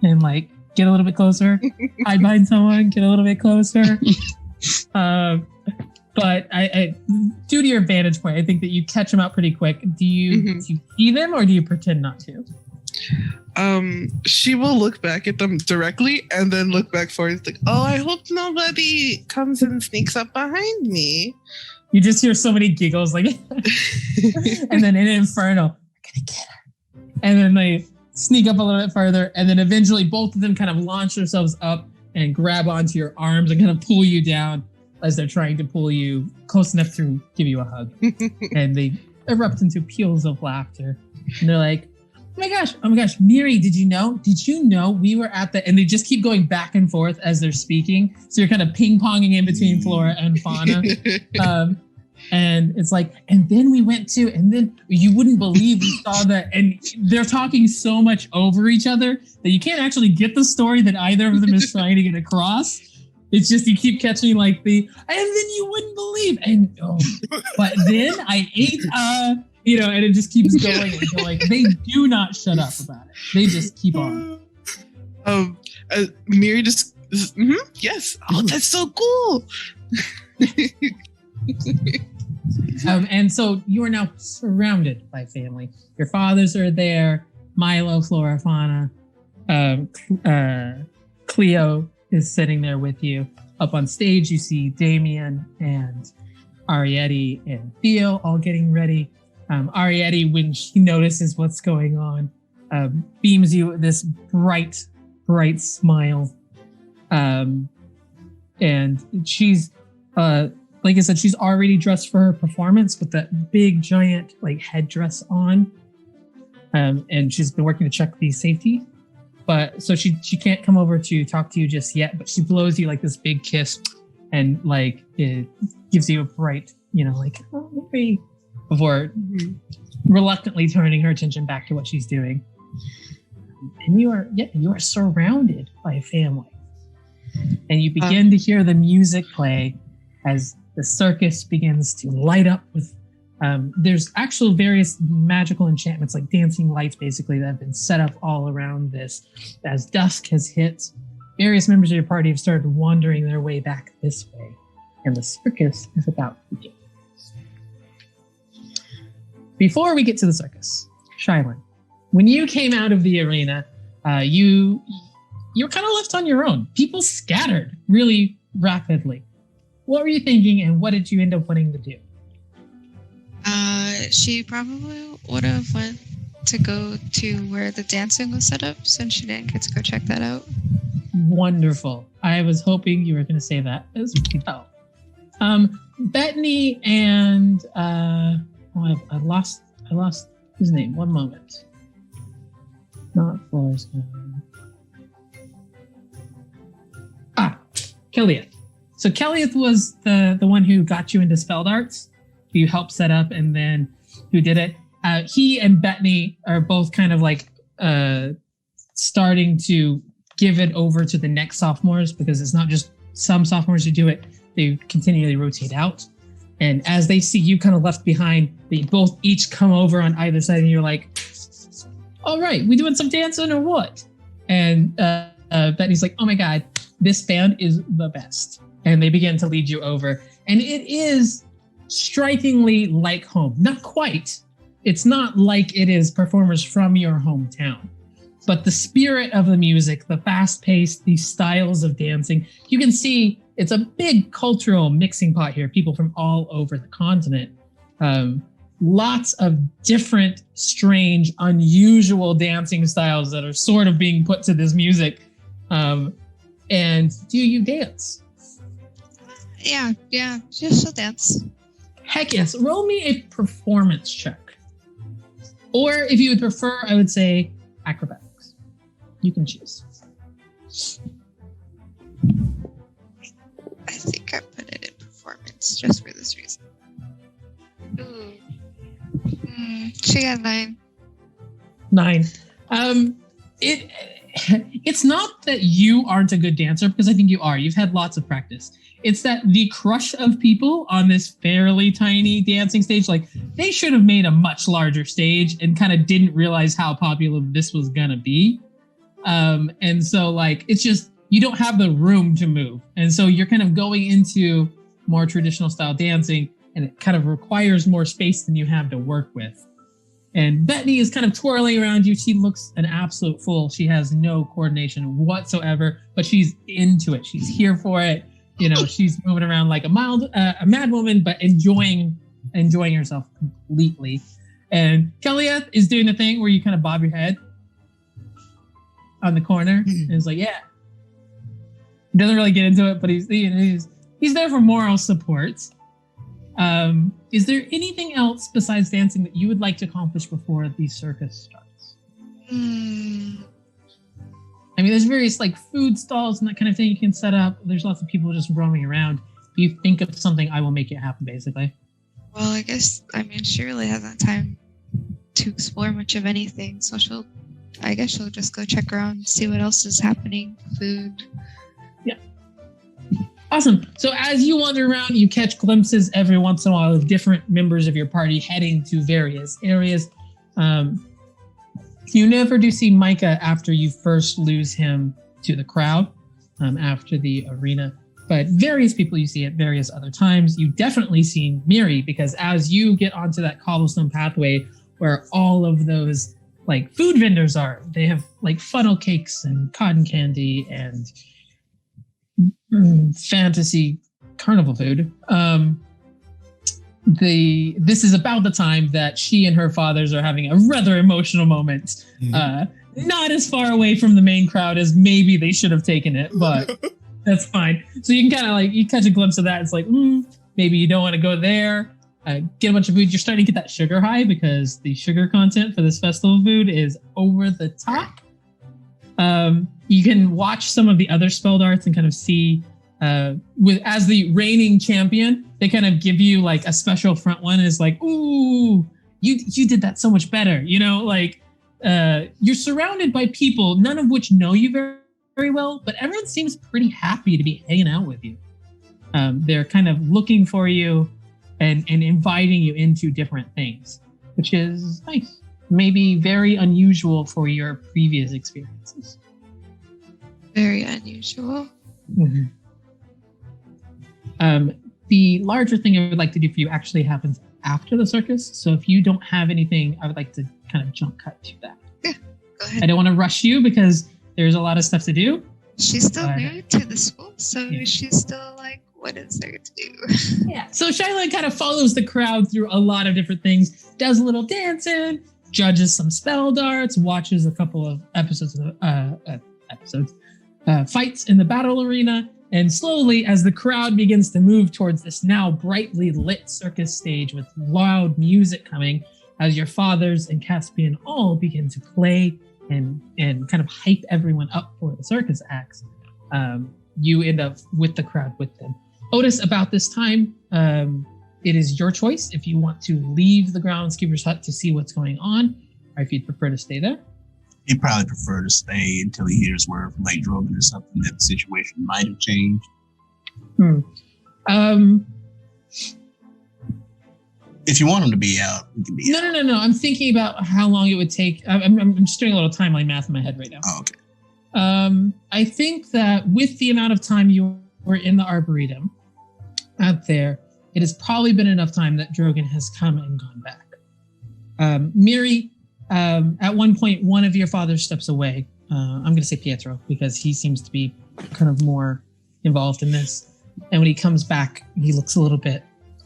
and like get a little bit closer, hide behind someone, get a little bit closer. But I, due to your vantage point, I think that you catch them out pretty quick. Do you see them or do you pretend not to? She will look back at them directly and then look back forward. Like, oh, I hope nobody comes and sneaks up behind me. You just hear so many giggles, like, and then in Inferno, we're gonna get her. And then they sneak up a little bit further, and then eventually both of them kind of launch themselves up and grab onto your arms and kind of pull you down as they're trying to pull you close enough to give you a hug. And they erupt into peals of laughter. And they're like, oh my gosh, Miri, did you know we were at the, and they just keep going back and forth as they're speaking. So you're kind of ping-ponging in between Flora and Fauna. And it's like, and then we went to, and then you wouldn't believe we saw that. And they're talking so much over each other that you can't actually get the story that either of them is trying to get across. It's just, you keep catching like the, and then you wouldn't believe. And, but then I ate, and it just keeps going and going. They do not shut up about it. They just keep on. Miri just, yes. Oh, that's so cool. And so you are now surrounded by family. Your fathers are there. Milo, Flora, Fauna, Cleo is sitting there with you. Up on stage, you see Damien and Arietti and Theo all getting ready. Arietti, when she notices what's going on, beams you this bright smile. And she's, like I said, she's already dressed for her performance with that big giant like headdress on. And she's been working to check the safety. But so she can't come over to talk to you just yet, but she blows you like this big kiss and like it gives you a bright, like, oh, maybe, before reluctantly turning her attention back to what she's doing. And you are surrounded by family. And you begin to hear the music play as the circus begins to light up with there's actual various magical enchantments, like dancing lights, basically, that have been set up all around this. As dusk has hit, various members of your party have started wandering their way back this way, and the circus is about to begin. Before we get to the circus, Shylin, when you came out of the arena, you were kind of left on your own. People scattered really rapidly. What were you thinking, and what did you end up wanting to do? She probably would have went to go to where the dancing was set up, since she didn't get to go check that out. Wonderful. I was hoping you were going to say that as well. Bethany and I lost his name. One moment. Not Flora's name. Kellieth. So Kellieth was the one who got you into spell darts. You helped set up, and then who did it. He and Bethany are both kind of like starting to give it over to the next sophomores, because it's not just some sophomores who do it. They continually rotate out. And as they see you kind of left behind, they both each come over on either side, and you're like, all right, we doing some dancing or what? And Bethany's like, oh my God, this band is the best. And they begin to lead you over. And it is strikingly like home. Not quite. It's not like it is performers from your hometown. But the spirit of the music, the fast pace, the styles of dancing, you can see it's a big cultural mixing pot here. People from all over the continent. Lots of different, strange, unusual dancing styles that are sort of being put to this music. And do you dance? Yeah, just a dance. Heck yes. Roll me a performance check. Or if you would prefer, I would say acrobatics. You can choose. I think I put it in cards just for this reason. Ooh. She got 9. 9. It's not that you aren't a good dancer, because I think you are. You've had lots of practice. It's that the crush of people on this fairly tiny dancing stage, like they should have made a much larger stage and kind of didn't realize how popular this was gonna be. And so like, it's just, you don't have the room to move. And so you're kind of going into more traditional style dancing, and it kind of requires more space than you have to work with. And Bethany is kind of twirling around you. She looks an absolute fool. She has no coordination whatsoever, but she's into it. She's here for it. You know, she's moving around like a mad woman, but enjoying herself completely. And Kellyeth is doing the thing where you kind of bob your head on the corner, and it's like, yeah. Doesn't really get into it, but he's there for moral support. Is there anything else besides dancing that you would like to accomplish before the circus starts? I mean, there's various like food stalls and that kind of thing you can set up. There's lots of people just roaming around. If you think of something, I will make it happen, basically. Well, I guess, she really hasn't time to explore much of anything, so she'll just go check around and see what else is happening. Food. Yeah. Awesome. So as you wander around, you catch glimpses every once in a while of different members of your party heading to various areas. You never do see Micah after you first lose him to the crowd after the arena, but various people you see at various other times. You definitely see Miri, because as you get onto that cobblestone pathway where all of those like food vendors are, they have like funnel cakes and cotton candy and fantasy carnival food. This is about the time that she and her fathers are having a rather emotional moment. Not as far away from the main crowd as maybe they should have taken it, but that's fine. So you can kind of like, you catch a glimpse of that. It's like, maybe you don't want to go there. Get a bunch of food. You're starting to get that sugar high because the sugar content for this festival food is over the top. You can watch some of the other spell darts and kind of see, as the reigning champion, they kind of give you like a special front one. Is like, ooh, you did that so much better. You know, like you're surrounded by people, none of which know you very, very well, but everyone seems pretty happy to be hanging out with you. They're kind of looking for you and inviting you into different things, which is nice. Maybe very unusual for your previous experiences. Very unusual. Mm-hmm. The larger thing I would like to do for you actually happens after the circus. So if you don't have anything, I would like to kind of jump cut to that. Yeah, go ahead. I don't want to rush you because there's a lot of stuff to do. She's still new to the school, so yeah. She's still like, what is there to do? Yeah. So Shiloh kind of follows the crowd through a lot of different things, does a little dancing, judges some spell darts, watches a couple of fights in the battle arena, and slowly, as the crowd begins to move towards this now brightly lit circus stage with loud music coming, as your fathers and Caspian all begin to play and kind of hype everyone up for the circus acts, you end up with the crowd with them. Otis, about this time, it is your choice if you want to leave the groundskeeper's hut to see what's going on, or if you'd prefer to stay there. He'd probably prefer to stay until he hears word from Lake Drogon or something that the situation might have changed. If you want him to be out, he can be out. No. I'm thinking about how long it would take. I'm just doing a little timeline math in my head right now. Oh, okay. I think that with the amount of time you were in the Arboretum out there, it has probably been enough time that Drogon has come and gone back. Miri, at one point, one of your fathers steps away. I'm going to say Pietro because he seems to be kind of more involved in this. And when he comes back, he looks a little bit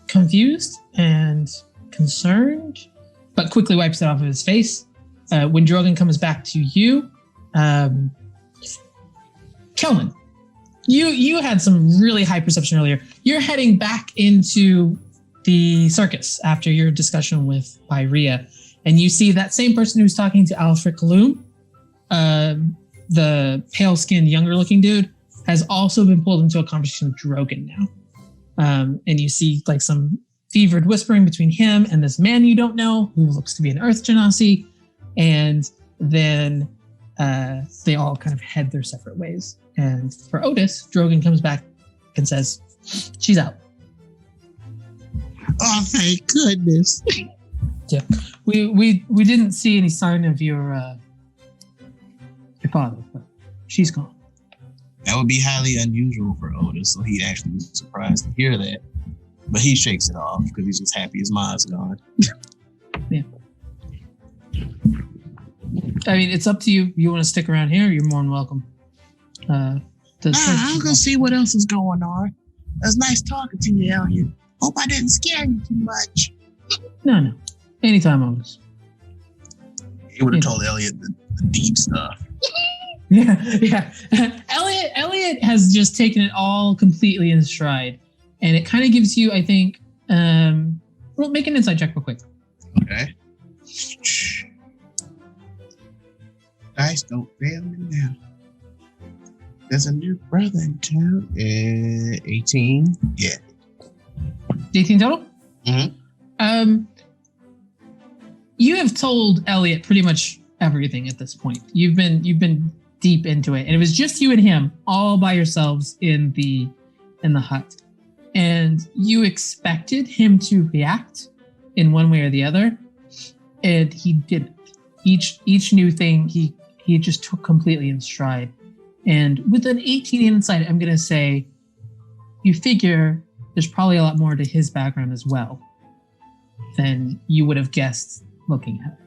confused and concerned, but quickly wipes it off of his face. When Drogon comes back to you, Kelman, you had some really high perception earlier. You're heading back into the circus after your discussion with Pyrea, and you see that same person who's talking to Alfred Kaloum, the pale-skinned, younger-looking dude, has also been pulled into a conversation with Drogon now. And you see like some fevered whispering between him and this man you don't know who looks to be an Earth Genasi. And then they all kind of head their separate ways. And for Otis, Drogon comes back and says, she's out. Oh, thank goodness. Yeah. We didn't see any sign of your father, but she's gone. That would be highly unusual for Otis, so he'd actually be surprised to hear that. But he shakes it off because he's just happy his mom's gone. Yeah. I mean, it's up to you. You want to stick around here? You're more than welcome. I'll go see what else is going on. It was nice talking to you, Elliot. Hope I didn't scare you too much. No. Anytime, Otis. He would have told Elliot the deep stuff. Yeah. Elliot has just taken it all completely in stride. And it kind of gives you, I think, well, make an insight check real quick. Okay. Dice don't fail me now. There's a new brother in town. 18. Yeah. 18 total? Mm-hmm. You have told Elliot pretty much everything at this point. You've been deep into it, and it was just you and him all by yourselves in the hut. And you expected him to react in one way or the other, and he didn't. Each new thing he just took completely in stride. And with an 18 insight, I'm gonna say you figure there's probably a lot more to his background as well than you would have guessed looking at it.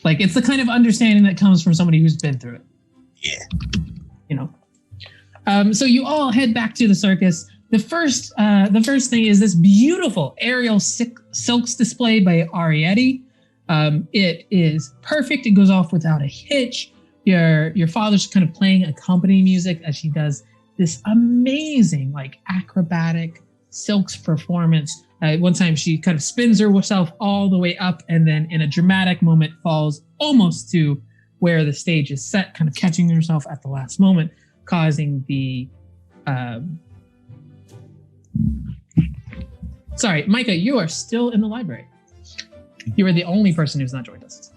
Like, it's the kind of understanding that comes from somebody who's been through it. Yeah. You know. So you all head back to the circus. The first thing is this beautiful aerial silks display by Arietti. It is perfect. It goes off without a hitch. Your father's kind of playing accompanying music as she does this amazing, like, acrobatic silks performance. One time she kind of spins herself all the way up and then in a dramatic moment falls almost to where the stage is set, kind of catching herself at the last moment, causing the... Sorry, Micah, you are still in the library. You are the only person who's not joined us.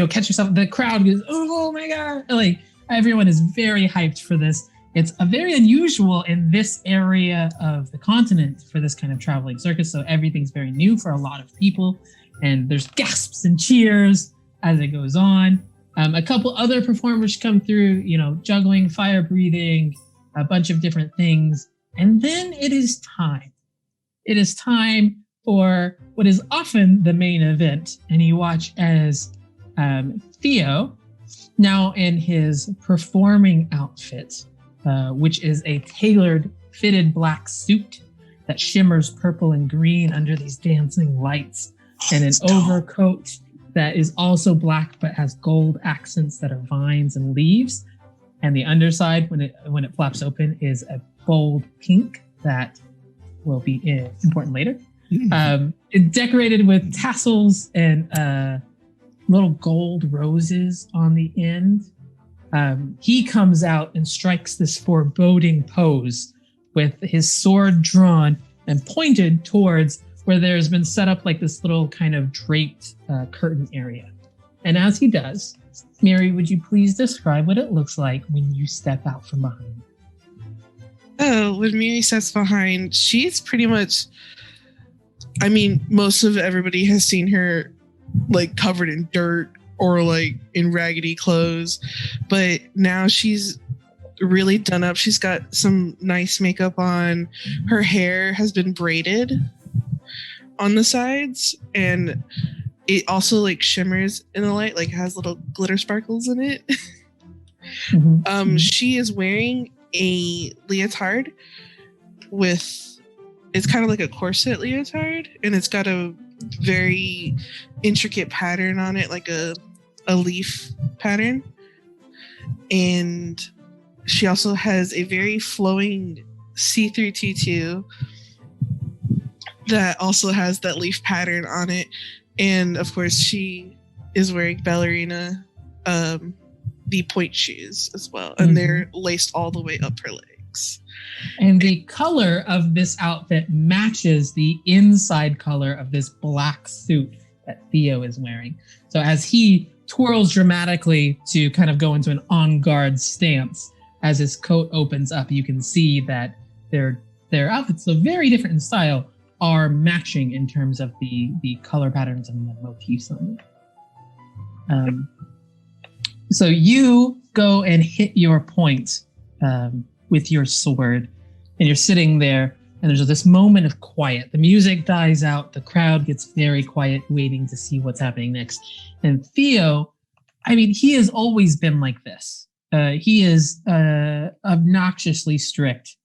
Catch yourself. The crowd goes, oh my God. Like, everyone is very hyped for this. It's a very unusual in this area of the continent for this kind of traveling circus. So everything's very new for a lot of people. And there's gasps and cheers as it goes on. A couple other performers come through, juggling, fire breathing, a bunch of different things. And then it is time. It is time for what is often the main event. And you watch as Theo, now in his performing outfit, which is a tailored, fitted black suit that shimmers purple and green under these dancing lights, and an overcoat that is also black but has gold accents that are vines and leaves. And the underside, when it flaps open, is a bold pink that will be important later. It's decorated with tassels and little gold roses on the end. He comes out and strikes this foreboding pose with his sword drawn and pointed towards where there's been set up like this little kind of draped curtain area. And as he does, Mary, would you please describe what it looks like when you step out from behind? Oh, when Mary steps behind, she's pretty much, most of everybody has seen her like covered in dirt or like in raggedy clothes, but now she's really done up. She's got some nice makeup on. Her hair has been braided on the sides, and it also like shimmers in the light, like has little glitter sparkles in it. Mm-hmm. She is wearing a leotard it's kind of like a corset leotard, and it's got a very intricate pattern on it, like a leaf pattern. And she also has a very flowing see-through tutu that also has that leaf pattern on it. And of course she is wearing ballerina the point shoes as well, and they're laced all the way up her legs. And the color of this outfit matches the inside color of this black suit that Theo is wearing. So as he twirls dramatically to kind of go into an on-guard stance, as his coat opens up, you can see that their outfits, so very different in style, are matching in terms of the color patterns and the motifs on them. So you go and hit your point with your sword, and you're sitting there, and there's this moment of quiet. The music dies out, the crowd gets very quiet, waiting to see what's happening next. And Theo, I mean, he has always been like this. He is obnoxiously strict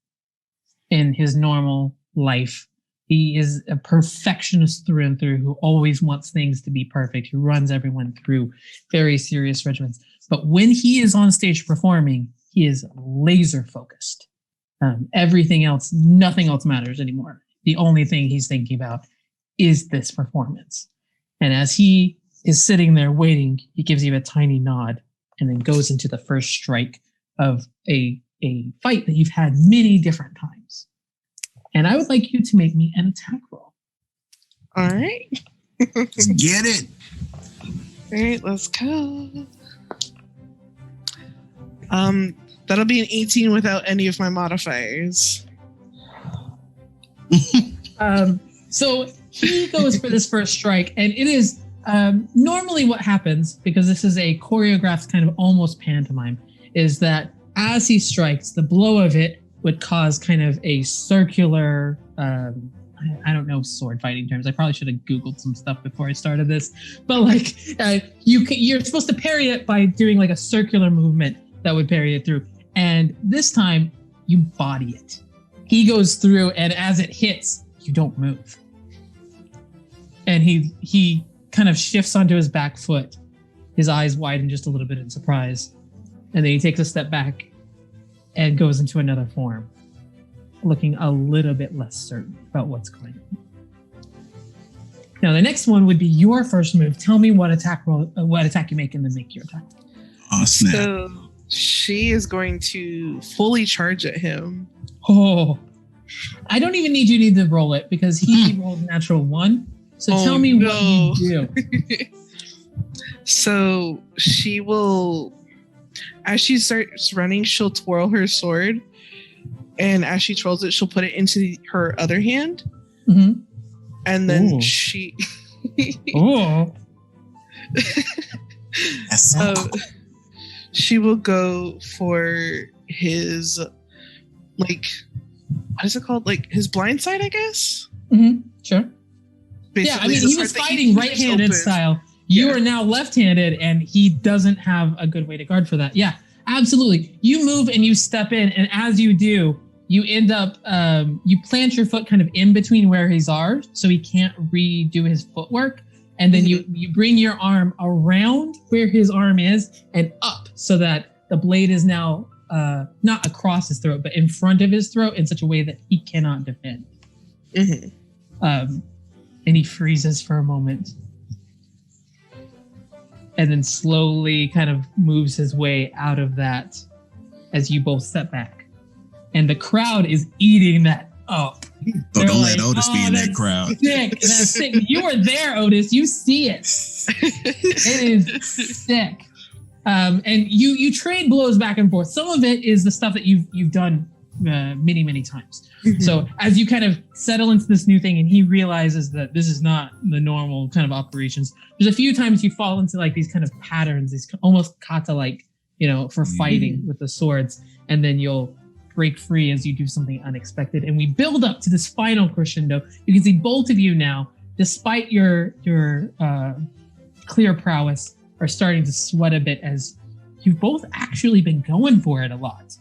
in his normal life. He is a perfectionist through and through, who always wants things to be perfect, who runs everyone through very serious regimens. But when he is on stage performing, he is laser focused. Everything else, nothing else matters anymore. The only thing he's thinking about is this performance. And as he is sitting there waiting, he gives you a tiny nod and then goes into the first strike of a fight that you've had many different times. And I would like you to make me an attack roll. All right. Let's get it. All right, let's go. That'll be an 18 without any of my modifiers. So he goes for this first strike, and it is normally what happens, because this is a choreographed kind of almost pantomime, is that as he strikes, the blow of it would cause kind of a circular, I don't know sword fighting terms. I probably should have Googled some stuff before I started this. But like you're supposed to parry it by doing like a circular movement that would parry it through. And this time you body it. He goes through, and as it hits, you don't move. And he kind of shifts onto his back foot. His eyes widen just a little bit in surprise. And then he takes a step back and goes into another form, looking a little bit less certain about what's going on. Now, the next one would be your first move. Tell me what attack you make, and then make your attack. Oh, snap. So she is going to fully charge at him. Oh, I don't even need to roll it, because he rolled a natural 1. So tell me what you do. So she will, as she starts running, she'll twirl her sword, and as she twirls it, she'll put it into her other hand, and then she. That's so cool. She will go for his, like, what is it called? Like his blind side, I guess. Sure. Basically, yeah, I mean, he was fighting right-handed style. You are now left-handed, and he doesn't have a good way to guard for that. Yeah, absolutely. You move and you step in, and as you do, you end up, you plant your foot kind of in between where his are, so he can't redo his footwork. And then you bring your arm around where his arm is and up, so that the blade is now not across his throat, but in front of his throat in such a way that he cannot defend. And he freezes for a moment, and then slowly kind of moves his way out of that as you both step back. And the crowd is eating that up. So don't let Otis be in that crowd. Sick. That's sick. You were there, Otis. You see it. It is sick. And you trade blows back and forth. Some of it is the stuff that you've done many times. So as you kind of settle into this new thing, and he realizes that this is not the normal kind of operations, there's a few times you fall into like these kind of patterns, these almost kata-like, for fighting with the swords, and then you'll break free as you do something unexpected. And we build up to this final crescendo. You can see both of you now, despite your clear prowess, are starting to sweat a bit, as you've both actually been going for it a lot.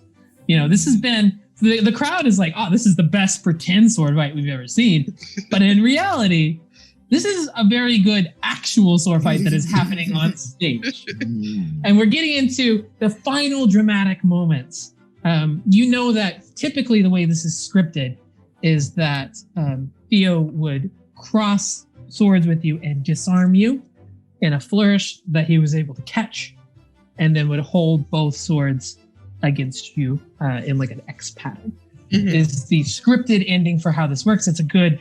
This has been, the crowd is like, oh, this is the best pretend sword fight we've ever seen. But in reality, this is a very good actual sword fight that is happening on stage. And we're getting into the final dramatic moments. You know that typically the way this is scripted is that Theo would cross swords with you and disarm you in a flourish that he was able to catch. and then would hold both swords against you in like an X pattern. Is the scripted ending for how this works. It's a good,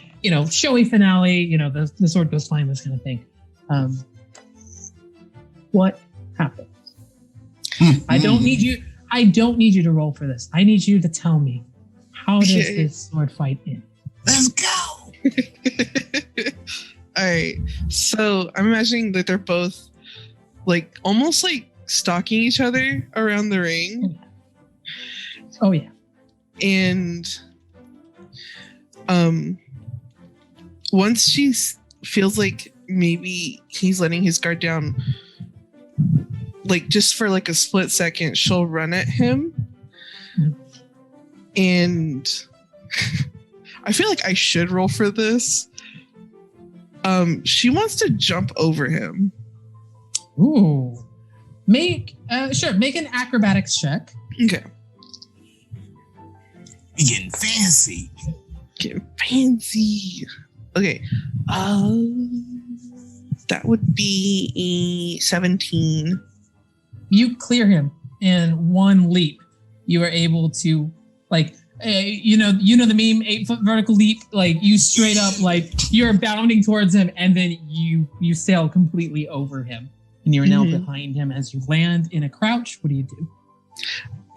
showy finale. The sword goes flying, this kind of thing. What happens? I don't need you to roll for this. I need you to tell me, how does this sword fight end? Let's go. All right. So I'm imagining that they're both like almost like stalking each other around the ring. Oh yeah. And once she feels like maybe he's letting his guard down, like just for like a split second, she'll run at him. And I feel like I should roll for this. She wants to jump over him. Ooh. Make an acrobatics check. Okay. We getting fancy. Getting fancy. Okay. That would be a 17. You clear him in one leap. You are able to, like, the meme 8-foot vertical leap. Like, you straight up, like, you're bounding towards him, and then you sail completely over him, and you're now behind him as you land in a crouch. What do you do?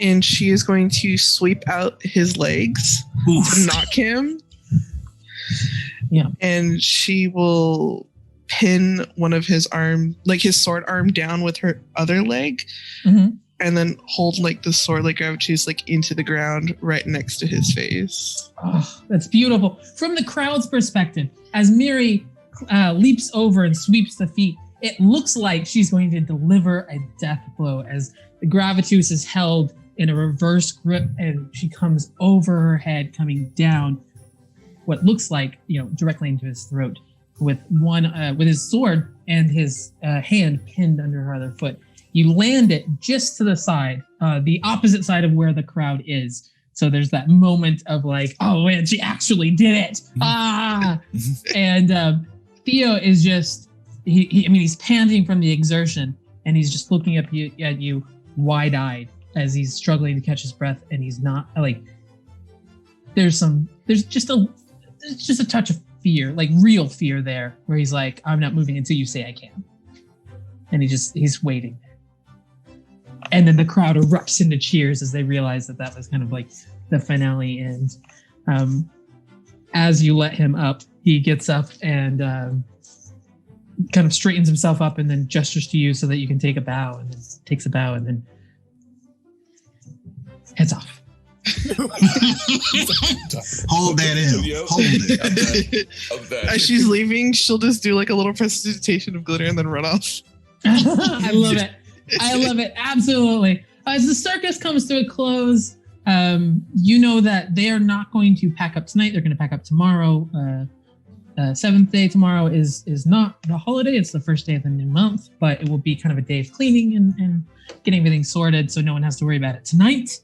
And she is going to sweep out his legs to knock him. Yeah. And she will pin one of his arm, like his sword arm, down with her other leg, and then hold like the sword, like gravitates like into the ground right next to his face. Oh, that's beautiful. From the crowd's perspective, as Miri leaps over and sweeps the feet, it looks like she's going to deliver a death blow as the gravitus is held in a reverse grip, and she comes over her head, coming down what looks like, directly into his throat, with with his sword and his hand pinned under her other foot. You land it just to the side, the opposite side of where the crowd is. So there's that moment of like, oh man, she actually did it. And Theo is just, he's panting from the exertion, and he's just looking at you wide-eyed as he's struggling to catch his breath, and he's not like, there's just a touch of fear, like real fear there, where he's like, I'm not moving until you say I can. And he's waiting. And then the crowd erupts into cheers as they realize that was kind of like the finale end. As you let him up, he gets up and kind of straightens himself up and then gestures to you so that you can take a bow, and then takes a bow and then heads off. Hold that in. Hold it. As she's leaving, she'll just do like a little presentation of glitter and then run off. I love it. I love it. Absolutely. As the circus comes to a close, you know that they are not going to pack up tonight. They're going to pack up tomorrow. 7th day tomorrow is not the holiday. It's the first day of the new month, but it will be kind of a day of cleaning and getting everything sorted, so no one has to worry about it tonight.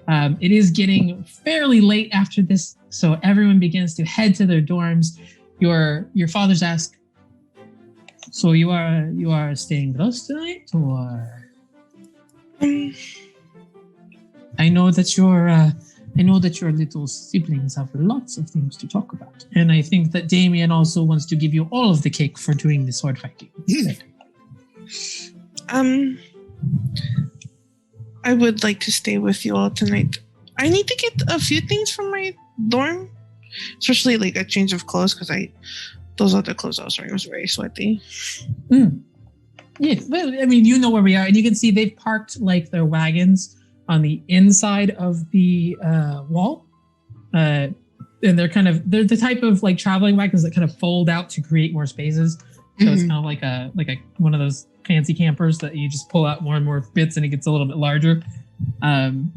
It is getting fairly late after this, so everyone begins to head to their dorms. Your fathers ask, so you are staying close tonight, or? I know that your little siblings have lots of things to talk about, and I think that Damien also wants to give you all of the cake for doing the sword fighting. I would like to stay with you all tonight. I need to get a few things from my dorm, especially like a change of clothes, because those other clothes I was wearing was very sweaty. Yeah, well, I mean, you know where we are, and you can see they've parked like their wagons on the inside of the wall, and they're the type of like traveling wagons that kind of fold out to create more spaces. So it's kind of like a one of those fancy campers that you just pull out more and more bits, and it gets a little bit larger. And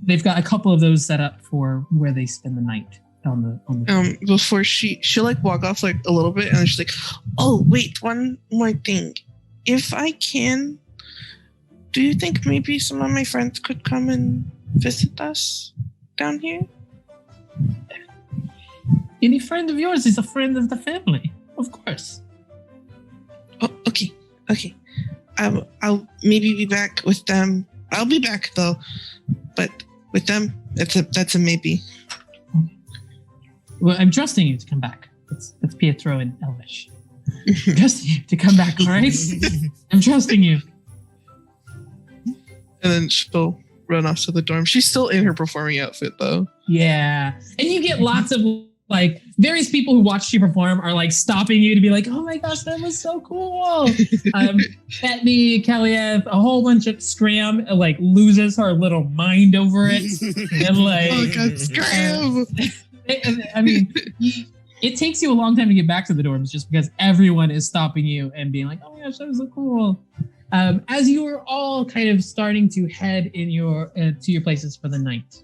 they've got a couple of those set up for where they spend the night on the before she'll like walk off like a little bit, and then she's like, oh wait, one more thing. If I can, do you think maybe some of my friends could come and visit us down here? Any friend of yours is a friend of the family, of course. Oh, okay. I'll maybe be back with them. I'll be back though, but with them, that's a maybe. Well, I'm trusting you to come back. It's Pietro in Elvish. I'm trusting you to come back, all right? I'm trusting you. And then she'll run off to the dorm. She's still in her performing outfit though. Yeah. And you get lots of like various people who watched you perform are like stopping you to be like, oh my gosh, that was so cool. Bethany, Kellyanne, a whole bunch of Scram like loses her little mind over it. And like, Oh god, Scram! I mean, it takes you a long time to get back to the dorms just because everyone is stopping you and being like, oh my gosh, that was so cool. As you are all kind of starting to head in your to your places for the night,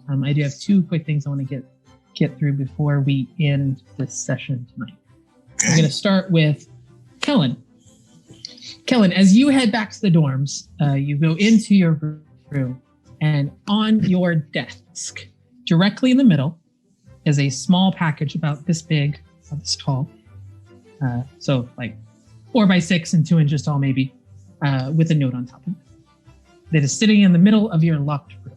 I do have two quick things I want to get through before we end this session tonight. I'm going to start with Kellen. Kellen, as you head back to the dorms, you go into your room, and on your desk, directly in the middle, is a small package about this big, about this tall. So like 4 by 6 and 2 inches tall, maybe, with a note on top of it. That is sitting in the middle of your locked room.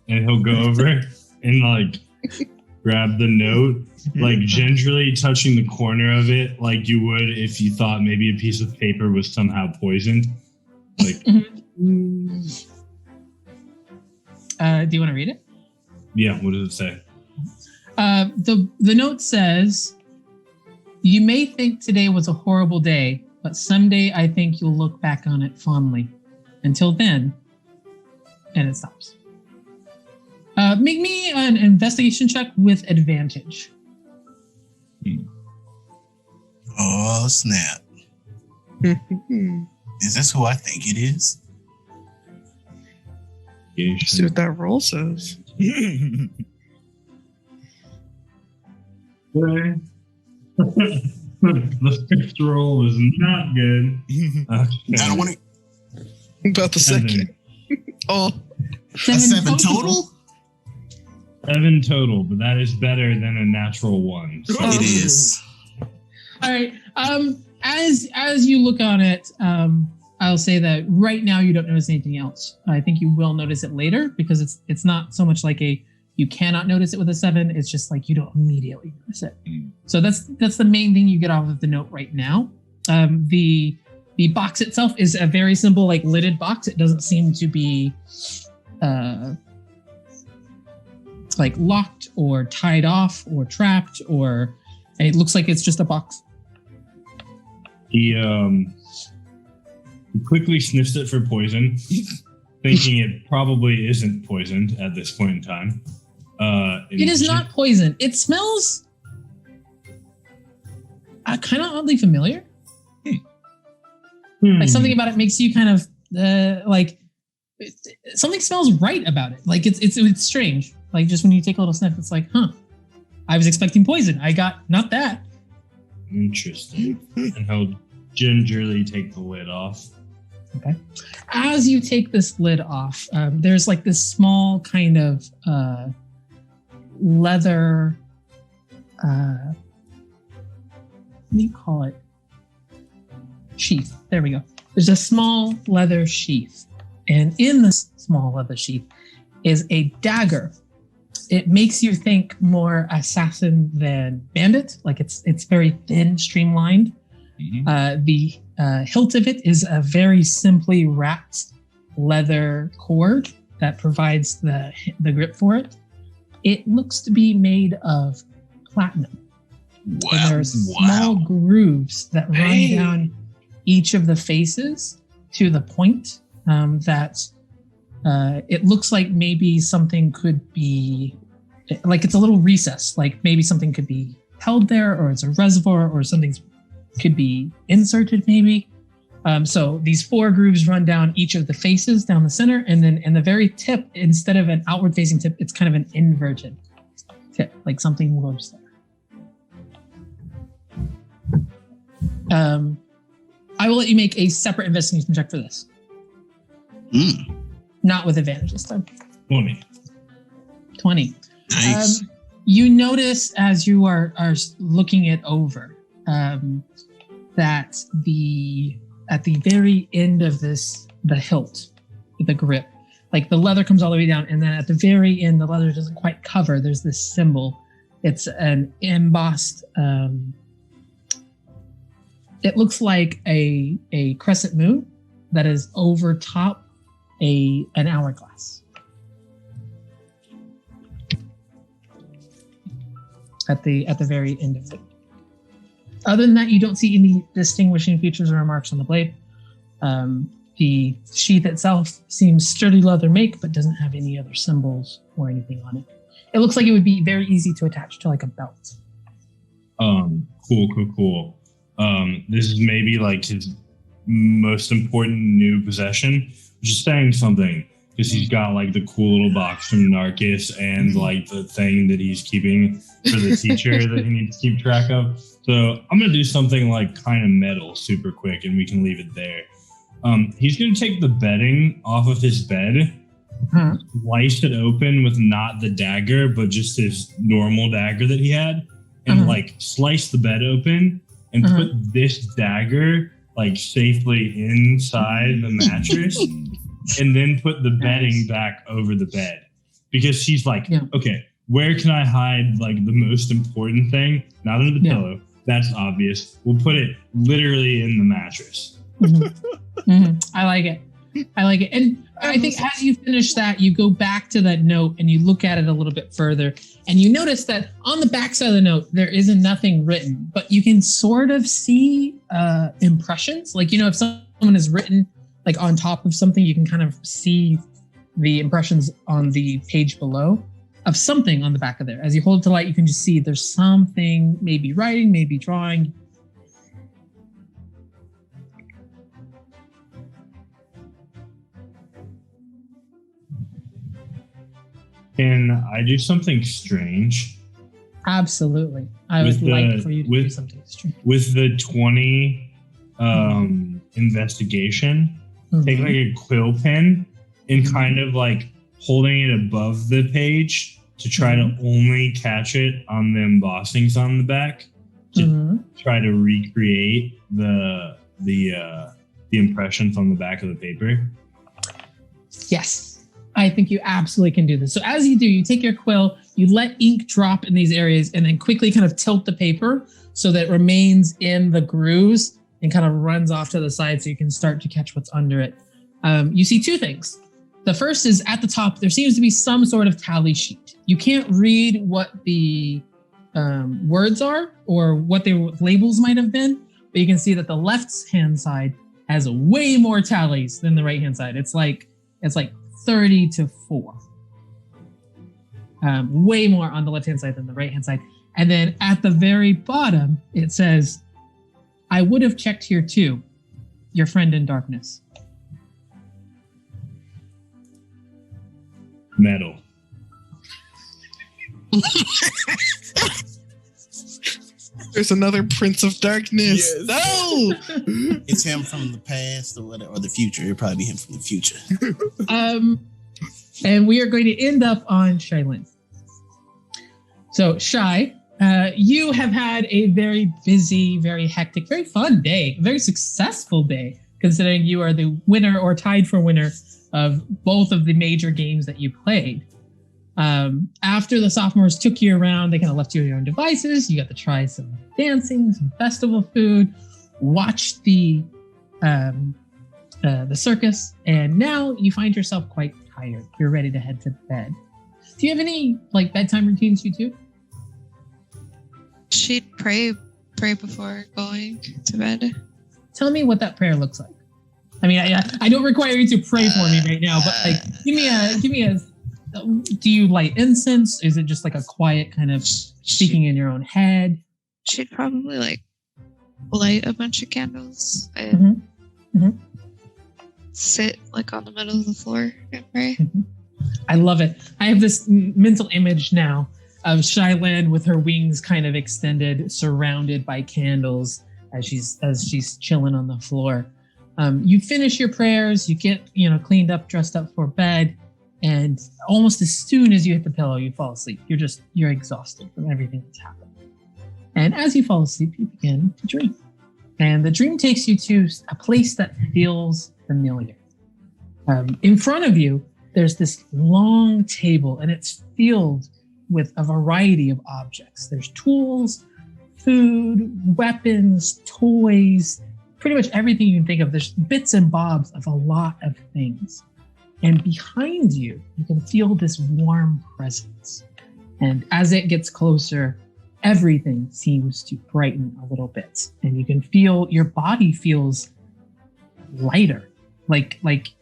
And he'll go over and like grab the note, like gingerly touching the corner of it, like you would if you thought maybe a piece of paper was somehow poisoned. Like, do you want to read it? Yeah. What does it say? The note says, "You may think today was a horrible day, but someday I think you'll look back on it fondly. Until then," and it stops. Make me an investigation check with advantage. Oh, snap. Is this who I think it is? See what that roll says. The first roll is not good. Okay. I don't want to. About the second. Oh, A 7 total? 7 total, but that is better than a natural 1. So. It is. All right. As you look on it, I'll say that right now you don't notice anything else. I think you will notice it later because it's not so much like you cannot notice it with a 7. It's just like you don't immediately notice it. So that's the main thing you get off of the note right now. The box itself is a very simple like lidded box. It doesn't seem to be like locked or tied off or trapped, or it looks like it's just a box. He quickly sniffs it for poison, thinking it probably isn't poisoned at this point in time. It is not poison. It smells kind of oddly familiar. Like something about it makes you kind of like something smells right about it. Like it's strange. Like just when you take a little sniff, it's like, huh, I was expecting poison. I got not that. Interesting. And he'll gingerly take the lid off. Okay. As you take this lid off, there's like this small kind of leather, what do you call it? Sheath. There we go. There's a small leather sheath. And in this small leather sheath is a dagger. It makes you think more assassin than bandit. Like it's very thin, streamlined. Mm-hmm. The hilt of it is a very simply wrapped leather cord that provides the grip for it. It looks to be made of platinum. Wow. And there are small grooves that run down each of the faces to the point that it looks like maybe something could be, like it's a little recess, like maybe something could be held there, or it's a reservoir, or something could be inserted maybe. So these 4 grooves run down each of the faces down the center, and then in the very tip, instead of an outward facing tip, it's kind of an inverted tip, like something goes there. I will let you make a separate investigation check for this. Not with advantage this time. 20. 20. Nice. You notice as you are looking it over that at the very end of this, the hilt, the grip, like the leather comes all the way down, and then at the very end, the leather doesn't quite cover. There's this symbol. It's an embossed. It looks like a crescent moon that is over top an hourglass. At the very end of it. Other than that, you don't see any distinguishing features or remarks on the blade. The sheath itself seems sturdy leather make, but doesn't have any other symbols or anything on it. It looks like it would be very easy to attach to like a belt. Cool. This is maybe like his most important new possession, which is saying something, because he's got like the cool little box from Narcus and like the thing that he's keeping for the teacher that he needs to keep track of. So I'm going to do something like kind of metal super quick, and we can leave it there. He's going to take the bedding off of his bed, slice it open with not the dagger, but just his normal dagger that he had, and like slice the bed open and put this dagger like safely inside the mattress, and then put the bedding back over the bed. Because he's like, okay, where can I hide like the most important thing? Not under the pillow. That's obvious. We'll put it literally in the mattress. I like it. And I think as you finish that, you go back to that note and you look at it a little bit further, and you notice that on the backside of the note, there isn't nothing written, but you can sort of see impressions. Like, you know, if someone has written like on top of something, you can kind of see the impressions on the page below of something on the back of there. As you hold it to light, you can just see there's something, maybe writing, maybe drawing. Can I do something strange? Absolutely. I would like for you to do something strange. With the 20 investigation, take like a quill pen and kind of like holding it above the page to try to only catch it on the embossings on the back to try to recreate the impressions on the back of the paper. Yes. I think you absolutely can do this. So as you do, you take your quill, you let ink drop in these areas, and then quickly kind of tilt the paper so that it remains in the grooves and kind of runs off to the side so you can start to catch what's under it. You see two things. The first is at the top, there seems to be some sort of tally sheet. You can't read what the words are or what their labels might have been, but you can see that the left-hand side has way more tallies than the right-hand side. It's like 30 to 4. Way more on the left-hand side than the right-hand side. And then at the very bottom, it says, I would have checked here too, your friend in darkness. Metal. There's another Prince of Darkness. Yes. No! It's him from the past or whatever, or the future. It'll probably be him from the future. And we are going to end up on Shailin. So, Shai, you have had a very busy, very hectic, very fun day, a very successful day, considering you are the winner or tied for winner of both of the major games that you played. After the sophomores took you around, they kind of left you your own devices. You got to try some dancing, some festival food, watch the circus, and now you find yourself quite tired. You're ready to head to bed. Do you have any like bedtime routines, you two? She'd pray before going to bed. Tell me what that prayer looks like. I mean, I don't require you to pray for me right now, but like, give me a. Do you light incense? Is it just like a quiet kind of speaking in your own head? She'd probably like light a bunch of candles and sit like on the middle of the floor and pray. I love it. I have this mental image now of Shailin with her wings kind of extended, surrounded by candles as she's chilling on the floor. You finish your prayers, you get, cleaned up, dressed up for bed, and almost as soon as you hit the pillow, you fall asleep. You're exhausted from everything that's happened. And as you fall asleep, you begin to dream. And the dream takes you to a place that feels familiar. In front of you, there's this long table, and it's filled with a variety of objects. There's tools, food, weapons, toys, pretty much everything you can think of. There's bits and bobs of a lot of things. And behind you, you can feel this warm presence. And as it gets closer, everything seems to brighten a little bit. And you can feel your body feels lighter. Like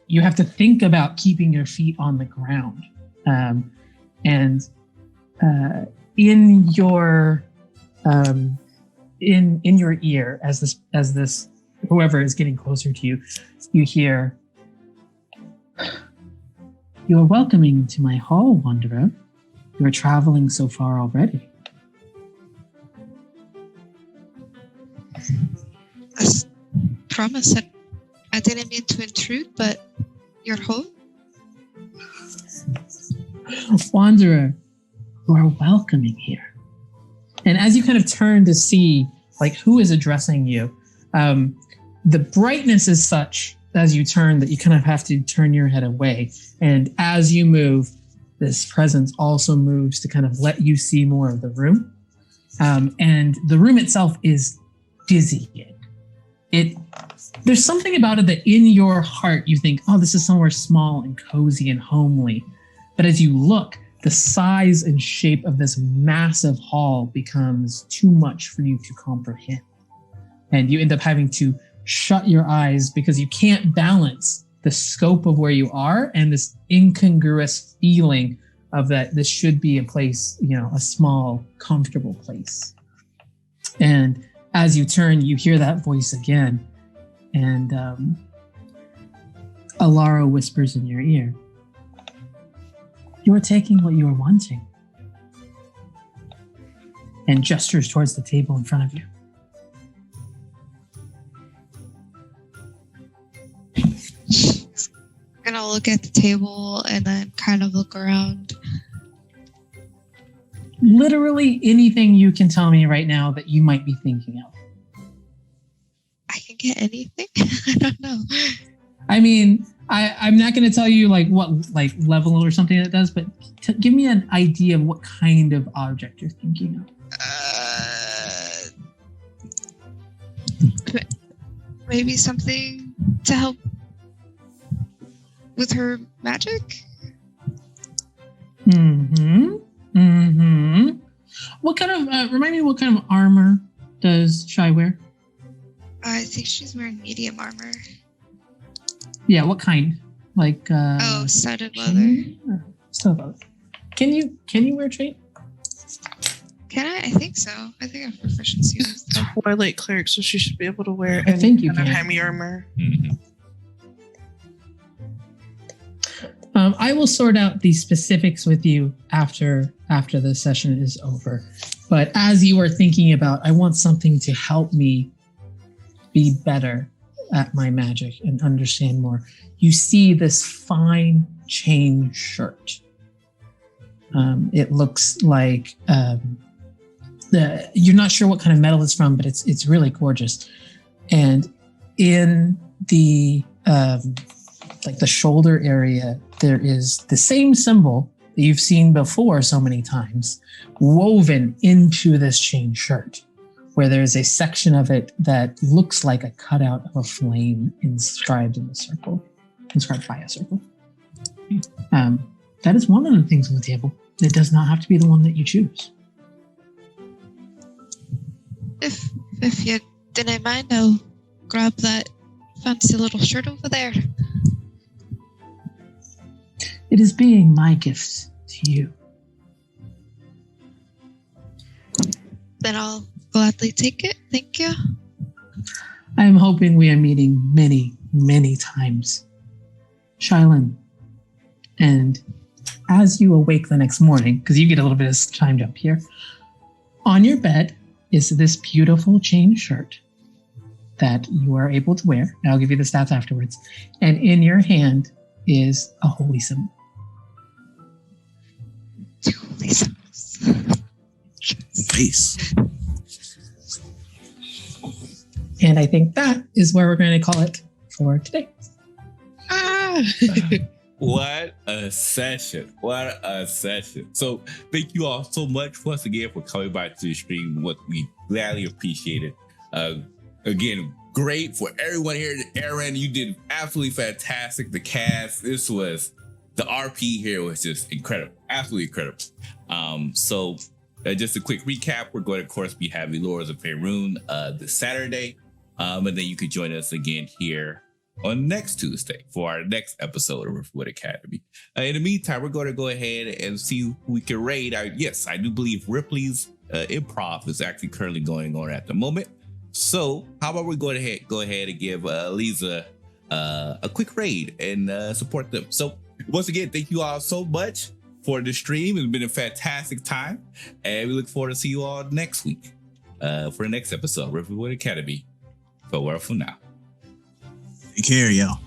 you have to think about keeping your feet on the ground. In your ear, as this whoever is getting closer to you, you hear, "You are welcoming to my hall, wanderer. You are traveling so far already." I promise that I didn't mean to intrude, but you're home? Wanderer, you are welcoming here. And as you kind of turn to see who is addressing you, the brightness is such as you turn that you kind of have to turn your head away. And as you move, this presence also moves to kind of let you see more of the room. And the room itself is dizzying. There's something about it that in your heart you think, oh, this is somewhere small and cozy and homely. But as you look, the size and shape of this massive hall becomes too much for you to comprehend. And you end up having to shut your eyes because you can't balance the scope of where you are and this incongruous feeling of that this should be a place, a small, comfortable place. And as you turn, you hear that voice again. And Alara whispers in your ear, "You are taking what you are wanting," and gestures towards the table in front of you. I'm gonna look at the table and then kind of look around. Literally anything you can tell me right now that you might be thinking of. I can get anything? I don't know. I mean, I'm not going to tell you what level or something that does, but give me an idea of what kind of object you're thinking of. Maybe something to help with her magic? What kind of, remind me what kind of armor does Shy wear? I think she's wearing medium armor. Yeah, what kind? Studded leather. Studded leather. Can you wear chain? Can I? I think so. I think I have proficiency with that. Twilight cleric, so she should be able to wear I think you can. heavy armor. Mm-hmm. I will sort out the specifics with you after the session is over. But as you are thinking about, I want something to help me be better at my magic and understand more, you see this fine chain shirt. It looks like you're not sure what kind of metal it's from, but it's really gorgeous. And in the the shoulder area, there is the same symbol that you've seen before so many times, woven into this chain shirt, where there's a section of it that looks like a cutout of a flame inscribed by a circle. That is one of the things on the table. It does not have to be the one that you choose. If you didn't mind, I'll grab that fancy little shirt over there. It is being my gift to you. Then I'll gladly take it. Thank you. I am hoping we are meeting many, many times. Shylin, and as you awake the next morning, because you get a little bit of time jump here, on your bed is this beautiful chain shirt. that you are able to wear. And I'll give you the stats afterwards. And in your hand is a holy symbol. 2 holy symbols. Face. And I think that is where we're going to call it for today. Ah. What a session. What a session. So thank you all so much once again for coming by to the stream. What we gladly appreciate it. Again, great for everyone here. Aaron, you did absolutely fantastic. The cast, the RP here was just incredible. Absolutely incredible. So just a quick recap. We're going to, of course, be having Lords of Faerun this Saturday. And then you could join us again here on next Tuesday for our next episode of Rivenwood Academy. In the meantime, we're going to go ahead and see who we can raid. Yes, I do believe Ripley's Improv is actually currently going on at the moment. So how about we go ahead and give Lisa a quick raid and support them. So once again, thank you all so much for the stream. It's been a fantastic time. And we look forward to see you all next week for the next episode of Rivenwood Academy. Farewell for now. Take care, y'all.